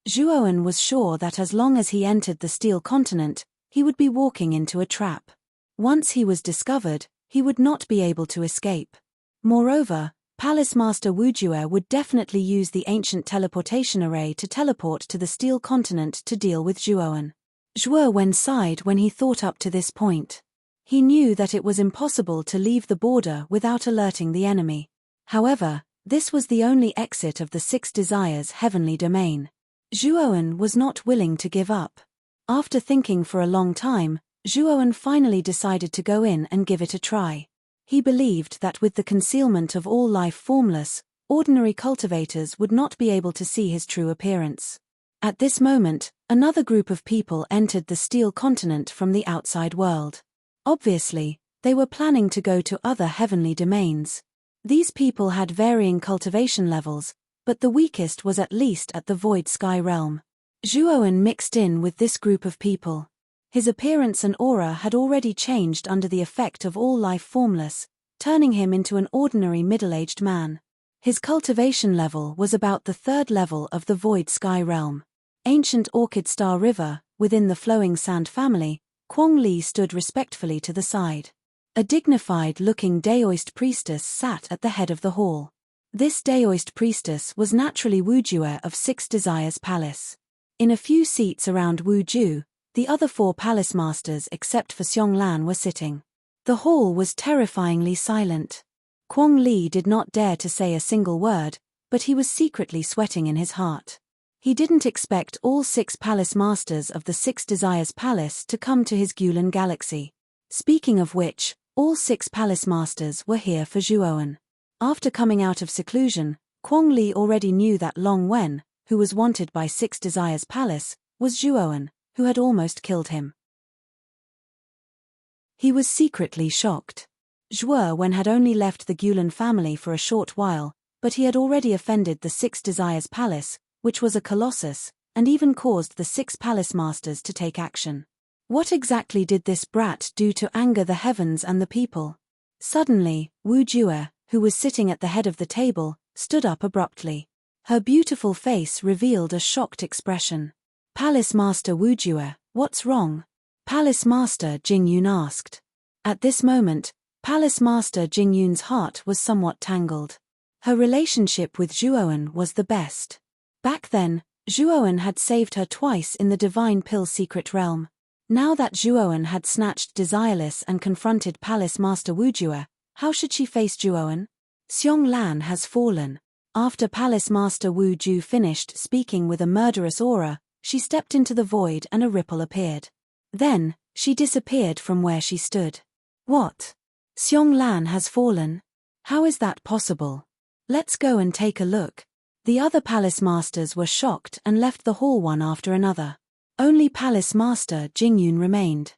Zhuowen was sure that as long as he entered the steel continent, he would be walking into a trap. Once he was discovered, he would not be able to escape. Moreover, Palace Master Wujue would definitely use the ancient teleportation array to teleport to the steel continent to deal with Zhuowen. Zhuowen sighed when he thought up to this point. He knew that it was impossible to leave the border without alerting the enemy. However, this was the only exit of the Six Desires' heavenly domain. Zhuowen was not willing to give up. After thinking for a long time, Zhuowen finally decided to go in and give it a try. He believed that with the concealment of all life formless, ordinary cultivators would not be able to see his true appearance. At this moment, another group of people entered the steel continent from the outside world. Obviously, they were planning to go to other heavenly domains. These people had varying cultivation levels, but the weakest was at least at the Void Sky realm. Zhuowen mixed in with this group of people. His appearance and aura had already changed under the effect of all life formless, turning him into an ordinary middle-aged man. His cultivation level was about the 3rd level of the Void Sky realm. Ancient Orchid Star River, within the Flowing Sand family, Kwong Li stood respectfully to the side. A dignified-looking Daoist priestess sat at the head of the hall. This Daoist priestess was naturally Wujue of Six Desires Palace. In a few seats around Wu Ju, the other 4 palace masters except for Xiong Lan were sitting. The hall was terrifyingly silent. Kwong Li did not dare to say a single word, but he was secretly sweating in his heart. He didn't expect all 6 palace masters of the Six Desires Palace to come to his Gulan galaxy. Speaking of which, all 6 palace masters were here for Zhuowen. After coming out of seclusion, Kwong Li already knew that Long Wen, who was wanted by Six Desires Palace, was Zhuowen, who had almost killed him. He was secretly shocked. Zhuowen had only left the Gulan family for a short while, but he had already offended the Six Desires Palace, which was a colossus, and even caused the 6 palace masters to take action. What exactly did this brat do to anger the heavens and the people? Suddenly, Wu Jue, who was sitting at the head of the table, stood up abruptly. Her beautiful face revealed a shocked expression. Palace Master Wu Jue, what's wrong? Palace Master Jing Yun asked. At this moment, Palace Master Jing Yun's heart was somewhat tangled. Her relationship with Zhuowen was the best. Back then, Zhuowen had saved her twice in the Divine Pill secret realm. Now that Zhuowen had snatched Desireless and confronted Palace Master Wujue, how should she face Zhuowen? Xiong Lan has fallen. After Palace Master Wu Ju finished speaking with a murderous aura, she stepped into the void and a ripple appeared. Then, she disappeared from where she stood. What? Xiong Lan has fallen? How is that possible? Let's go and take a look. The other palace masters were shocked and left the hall one after another. Only Palace Master Jingyun remained.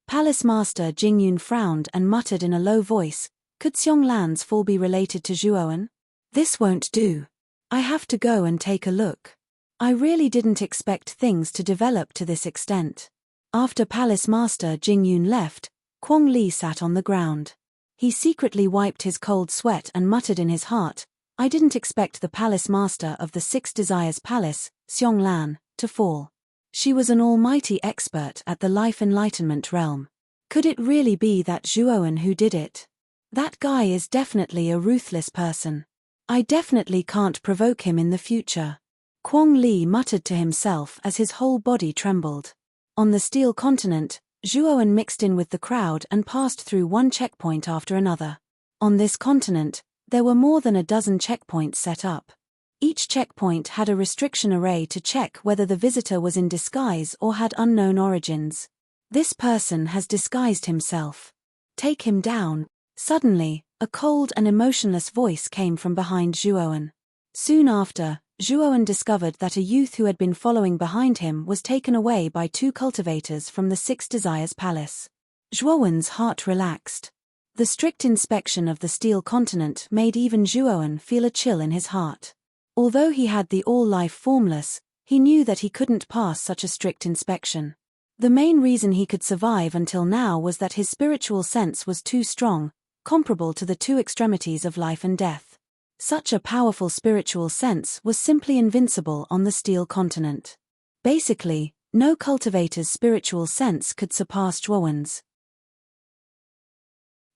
Palace Master Jingyun frowned and muttered in a low voice, could Xiong Lan's fall be related to Zhuowen? This won't do. I have to go and take a look. I really didn't expect things to develop to this extent. After Palace Master Jingyun left, Kwong Li sat on the ground. He secretly wiped his cold sweat and muttered in his heart, I didn't expect the Palace Master of the Six Desires Palace, Xiong Lan, to fall. She was an almighty expert at the life enlightenment realm. Could it really be that Zhuowen who did it? That guy is definitely a ruthless person. I definitely can't provoke him in the future. Kwong Li muttered to himself as his whole body trembled. On the steel continent, Zhuowen mixed in with the crowd and passed through one checkpoint after another. On this continent, there were more than a dozen checkpoints set up. Each checkpoint had a restriction array to check whether the visitor was in disguise or had unknown origins. This person has disguised himself. Take him down. Suddenly, a cold and emotionless voice came from behind Zhuowen. Soon after, Zhuowen discovered that a youth who had been following behind him was taken away by 2 cultivators from the Six Desires Palace. Zhuowen's heart relaxed. The strict inspection of the steel continent made even Zhuowen feel a chill in his heart. Although he had the all-life formless, he knew that he couldn't pass such a strict inspection. The main reason he could survive until now was that his spiritual sense was too strong, comparable to the two extremities of life and death. Such a powerful spiritual sense was simply invincible on the steel continent. Basically, no cultivator's spiritual sense could surpass Zhuowen's.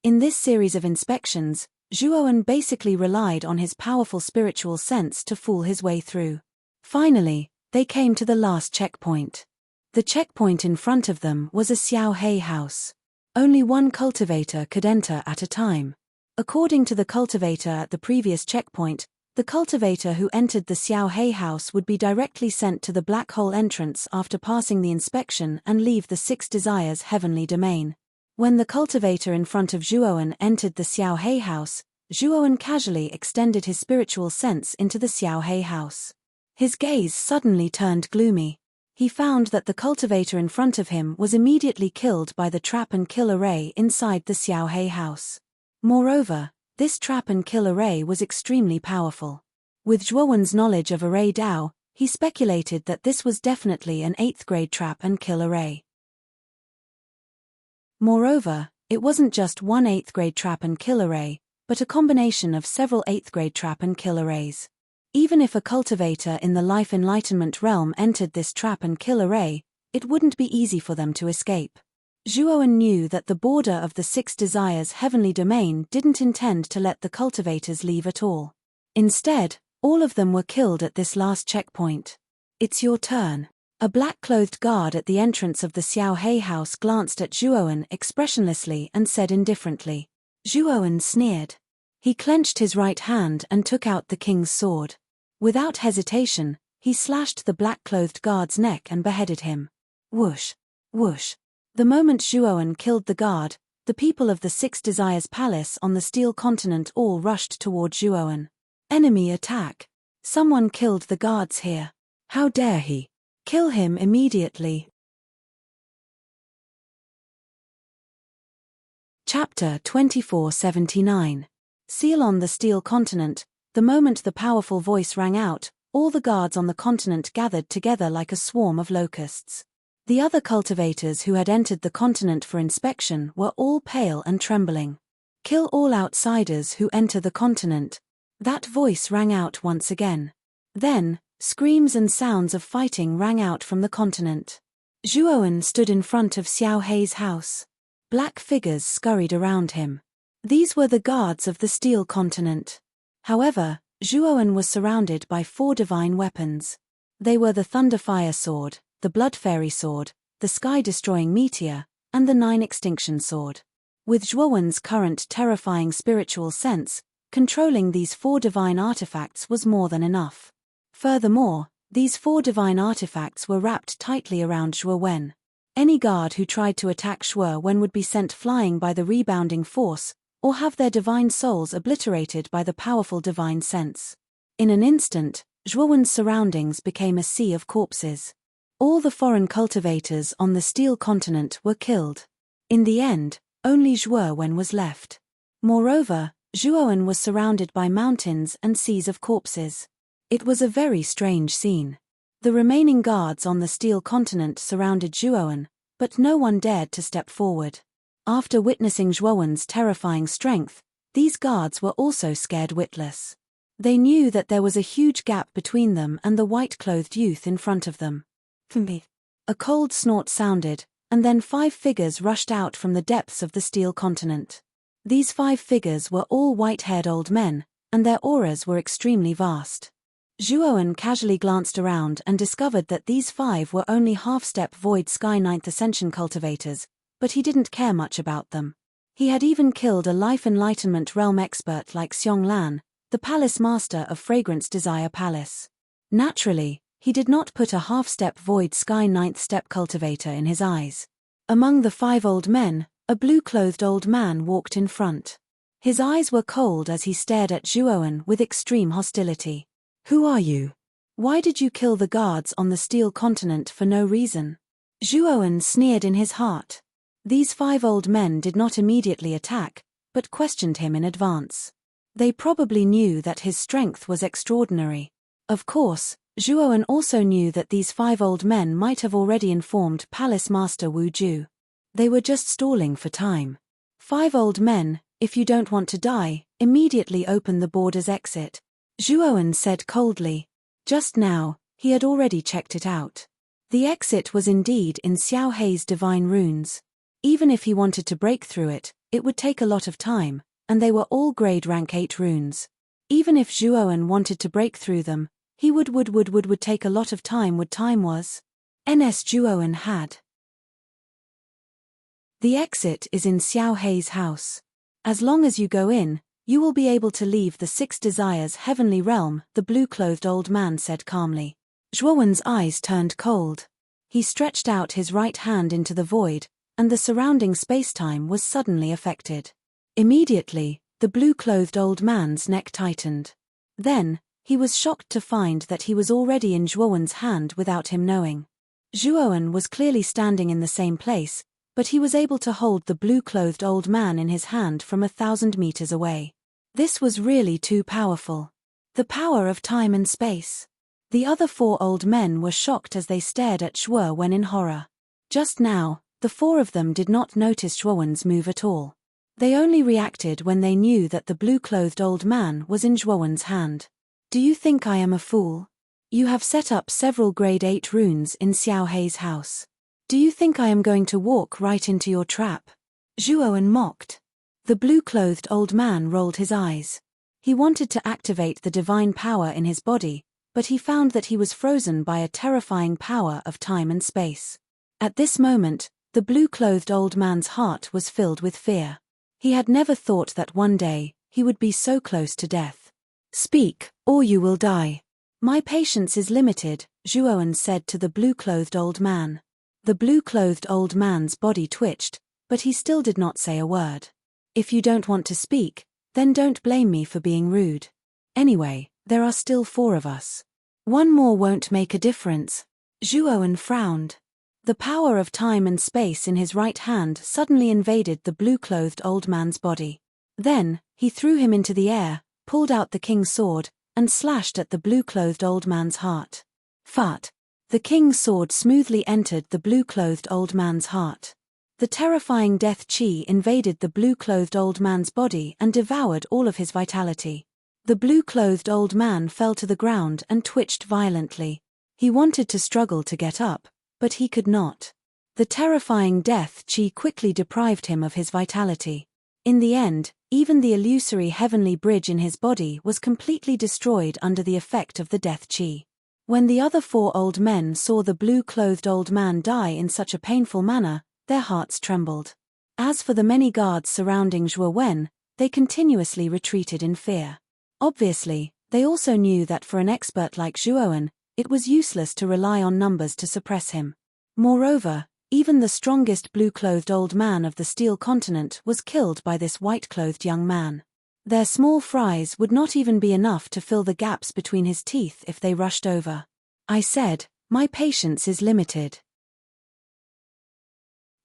In this series of inspections, Zhuowen basically relied on his powerful spiritual sense to fool his way through. Finally, they came to the last checkpoint. The checkpoint in front of them was a Xiaohei house. Only one cultivator could enter at a time. According to the cultivator at the previous checkpoint, the cultivator who entered the Xiaohei house would be directly sent to the black hole entrance after passing the inspection and leave the Six Desires heavenly domain. When the cultivator in front of Zhuowen entered the Xiaohei house, Zhuowen casually extended his spiritual sense into the Xiaohei house. His gaze suddenly turned gloomy. He found that the cultivator in front of him was immediately killed by the trap and kill array inside the Xiaohei house. Moreover, this trap and kill array was extremely powerful. With Zhuowen's knowledge of array Dao, he speculated that this was definitely an 8th grade trap and kill array. Moreover, it wasn't just one 8th grade trap and kill array, but a combination of several 8th grade trap and kill arrays. Even if a cultivator in the life enlightenment realm entered this trap and kill array, it wouldn't be easy for them to escape. Zhuowen knew that the border of the Six Desires heavenly domain didn't intend to let the cultivators leave at all. Instead, all of them were killed at this last checkpoint. It's your turn. A black-clothed guard at the entrance of the Xiaohei house glanced at Zhuowen expressionlessly and said indifferently. Zhuowen sneered. He clenched his right hand and took out the king's sword. Without hesitation, he slashed the black-clothed guard's neck and beheaded him. Whoosh! Whoosh! The moment Zhuowen killed the guard, the people of the Six Desires Palace on the Steel Continent all rushed toward Zhuowen. Enemy attack! Someone killed the guards here. How dare he! Kill him immediately. Chapter 2479. Seal on the Steel Continent. The moment the powerful voice rang out, all the guards on the continent gathered together like a swarm of locusts. The other cultivators who had entered the continent for inspection were all pale and trembling. Kill all outsiders who enter the continent. That voice rang out once again. Then, screams and sounds of fighting rang out from the continent. Zhuowen stood in front of Xiaohei's house. Black figures scurried around him. These were the guards of the Steel Continent. However, Zhuowen was surrounded by 4 divine weapons. They were the Thunderfire Sword, the Blood Fairy Sword, the Sky-Destroying Meteor, and the 9 Extinction Sword. With Zhuowen's current terrifying spiritual sense, controlling these 4 divine artifacts was more than enough. Furthermore, these 4 divine artifacts were wrapped tightly around Zhuowen. Any guard who tried to attack Zhuowen would be sent flying by the rebounding force, or have their divine souls obliterated by the powerful divine sense. In an instant, Zhuowen's surroundings became a sea of corpses. All the foreign cultivators on the Steel Continent were killed. In the end, only Zhuowen was left. Moreover, Zhuowen was surrounded by mountains and seas of corpses. It was a very strange scene. The remaining guards on the Steel Continent surrounded Zhuowen, but no one dared to step forward. After witnessing Zhuowen's terrifying strength, these guards were also scared witless. They knew that there was a huge gap between them and the white-clothed youth in front of them. A cold snort sounded, and then 5 figures rushed out from the depths of the Steel Continent. These 5 figures were all white-haired old men, and their auras were extremely vast. Zhuowen casually glanced around and discovered that these 5 were only half-step Void Sky 9th Ascension cultivators, but he didn't care much about them. He had even killed a life enlightenment realm expert like Xiong Lan, the palace master of Fragrance Desire Palace. Naturally, he did not put a half-step Void Sky 9th step cultivator in his eyes. Among the 5 old men, a blue-clothed old man walked in front. His eyes were cold as he stared at Zhuowen with extreme hostility. Who are you? Why did you kill the guards on the Steel Continent for no reason? Zhuowen sneered in his heart. These 5 old men did not immediately attack, but questioned him in advance. They probably knew that his strength was extraordinary. Of course, Zhuowen also knew that these 5 old men might have already informed Palace Master Wu Ju. They were just stalling for time. 5 old men, if you don't want to die, immediately open the border's exit, Zhuowen said coldly. Just now, he had already checked it out. The exit was indeed in Xiao Hei's divine runes. Even if he wanted to break through it, it would take a lot of time, and they were all grade rank 8 runes. Even if Zhuowen wanted to break through them, he would take a lot of time. NS Zhuowen had. The exit is in Xiao Hei's house. As long as you go in, you will be able to leave the 6 desires heavenly realm, the blue-clothed old man said calmly. Zhuowen's eyes turned cold. He stretched out his right hand into the void, and the surrounding spacetime was suddenly affected. Immediately, the blue-clothed old man's neck tightened. Then, he was shocked to find that he was already in Zhuowen's hand without him knowing. Zhuowen was clearly standing in the same place, but he was able to hold the blue-clothed old man in his hand from 1,000 meters away. This was really too powerful. The power of time and space. The other 4 old men were shocked as they stared at Zhuowen in horror. Just now, the 4 of them did not notice Zhuowen's move at all. They only reacted when they knew that the blue-clothed old man was in Zhuowen's hand. Do you think I am a fool? You have set up several grade 8 runes in Xiao Hei's house. Do you think I am going to walk right into your trap? Zhuowen mocked. The blue-clothed old man rolled his eyes. He wanted to activate the divine power in his body, but he found that he was frozen by a terrifying power of time and space. At this moment, the blue-clothed old man's heart was filled with fear. He had never thought that one day, he would be so close to death. Speak, or you will die. My patience is limited, Zhuowen said to the blue-clothed old man. The blue-clothed old man's body twitched, but he still did not say a word. If you don't want to speak, then don't blame me for being rude. Anyway, there are still 4 of us. One more won't make a difference. Zhuowen frowned. The power of time and space in his right hand suddenly invaded the blue-clothed old man's body. Then, he threw him into the air, pulled out the king's sword, and slashed at the blue-clothed old man's heart. Fart. The king's sword smoothly entered the blue-clothed old man's heart. The terrifying death chi invaded the blue-clothed old man's body and devoured all of his vitality. The blue-clothed old man fell to the ground and twitched violently. He wanted to struggle to get up, but he could not. The terrifying death chi quickly deprived him of his vitality. In the end, even the illusory heavenly bridge in his body was completely destroyed under the effect of the death chi. When the other 4 old men saw the blue-clothed old man die in such a painful manner, their hearts trembled. As for the many guards surrounding Zhuowen, they continuously retreated in fear. Obviously, they also knew that for an expert like Zhuowen, it was useless to rely on numbers to suppress him. Moreover, even the strongest blue-clothed old man of the Steel Continent was killed by this white-clothed young man. Their small fries would not even be enough to fill the gaps between his teeth if they rushed over. I said, my patience is limited.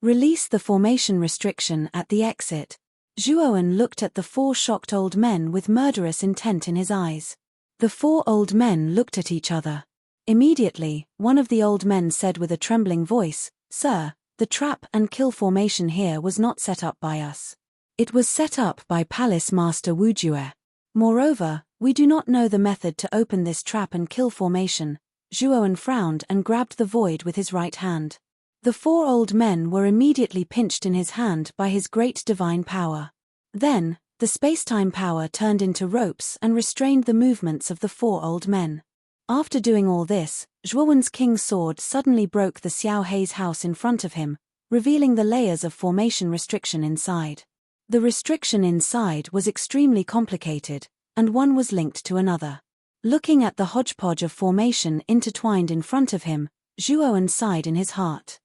Release the formation restriction at the exit. Zhuowen looked at the 4 shocked old men with murderous intent in his eyes. The 4 old men looked at each other. Immediately, one of the old men said with a trembling voice, Sir, the trap and kill formation here was not set up by us. It was set up by Palace Master Wu Jue. Moreover, we do not know the method to open this trap and kill formation. Zhuowen frowned and grabbed the void with his right hand. The 4 old men were immediately pinched in his hand by his great divine power. Then, the spacetime power turned into ropes and restrained the movements of the 4 old men. After doing all this, Zhuowen's king's sword suddenly broke the Xiao Hei's house in front of him, revealing the layers of formation restriction inside. The restriction inside was extremely complicated, and one was linked to another. Looking at the hodgepodge of formation intertwined in front of him, Zhuowen sighed in his heart.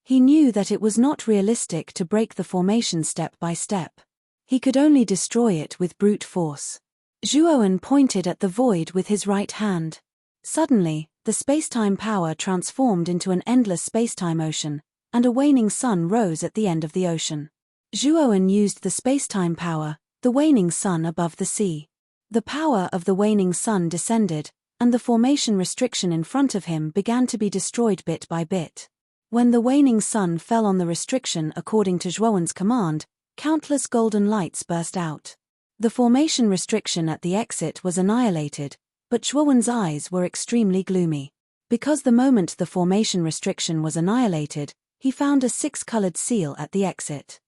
He knew that it was not realistic to break the formation step by step. He could only destroy it with brute force. Zhuowen pointed at the void with his right hand. Suddenly, the spacetime power transformed into an endless spacetime ocean, and a waning sun rose at the end of the ocean. Zhuowen used the spacetime power, the waning sun above the sea. The power of the waning sun descended, and the formation restriction in front of him began to be destroyed bit by bit. When the waning sun fell on the restriction according to Zhuowen's command, countless golden lights burst out. The formation restriction at the exit was annihilated, but Zhuowen's eyes were extremely gloomy. Because the moment the formation restriction was annihilated, he found a 6-colored seal at the exit.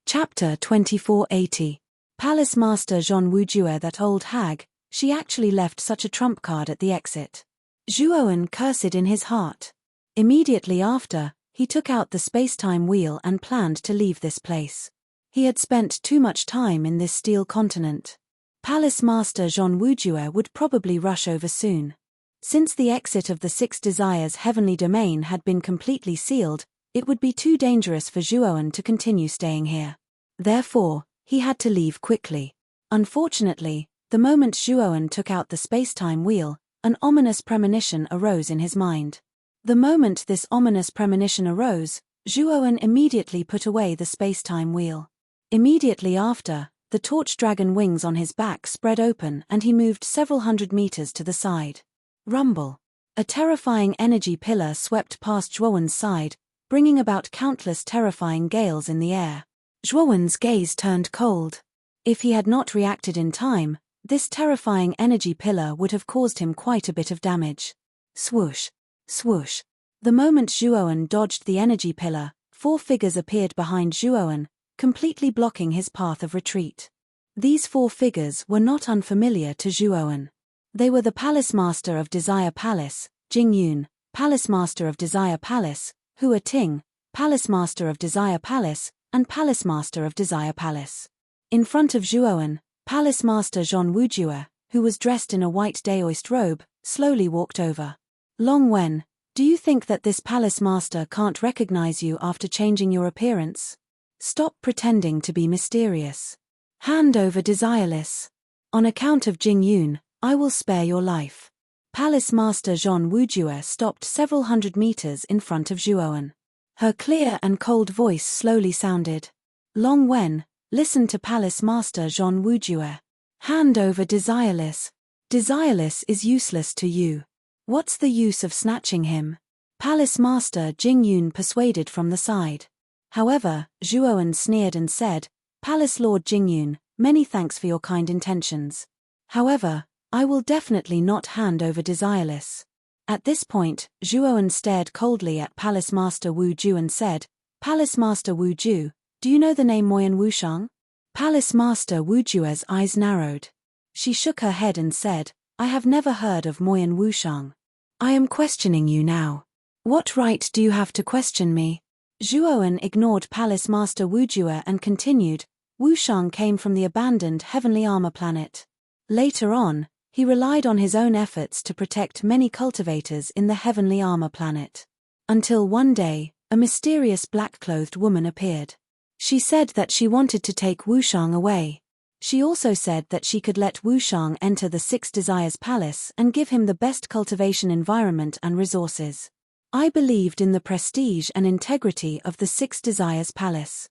Chapter 2480. Palace Master Zhong Wujue. That old hag, she actually left such a trump card at the exit. Zhuowen cursed in his heart. Immediately after, he took out the spacetime wheel and planned to leave this place. He had spent too much time in this steel continent. Palace Master Zhong Wujue would probably rush over soon. Since the exit of the Six Desires heavenly domain had been completely sealed, it would be too dangerous for Zhuowen to continue staying here. Therefore, he had to leave quickly. Unfortunately, the moment Zhuowen took out the spacetime wheel, an ominous premonition arose in his mind. The moment this ominous premonition arose, Zhuowen immediately put away the spacetime wheel. Immediately after, the torch dragon wings on his back spread open and he moved several hundred meters to the side. Rumble. A terrifying energy pillar swept past Zhuowen's side, bringing about countless terrifying gales in the air. Zhuowen's gaze turned cold. If he had not reacted in time, this terrifying energy pillar would have caused him quite a bit of damage. Swoosh. Swoosh. The moment Zhuowen dodged the energy pillar, 4 figures appeared behind Zhuowen, completely blocking his path of retreat. These 4 figures were not unfamiliar to Zhuowen. They were the Palace Master of Desire Palace, Jing Yun, Palace Master of Desire Palace, Hua Ting, Palace Master of Desire Palace, and Palace Master of Desire Palace. In front of Zhuowen, Palace Master Zhong Wujue, who was dressed in a white daoist robe, slowly walked over. Long Wen, do you think that this Palace Master can't recognize you after changing your appearance? Stop pretending to be mysterious. Hand over Desireless. On account of Jing Yun, I will spare your life. Palace Master Zhong Wujue stopped several hundred meters in front of Zhuowen. Her clear and cold voice slowly sounded. Long Wen, listen to Palace Master Zhong Wujue. Hand over Desireless. Desireless is useless to you. What's the use of snatching him? Palace Master Jing Yun persuaded from the side. However, Zhuowen sneered and said, Palace Lord Jing Yun, many thanks for your kind intentions. However, I will definitely not hand over Desireless. At this point, Zhuowen stared coldly at Palace Master Wu Ju and said, Palace Master Wu Ju, do you know the name Moyan Wushang? Palace Master Wu Jue's eyes narrowed. She shook her head and said, I have never heard of Moyan Wushang. I am questioning you now. What right do you have to question me? Zhuowen ignored Palace Master Wu Jue and continued, Wushang came from the abandoned Heavenly Armor planet. Later on, he relied on his own efforts to protect many cultivators in the Heavenly Armor planet. Until one day, a mysterious black-clothed woman appeared. She said that she wanted to take Wushang away. She also said that she could let Wushang enter the Six Desires Palace and give him the best cultivation environment and resources. I believed in the prestige and integrity of the Six Desires Palace.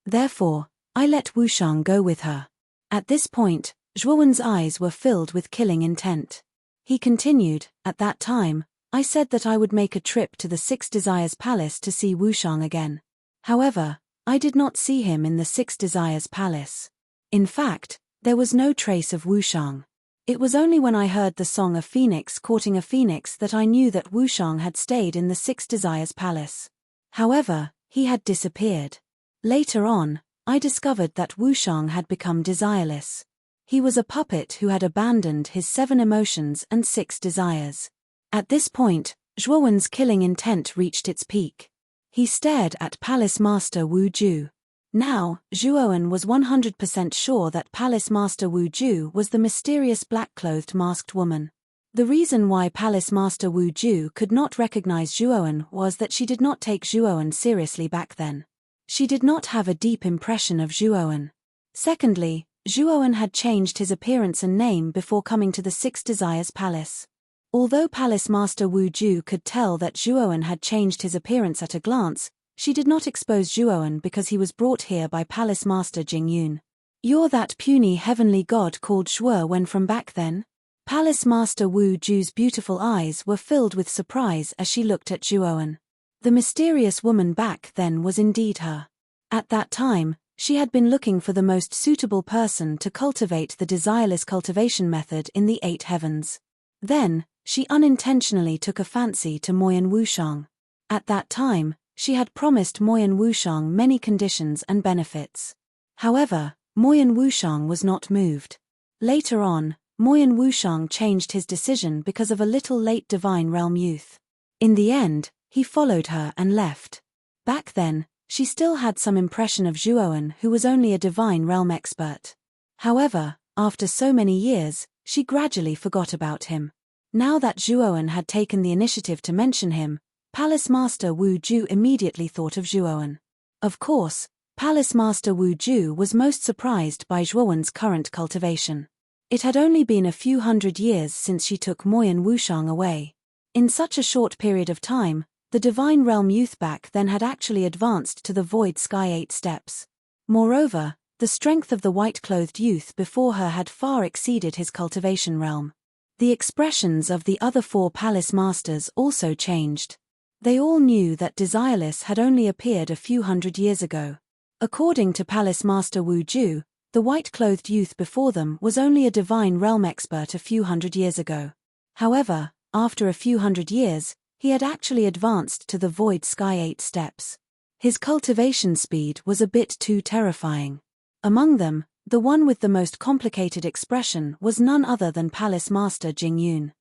Therefore, I let Wushang go with her. At this point, Zhuowen's eyes were filled with killing intent. He continued, at that time, I said that I would make a trip to the Six Desires Palace to see Wushang again. However, I did not see him in the Six Desires Palace. In fact, there was no trace of Wushang. It was only when I heard the song A Phoenix Courting a Phoenix that I knew that Wushang had stayed in the Six Desires Palace. However, he had disappeared. Later on, I discovered that Wushang had become desireless. He was a puppet who had abandoned his 7 emotions and 6 desires. At this point, Zhuowen's killing intent reached its peak. He stared at Palace Master Wu Ju. Now, Zhuoan was 100% sure that Palace Master Wu Ju was the mysterious black-clothed masked woman. The reason why Palace Master Wu Ju could not recognize Zhuoan was that she did not take Zhuoan seriously back then. She did not have a deep impression of Zhuoan. Secondly, Zhuoan had changed his appearance and name before coming to the Six Desires Palace. Although Palace Master Wu Ju could tell that Zhuoan had changed his appearance at a glance, she did not expose Zhuoan because he was brought here by Palace Master Jingyun. "You're that puny heavenly god called Zhuoan from back then?" Palace Master Wu Ju's beautiful eyes were filled with surprise as she looked at Zhuoan. The mysterious woman back then was indeed her. At that time, she had been looking for the most suitable person to cultivate the desireless cultivation method in the 8 heavens. Then, she unintentionally took a fancy to Moyan Wushang. At that time, she had promised Moyan Wushang many conditions and benefits. However, Moyan Wushang was not moved. Later on, Moyan Wushang changed his decision because of a little late Divine Realm youth. In the end, he followed her and left. Back then, she still had some impression of Zhuoan, who was only a Divine Realm expert. However, after so many years, she gradually forgot about him. Now that Zhuoan had taken the initiative to mention him, Palace Master Wu Ju immediately thought of Zhuoan. Of course, Palace Master Wu Ju was most surprised by Zhuoan's current cultivation. It had only been a few hundred years since she took Moyan Wushang away. In such a short period of time, the Divine Realm youth back then had actually advanced to the Void Sky 8 steps. Moreover, the strength of the white-clothed youth before her had far exceeded his cultivation realm. The expressions of the other 4 palace masters also changed. They all knew that Desireless had only appeared a few hundred years ago. According to Palace Master Wu Ju, the white-clothed youth before them was only a Divine Realm expert a few hundred years ago. However, after a few hundred years, he had actually advanced to the Void Sky 8 steps. His cultivation speed was a bit too terrifying. Among them, the one with the most complicated expression was none other than Palace Master Jingyun.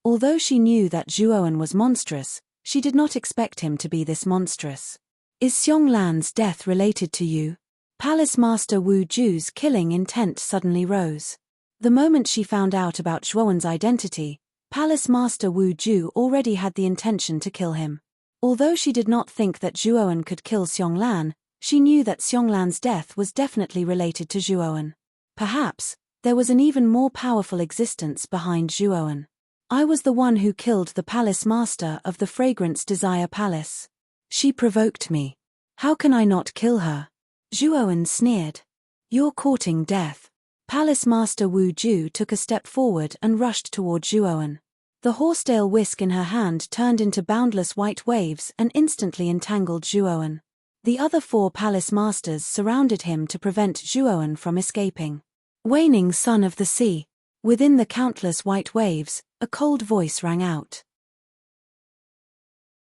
Although she knew that Zhuoan was monstrous, she did not expect him to be this monstrous. "Is Xionglan's death related to you?" Palace Master Wu Ju's killing intent suddenly rose. The moment she found out about Zhuoan's identity, Palace Master Wu Ju already had the intention to kill him. Although she did not think that Zhuoan could kill Xionglan, she knew that Xionglan's death was definitely related to Zhuoan. Perhaps, there was an even more powerful existence behind Zhuoan. "I was the one who killed the Palace Master of the Fragrance Desire Palace. She provoked me. How can I not kill her?" Zhuoan sneered. "You're courting death." Palace Master Wu Ju took a step forward and rushed toward Zhuoan. The horsetail whisk in her hand turned into boundless white waves and instantly entangled Zhuoan. The other 4 palace masters surrounded him to prevent Zhuoan from escaping. "Waning Son of the Sea." Within the countless white waves, a cold voice rang out.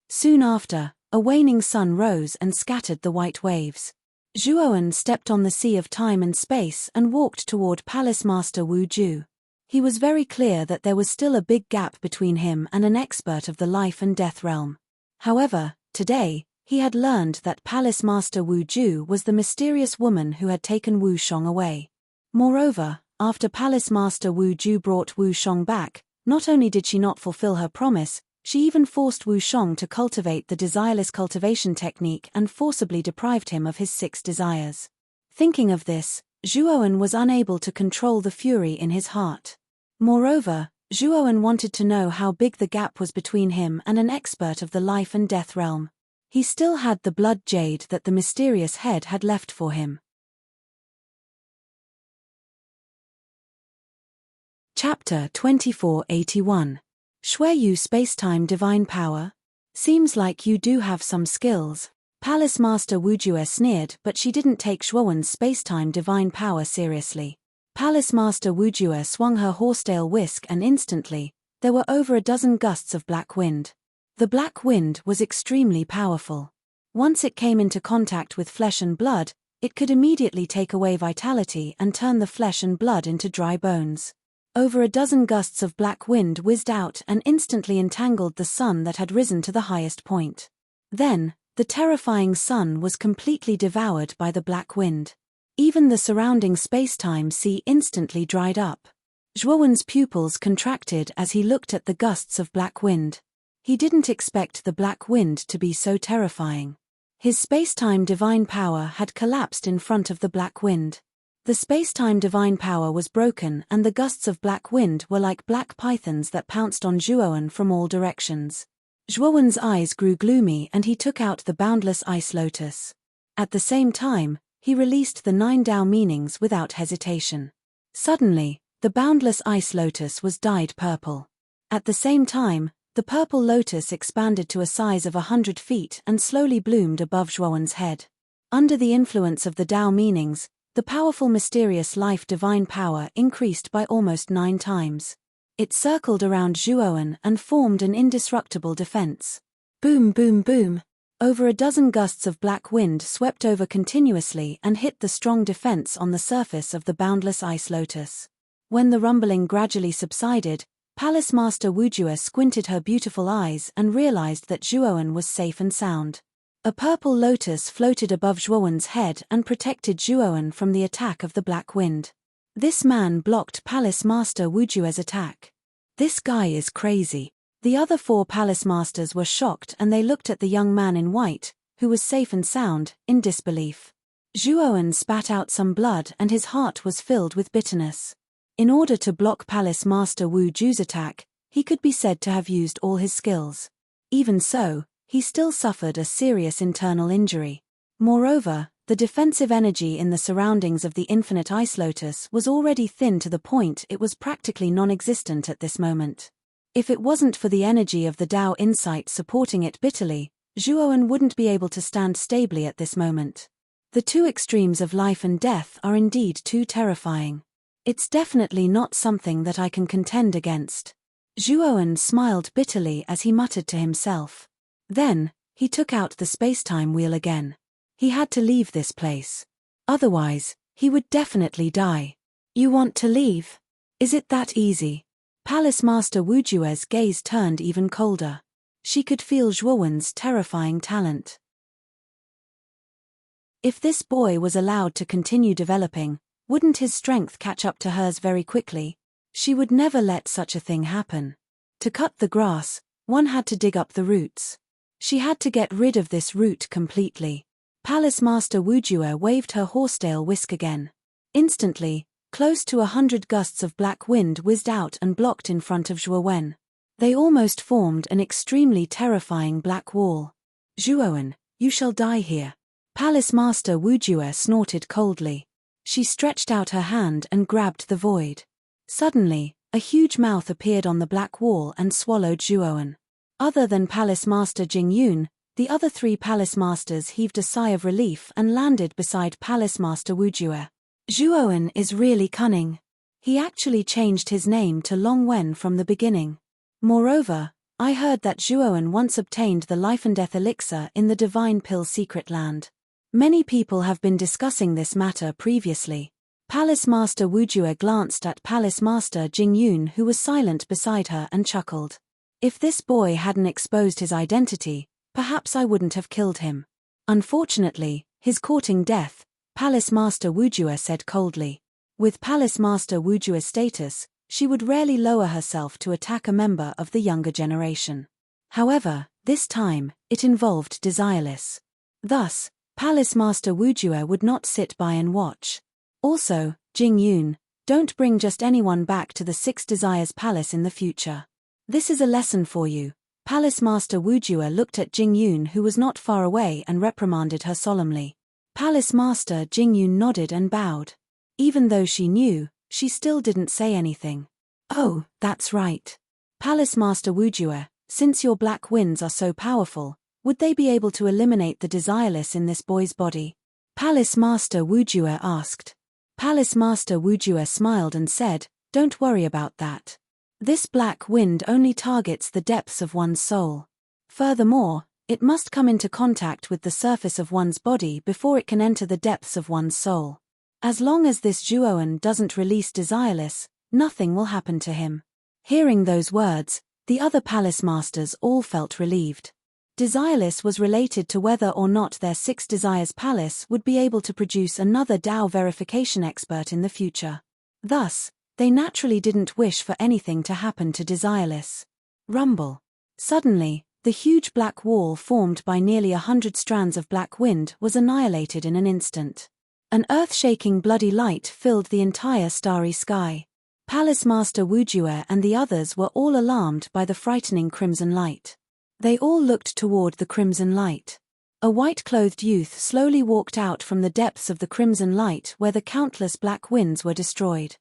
Soon after, a waning sun rose and scattered the white waves. Zhuoan stepped on the sea of time and space and walked toward Palace Master Wu Ju. He was very clear that there was still a big gap between him and an expert of the life and death realm. However, today, he had learned that Palace Master Wu Ju was the mysterious woman who had taken Wu Shong away. Moreover, after Palace Master Wu Ju brought Wu Shong back, not only did she not fulfill her promise, she even forced Wu Shong to cultivate the desireless cultivation technique and forcibly deprived him of his 6 desires. Thinking of this, Zhuoan was unable to control the fury in his heart. Moreover, Zhuoan wanted to know how big the gap was between him and an expert of the life and death realm. He still had the blood jade that the mysterious head had left for him. Chapter 2481. Shueyu Spacetime Divine Power? Seems like you do have some skills. Palace Master Wujue sneered, but she didn't take Zhuoan's spacetime divine power seriously. Palace Master Wujue swung her horsetail whisk and instantly, there were over a dozen gusts of black wind. The black wind was extremely powerful. Once it came into contact with flesh and blood, it could immediately take away vitality and turn the flesh and blood into dry bones. Over a dozen gusts of black wind whizzed out and instantly entangled the sun that had risen to the highest point. Then, the The terrifying sun was completely devoured by the black wind. Even the surrounding space-time sea instantly dried up. Zhuowen's pupils contracted as he looked at the gusts of black wind. He didn't expect the black wind to be so terrifying. His space-time divine power had collapsed in front of the black wind. The space-time divine power was broken and the gusts of black wind were like black pythons that pounced on Zhuowen from all directions. Zhuowen's eyes grew gloomy and he took out the boundless ice lotus. At the same time, he released the 9 Tao meanings without hesitation. Suddenly, the boundless ice lotus was dyed purple. At the same time, the purple lotus expanded to a size of 100 feet and slowly bloomed above Zhuowen's head. Under the influence of the Tao meanings, the powerful mysterious life divine power increased by almost 9 times. It circled around Zhuowen and formed an indestructible defense. Boom, boom, boom. Over a dozen gusts of black wind swept over continuously and hit the strong defense on the surface of the boundless ice lotus. When the rumbling gradually subsided, Palace Master Wujue squinted her beautiful eyes and realized that Zhuowen was safe and sound. A purple lotus floated above Zhuowen's head and protected Zhuowen from the attack of the black wind. This man blocked Palace Master Wujue's attack. This guy is crazy. The other 4 palace masters were shocked and they looked at the young man in white, who was safe and sound, in disbelief. Zhuowen spat out some blood and his heart was filled with bitterness. In order to block Palace Master Wu Ju's attack, he could be said to have used all his skills. Even so, he still suffered a serious internal injury. Moreover, the defensive energy in the surroundings of the infinite ice lotus was already thin to the point it was practically non-existent at this moment. If it wasn't for the energy of the Tao insight supporting it bitterly, Zhuowen wouldn't be able to stand stably at this moment. The 2 extremes of life and death are indeed too terrifying. It's definitely not something that I can contend against. Zhuowen smiled bitterly as he muttered to himself. Then, he took out the space-time wheel again. He had to leave this place. Otherwise, he would definitely die. You want to leave? Is it that easy? Palace Master Wujue's gaze turned even colder. She could feel Zhuowen's terrifying talent. If this boy was allowed to continue developing, wouldn't his strength catch up to hers very quickly? She would never let such a thing happen. To cut the grass, one had to dig up the roots. She had to get rid of this root completely. Palace Master Wujue waved her horsetail whisk again. Instantly, close to 100 gusts of black wind whizzed out and blocked in front of Zhuowen. They almost formed an extremely terrifying black wall. Zhuowen, you shall die here. Palace Master Wujue snorted coldly. She stretched out her hand and grabbed the void. Suddenly, a huge mouth appeared on the black wall and swallowed Zhuowen. Other than Palace Master Jingyun, the other 3 palace masters heaved a sigh of relief and landed beside Palace Master Wujue. Zhuowen is really cunning. He actually changed his name to Long Wen from the beginning. Moreover, I heard that Zhuowen once obtained the life and death elixir in the Divine Pill Secret Land. Many people have been discussing this matter previously. Palace Master Wujue glanced at Palace Master Jingyun, who was silent beside her, and chuckled. If this boy hadn't exposed his identity, perhaps I wouldn't have killed him. Unfortunately, he's courting death, Palace Master Wujue said coldly. With Palace Master Wujue's status, she would rarely lower herself to attack a member of the younger generation. However, this time, it involved Desireless. Thus, Palace Master Wujue would not sit by and watch. Also, Jingyun, don't bring just anyone back to the 6 Desires Palace in the future. This is a lesson for you. Palace Master Wujue looked at Jingyun, who was not far away, and reprimanded her solemnly. Palace Master Jingyun nodded and bowed. Even though she knew, she still didn't say anything. Oh, that's right. Palace Master Wujue, since your black winds are so powerful, would they be able to eliminate the desireless in this boy's body? Palace Master Wujue asked. Palace Master Wujue smiled and said, don't worry about that. This black wind only targets the depths of one's soul. Furthermore, it must come into contact with the surface of one's body before it can enter the depths of one's soul. As long as this Zhuowen doesn't release desireless, nothing will happen to him. Hearing those words, the other palace masters all felt relieved. Desireless was related to whether or not their Six Desires Palace would be able to produce another Dao verification expert in the future. Thus, they naturally didn't wish for anything to happen to Desireless. Rumble. Suddenly, the huge black wall formed by nearly 100 strands of black wind was annihilated in an instant. An earth-shaking bloody light filled the entire starry sky. Palace Master Wujue and the others were all alarmed by the frightening crimson light. They all looked toward the crimson light. A white-clothed youth slowly walked out from the depths of the crimson light where the countless black winds were destroyed.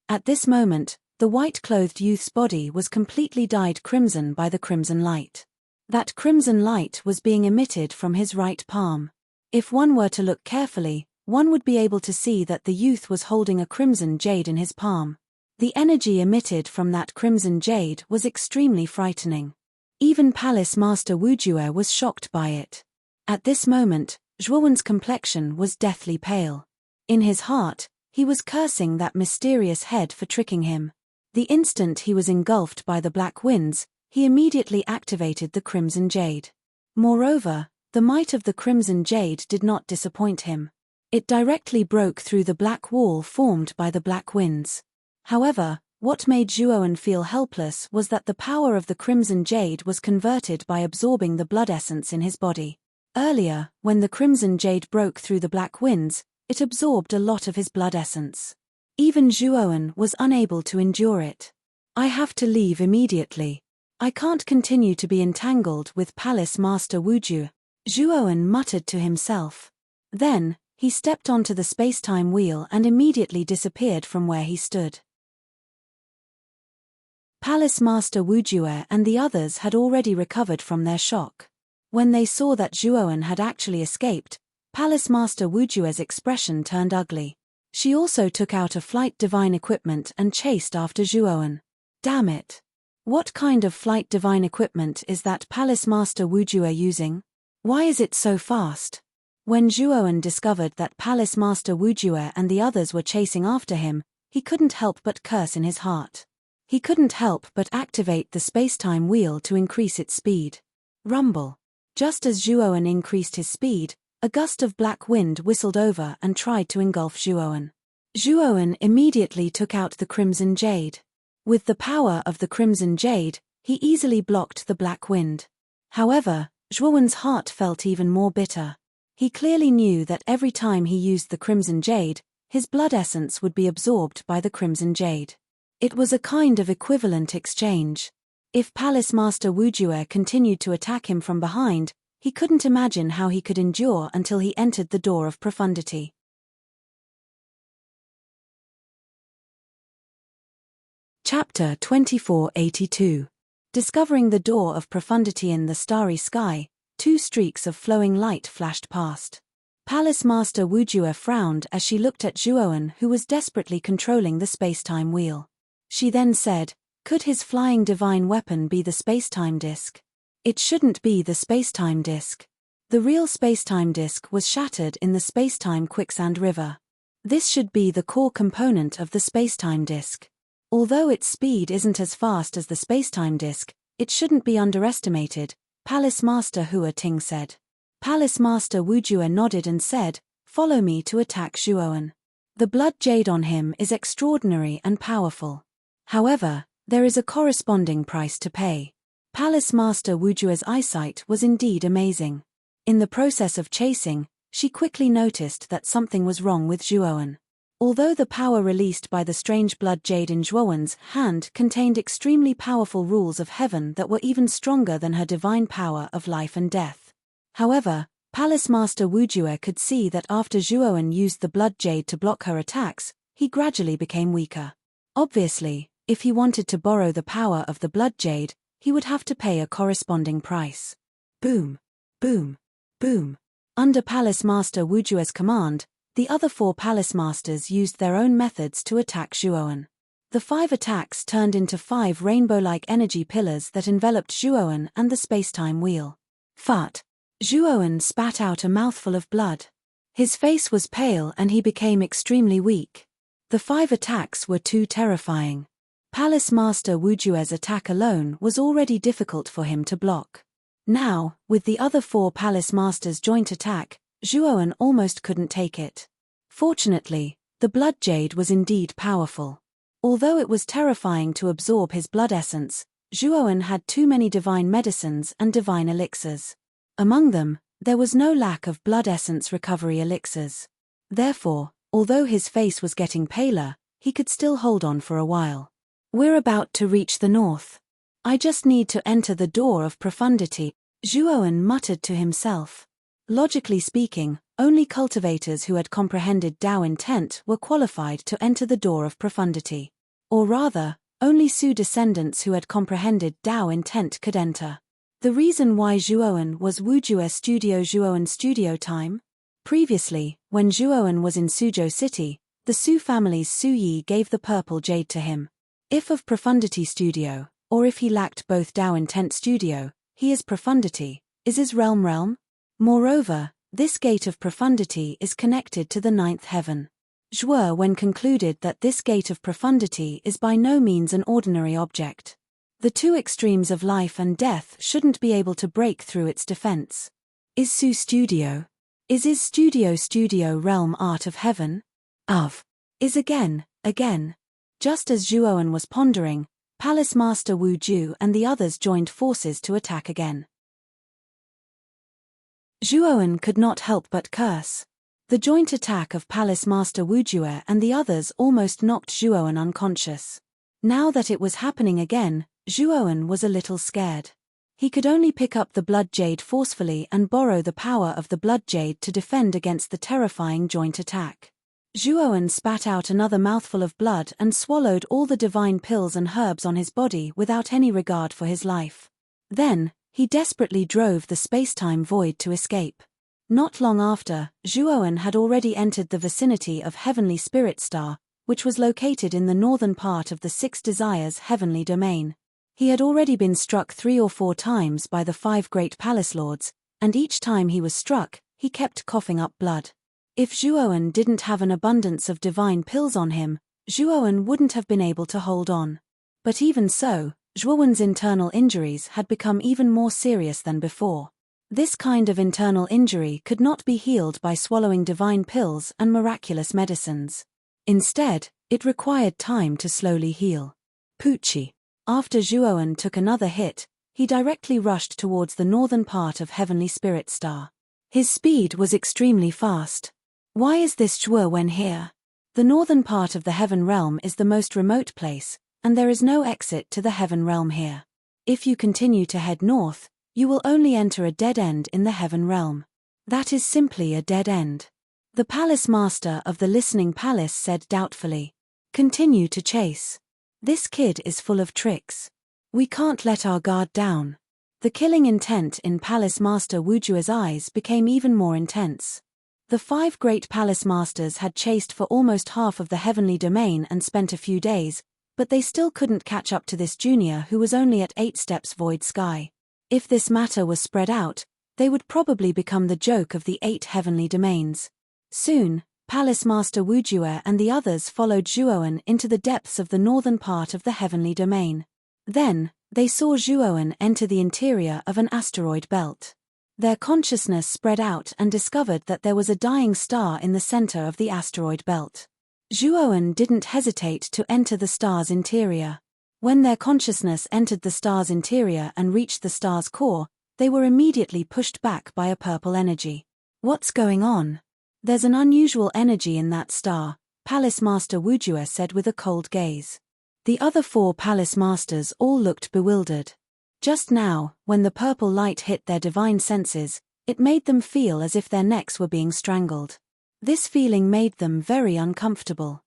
At this moment, the white-clothed youth's body was completely dyed crimson by the crimson light. That crimson light was being emitted from his right palm. If one were to look carefully, one would be able to see that the youth was holding a crimson jade in his palm. The energy emitted from that crimson jade was extremely frightening. Even Palace Master Wujue was shocked by it. At this moment, Zhuowen's complexion was deathly pale. In his heart, he was cursing that mysterious head for tricking him. The instant he was engulfed by the black winds, he immediately activated the crimson jade. Moreover, the might of the crimson jade did not disappoint him. It directly broke through the black wall formed by the black winds. However, what made Zhuowen feel helpless was that the power of the crimson jade was converted by absorbing the blood essence in his body. Earlier, when the crimson jade broke through the black winds, it absorbed a lot of his blood essence. Even Zhuowen was unable to endure it. I have to leave immediately. I can't continue to be entangled with Palace Master Wujue, Zhuowen muttered to himself. Then, he stepped onto the space-time wheel and immediately disappeared from where he stood. Palace Master Wujue and the others had already recovered from their shock. When they saw that Zhuowen had actually escaped, Palace Master Wujue's expression turned ugly. She also took out a flight divine equipment and chased after Zhuowen. Damn it! What kind of flight divine equipment is that Palace Master Wujue using? Why is it so fast? When Zhuowen discovered that Palace Master Wujue and the others were chasing after him, he couldn't help but curse in his heart. He couldn't help but activate the space-time wheel to increase its speed. Rumble. Just as Zhuowen increased his speed, a gust of black wind whistled over and tried to engulf Zhuowen. Zhuowen immediately took out the crimson jade. With the power of the crimson jade, he easily blocked the black wind. However, Zhuowen's heart felt even more bitter. He clearly knew that every time he used the crimson jade, his blood essence would be absorbed by the crimson jade. It was a kind of equivalent exchange. If Palace Master Wujue continued to attack him from behind, he couldn't imagine how he could endure until he entered the door of profundity. Chapter 2482. Discovering the door of profundity in the starry sky, two streaks of flowing light flashed past. Palace Master Wujue frowned as she looked at Zhuowen, who was desperately controlling the space-time wheel. She then said, "Could his flying divine weapon be the space-time disk?" It shouldn't be the space-time disk. The real space-time disk was shattered in the space-time quicksand river. This should be the core component of the space-time disk. Although its speed isn't as fast as the space-time disk, it shouldn't be underestimated, Palace Master Hua Ting said. Palace Master Wujue nodded and said, "Follow me to attack Zhuowen. The blood jade on him is extraordinary and powerful. However, there is a corresponding price to pay." Palace Master Wujue's eyesight was indeed amazing. In the process of chasing, she quickly noticed that something was wrong with Zhuowen. Although the power released by the strange blood jade in Zhuowen's hand contained extremely powerful rules of heaven that were even stronger than her divine power of life and death. However, Palace Master Wujue could see that after Zhuowen used the blood jade to block her attacks, he gradually became weaker. Obviously, if he wanted to borrow the power of the blood jade, he would have to pay a corresponding price. Boom! Boom! Boom! Under Palace Master Wujue's command, the other four Palace Masters used their own methods to attack Zhuowen. The 5 attacks turned into 5 rainbow-like energy pillars that enveloped Zhuowen and the space-time wheel. Fart! Zhuowen spat out a mouthful of blood. His face was pale and he became extremely weak. The 5 attacks were too terrifying. Palace Master Wujue's attack alone was already difficult for him to block. Now, with the other 4 Palace Masters' joint attack, Zhuowen almost couldn't take it. Fortunately, the blood jade was indeed powerful. Although it was terrifying to absorb his blood essence, Zhuowen had too many divine medicines and divine elixirs. Among them, there was no lack of blood essence recovery elixirs. Therefore, although his face was getting paler, he could still hold on for a while. We're about to reach the north. I just need to enter the door of profundity, Zhuowen muttered to himself. Logically speaking, only cultivators who had comprehended Tao intent were qualified to enter the door of profundity. Or rather, only Su descendants who had comprehended Tao intent could enter. The reason why Zhuowen was Wujue Zhuowen studio time? Previously, when Zhuowen was in Suzhou City, the Su family's Su Yi gave the purple jade to him. If of profundity studio, or if he lacked both Tao intent studio, he is profundity, is his realm. Moreover, this gate of profundity is connected to the 9th heaven. Zhuowen concluded that this gate of profundity is by no means an ordinary object. The 2 extremes of life and death shouldn't be able to break through its defense. Is Su studio? Is his studio realm art of heaven? Is again. Just as Zhuowen was pondering, Palace Master Wu Ju and the others joined forces to attack again. Zhuowen could not help but curse. The joint attack of Palace Master Wujue and the others almost knocked Zhuowen unconscious. Now that it was happening again, Zhuowen was a little scared. He could only pick up the blood jade forcefully and borrow the power of the blood jade to defend against the terrifying joint attack. Zhuowen spat out another mouthful of blood and swallowed all the divine pills and herbs on his body without any regard for his life. Then, he desperately drove the space-time void to escape. Not long after, Zhuowen had already entered the vicinity of Heavenly Spirit Star, which was located in the northern part of the 6 Desires heavenly domain. He had already been struck 3 or 4 times by the 5 great palace lords, and each time he was struck, he kept coughing up blood. If Zhuowen didn't have an abundance of divine pills on him, Zhuowen wouldn't have been able to hold on. But even so, Zhuowen's internal injuries had become even more serious than before. This kind of internal injury could not be healed by swallowing divine pills and miraculous medicines. Instead, it required time to slowly heal. Poochie. After Zhuowen took another hit, he directly rushed towards the northern part of Heavenly Spirit Star. His speed was extremely fast. Why is this Zhuowen here? The northern part of the Heaven Realm is the most remote place, and there is no exit to the Heaven Realm here. If you continue to head north, you will only enter a dead end in the Heaven Realm. That is simply a dead end. The Palace Master of the Listening Palace said doubtfully. Continue to chase. This kid is full of tricks. We can't let our guard down. The killing intent in Palace Master Wujue's eyes became even more intense. The 5 great Palace Masters had chased for almost half of the heavenly domain and spent a few days, but they still couldn't catch up to this junior who was only at 8 steps void sky. If this matter was spread out, they would probably become the joke of the 8 heavenly domains. Soon, Palace Master Wujue and the others followed Zhuowen into the depths of the northern part of the heavenly domain. Then, they saw Zhuowen enter the interior of an asteroid belt. Their consciousness spread out and discovered that there was a dying star in the center of the asteroid belt. Zhuowen didn't hesitate to enter the star's interior. When their consciousness entered the star's interior and reached the star's core, they were immediately pushed back by a purple energy. What's going on? There's an unusual energy in that star, Palace Master Wujue said with a cold gaze. The other 4 Palace Masters all looked bewildered. Just now, when the purple light hit their divine senses, it made them feel as if their necks were being strangled. This feeling made them very uncomfortable.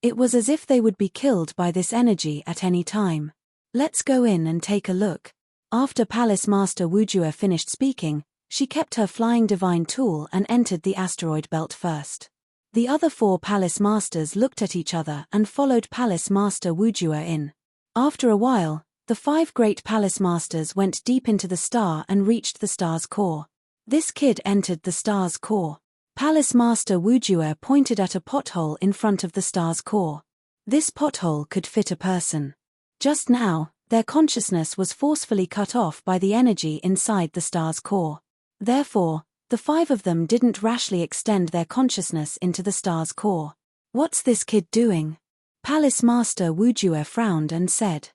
It was as if they would be killed by this energy at any time. Let's go in and take a look. After Palace Master Wujue finished speaking, she kept her flying divine tool and entered the asteroid belt first. The other 4 Palace Masters looked at each other and followed Palace Master Wujue in. After a while, the 5 great Palace Masters went deep into the star and reached the star's core. This kid entered the star's core. Palace Master Wujue pointed at a pothole in front of the star's core. This pothole could fit a person. Just now, their consciousness was forcefully cut off by the energy inside the star's core. Therefore, the 5 of them didn't rashly extend their consciousness into the star's core. "What's this kid doing?" Palace Master Wujue frowned and said.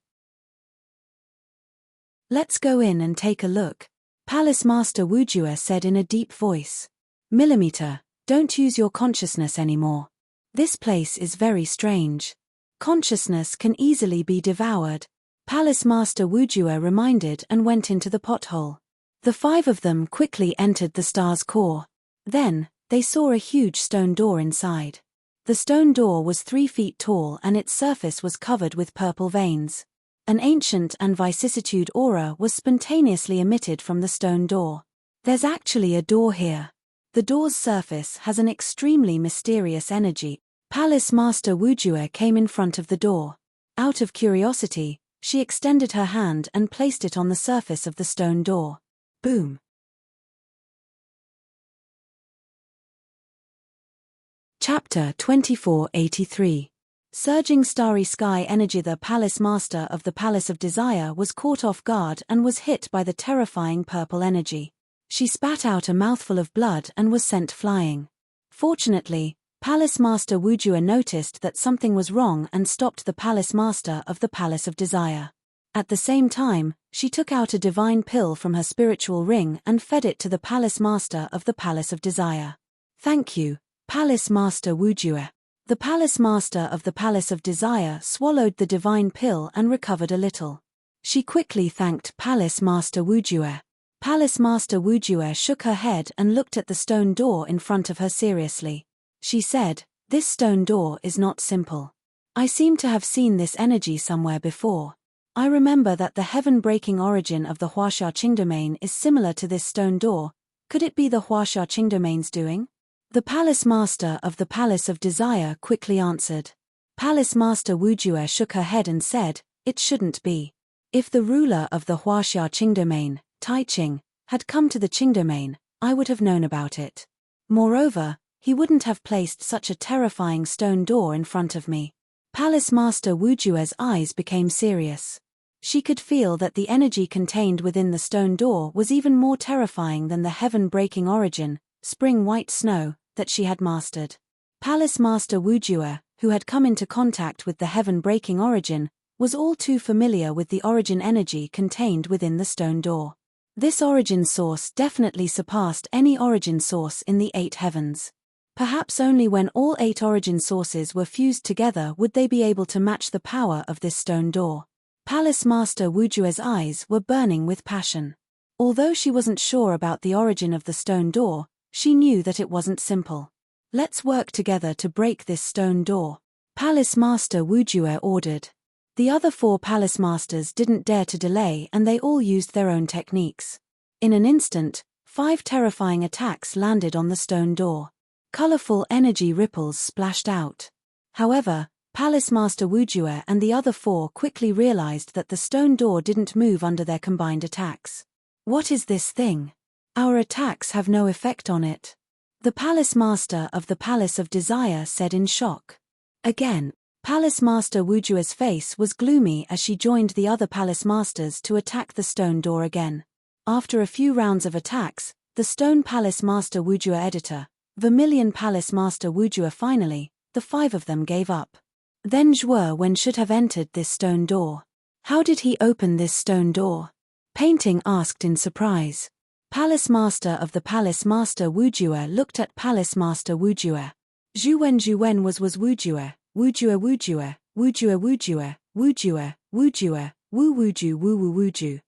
"Let's go in and take a look," Palace Master Wujue said in a deep voice. "Millimeter, don't use your consciousness anymore. This place is very strange. Consciousness can easily be devoured," Palace Master Wujue reminded and went into the pothole. The 5 of them quickly entered the star's core. Then, they saw a huge stone door inside. The stone door was 3 feet tall and its surface was covered with purple veins. An ancient and vicissitude aura was spontaneously emitted from the stone door. "There's actually a door here. The door's surface has an extremely mysterious energy." Palace Master Wujue came in front of the door. Out of curiosity, she extended her hand and placed it on the surface of the stone door. Boom. Chapter 2483. Surging starry sky energy. The Palace Master of the Palace of Desire was caught off guard and was hit by the terrifying purple energy. She spat out a mouthful of blood and was sent flying. Fortunately, Palace Master Wujue noticed that something was wrong and stopped the Palace Master of the Palace of Desire. At the same time, she took out a divine pill from her spiritual ring and fed it to the Palace Master of the Palace of Desire. "Thank you, Palace Master Wujue." The Palace Master of the Palace of Desire swallowed the divine pill and recovered a little. She quickly thanked Palace Master Wujue. Palace Master Wujue shook her head and looked at the stone door in front of her seriously. She said, "This stone door is not simple. I seem to have seen this energy somewhere before. I remember that the heaven-breaking origin of the Huaxia Qingdomain is similar to this stone door. Could it be the Huaxia Qingdomain's doing?" The Palace Master of the Palace of Desire quickly answered. Palace Master Wujue shook her head and said, "It shouldn't be. If the ruler of the Huaxia Qingdomain, Tai Qing, had come to the Qingdomain, I would have known about it. Moreover, he wouldn't have placed such a terrifying stone door in front of me." Palace Master Wujue's eyes became serious. She could feel that the energy contained within the stone door was even more terrifying than the heaven-breaking origin, spring white snow, that she had mastered. Palace Master Wujue, who had come into contact with the heaven-breaking origin, was all too familiar with the origin energy contained within the stone door. This origin source definitely surpassed any origin source in the 8 heavens. Perhaps only when all 8 origin sources were fused together would they be able to match the power of this stone door. Palace Master Wujue's eyes were burning with passion. Although she wasn't sure about the origin of the stone door, she knew that it wasn't simple. "Let's work together to break this stone door," Palace Master Wujue ordered. The other 4 Palace Masters didn't dare to delay and they all used their own techniques. In an instant, 5 terrifying attacks landed on the stone door. Colorful energy ripples splashed out. However, Palace Master Wujue and the other 4 quickly realized that the stone door didn't move under their combined attacks. "What is this thing? Our attacks have no effect on it," the Palace Master of the Palace of Desire said in shock. Again, Palace Master Wujue's face was gloomy as she joined the other Palace Masters to attack the stone door again. After a few rounds of attacks, the Stone Palace Master Wujue Editor, Vermilion Palace Master Wujue finally, the 5 of them gave up. Then Zhuo Wen should have entered this stone door. How did he open this stone door? Painting asked in surprise. Palace Master of the Palace Master Wujue looked at Palace Master Wujue. Zhu Wen was Wujue, Wujue Wujue, Wujue Wujue, Wujue, Wujue, Wu Wuju Wu Wu Wuju.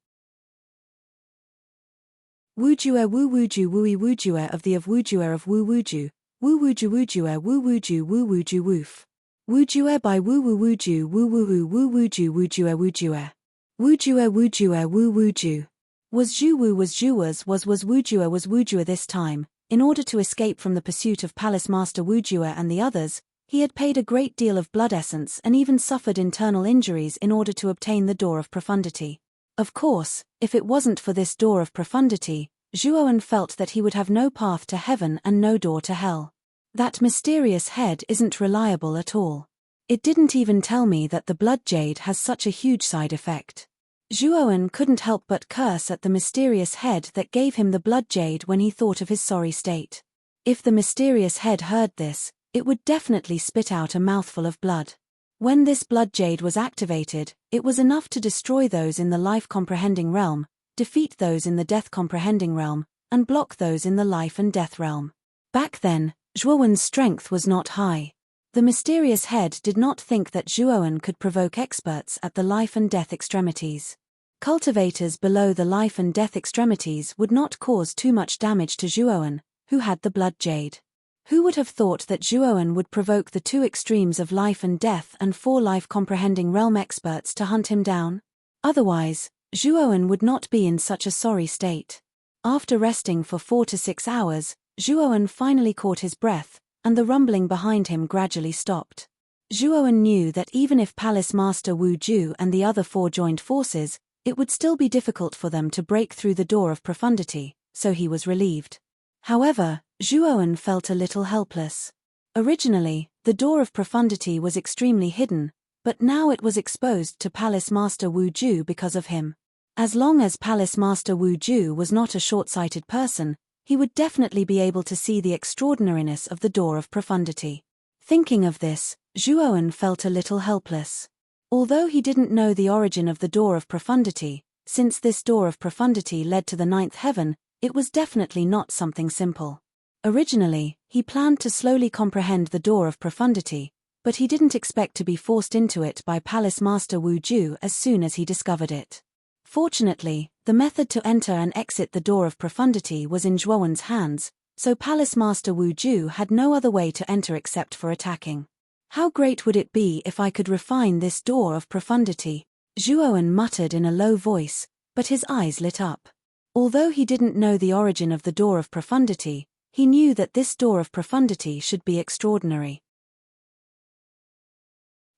Wujue Wu Wuju Wui Wujue of Wujue of Wu Wuju, Wu Wuju Wujue Wu Wuju Wu Wuju Woof. Wujue by Wu Wu Wuju Wu Wu Wu Wuju Wujue Wujue. Wujue Wujue Wu Wuju. Was Zhu was Wujue this time. In order to escape from the pursuit of Palace Master Wujue and the others, he had paid a great deal of blood essence and even suffered internal injuries in order to obtain the Door of Profundity. Of course, if it wasn't for this Door of Profundity, Zhuowen felt that he would have no path to heaven and no door to hell. That mysterious head isn't reliable at all. It didn't even tell me that the blood jade has such a huge side effect. Zhuowen couldn't help but curse at the mysterious head that gave him the blood jade when he thought of his sorry state. If the mysterious head heard this, it would definitely spit out a mouthful of blood. When this blood jade was activated, it was enough to destroy those in the life-comprehending realm, defeat those in the death-comprehending realm, and block those in the life and death realm. Back then, Zhuowen's strength was not high. The mysterious head did not think that Zhuowen could provoke experts at the life and death extremities. Cultivators below the life and death extremities would not cause too much damage to Zhuowen, who had the blood jade. Who would have thought that Zhuowen would provoke the two extremes of life and death and 4 life-comprehending realm experts to hunt him down? Otherwise, Zhuowen would not be in such a sorry state. After resting for 4 to 6 hours, Zhuowen finally caught his breath, and the rumbling behind him gradually stopped. Zhuowen knew that even if Palace Master Wu Ju and the other 4 joined forces, it would still be difficult for them to break through the door of profundity, so he was relieved. However, Zhuowen felt a little helpless. Originally, the door of profundity was extremely hidden, but now it was exposed to Palace Master Wu Ju because of him. As long as Palace Master Wu Ju was not a short-sighted person, he would definitely be able to see the extraordinariness of the door of profundity. Thinking of this, Zhuowen felt a little helpless. Although he didn't know the origin of the door of profundity, since this door of profundity led to the 9th heaven, it was definitely not something simple. Originally, he planned to slowly comprehend the door of profundity, but he didn't expect to be forced into it by Palace Master Wu Ju as soon as he discovered it. Fortunately, the method to enter and exit the door of profundity was in Zhuowen's hands, so Palace Master Wu Ju had no other way to enter except for attacking. How great would it be if I could refine this door of profundity? Zhuowen muttered in a low voice, but his eyes lit up. Although he didn't know the origin of the door of profundity, he knew that this door of profundity should be extraordinary.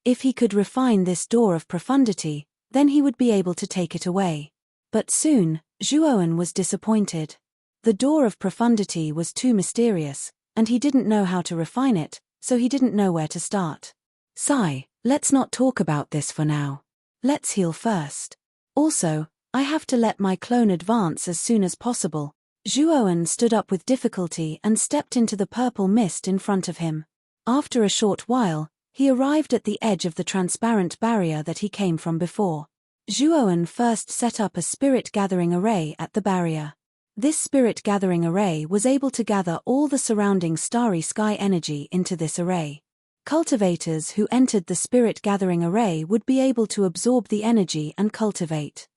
If he could refine this door of profundity, then he would be able to take it away. But soon, Zhuowen was disappointed. The door of profundity was too mysterious, and he didn't know how to refine it, so he didn't know where to start. Sigh, let's not talk about this for now. Let's heal first. Also, I have to let my clone advance as soon as possible. Zhuowen stood up with difficulty and stepped into the purple mist in front of him. After a short while, he arrived at the edge of the transparent barrier that he came from before. Zhuowen first set up a spirit gathering array at the barrier. This spirit gathering array was able to gather all the surrounding starry sky energy into this array. Cultivators who entered the spirit gathering array would be able to absorb the energy and cultivate.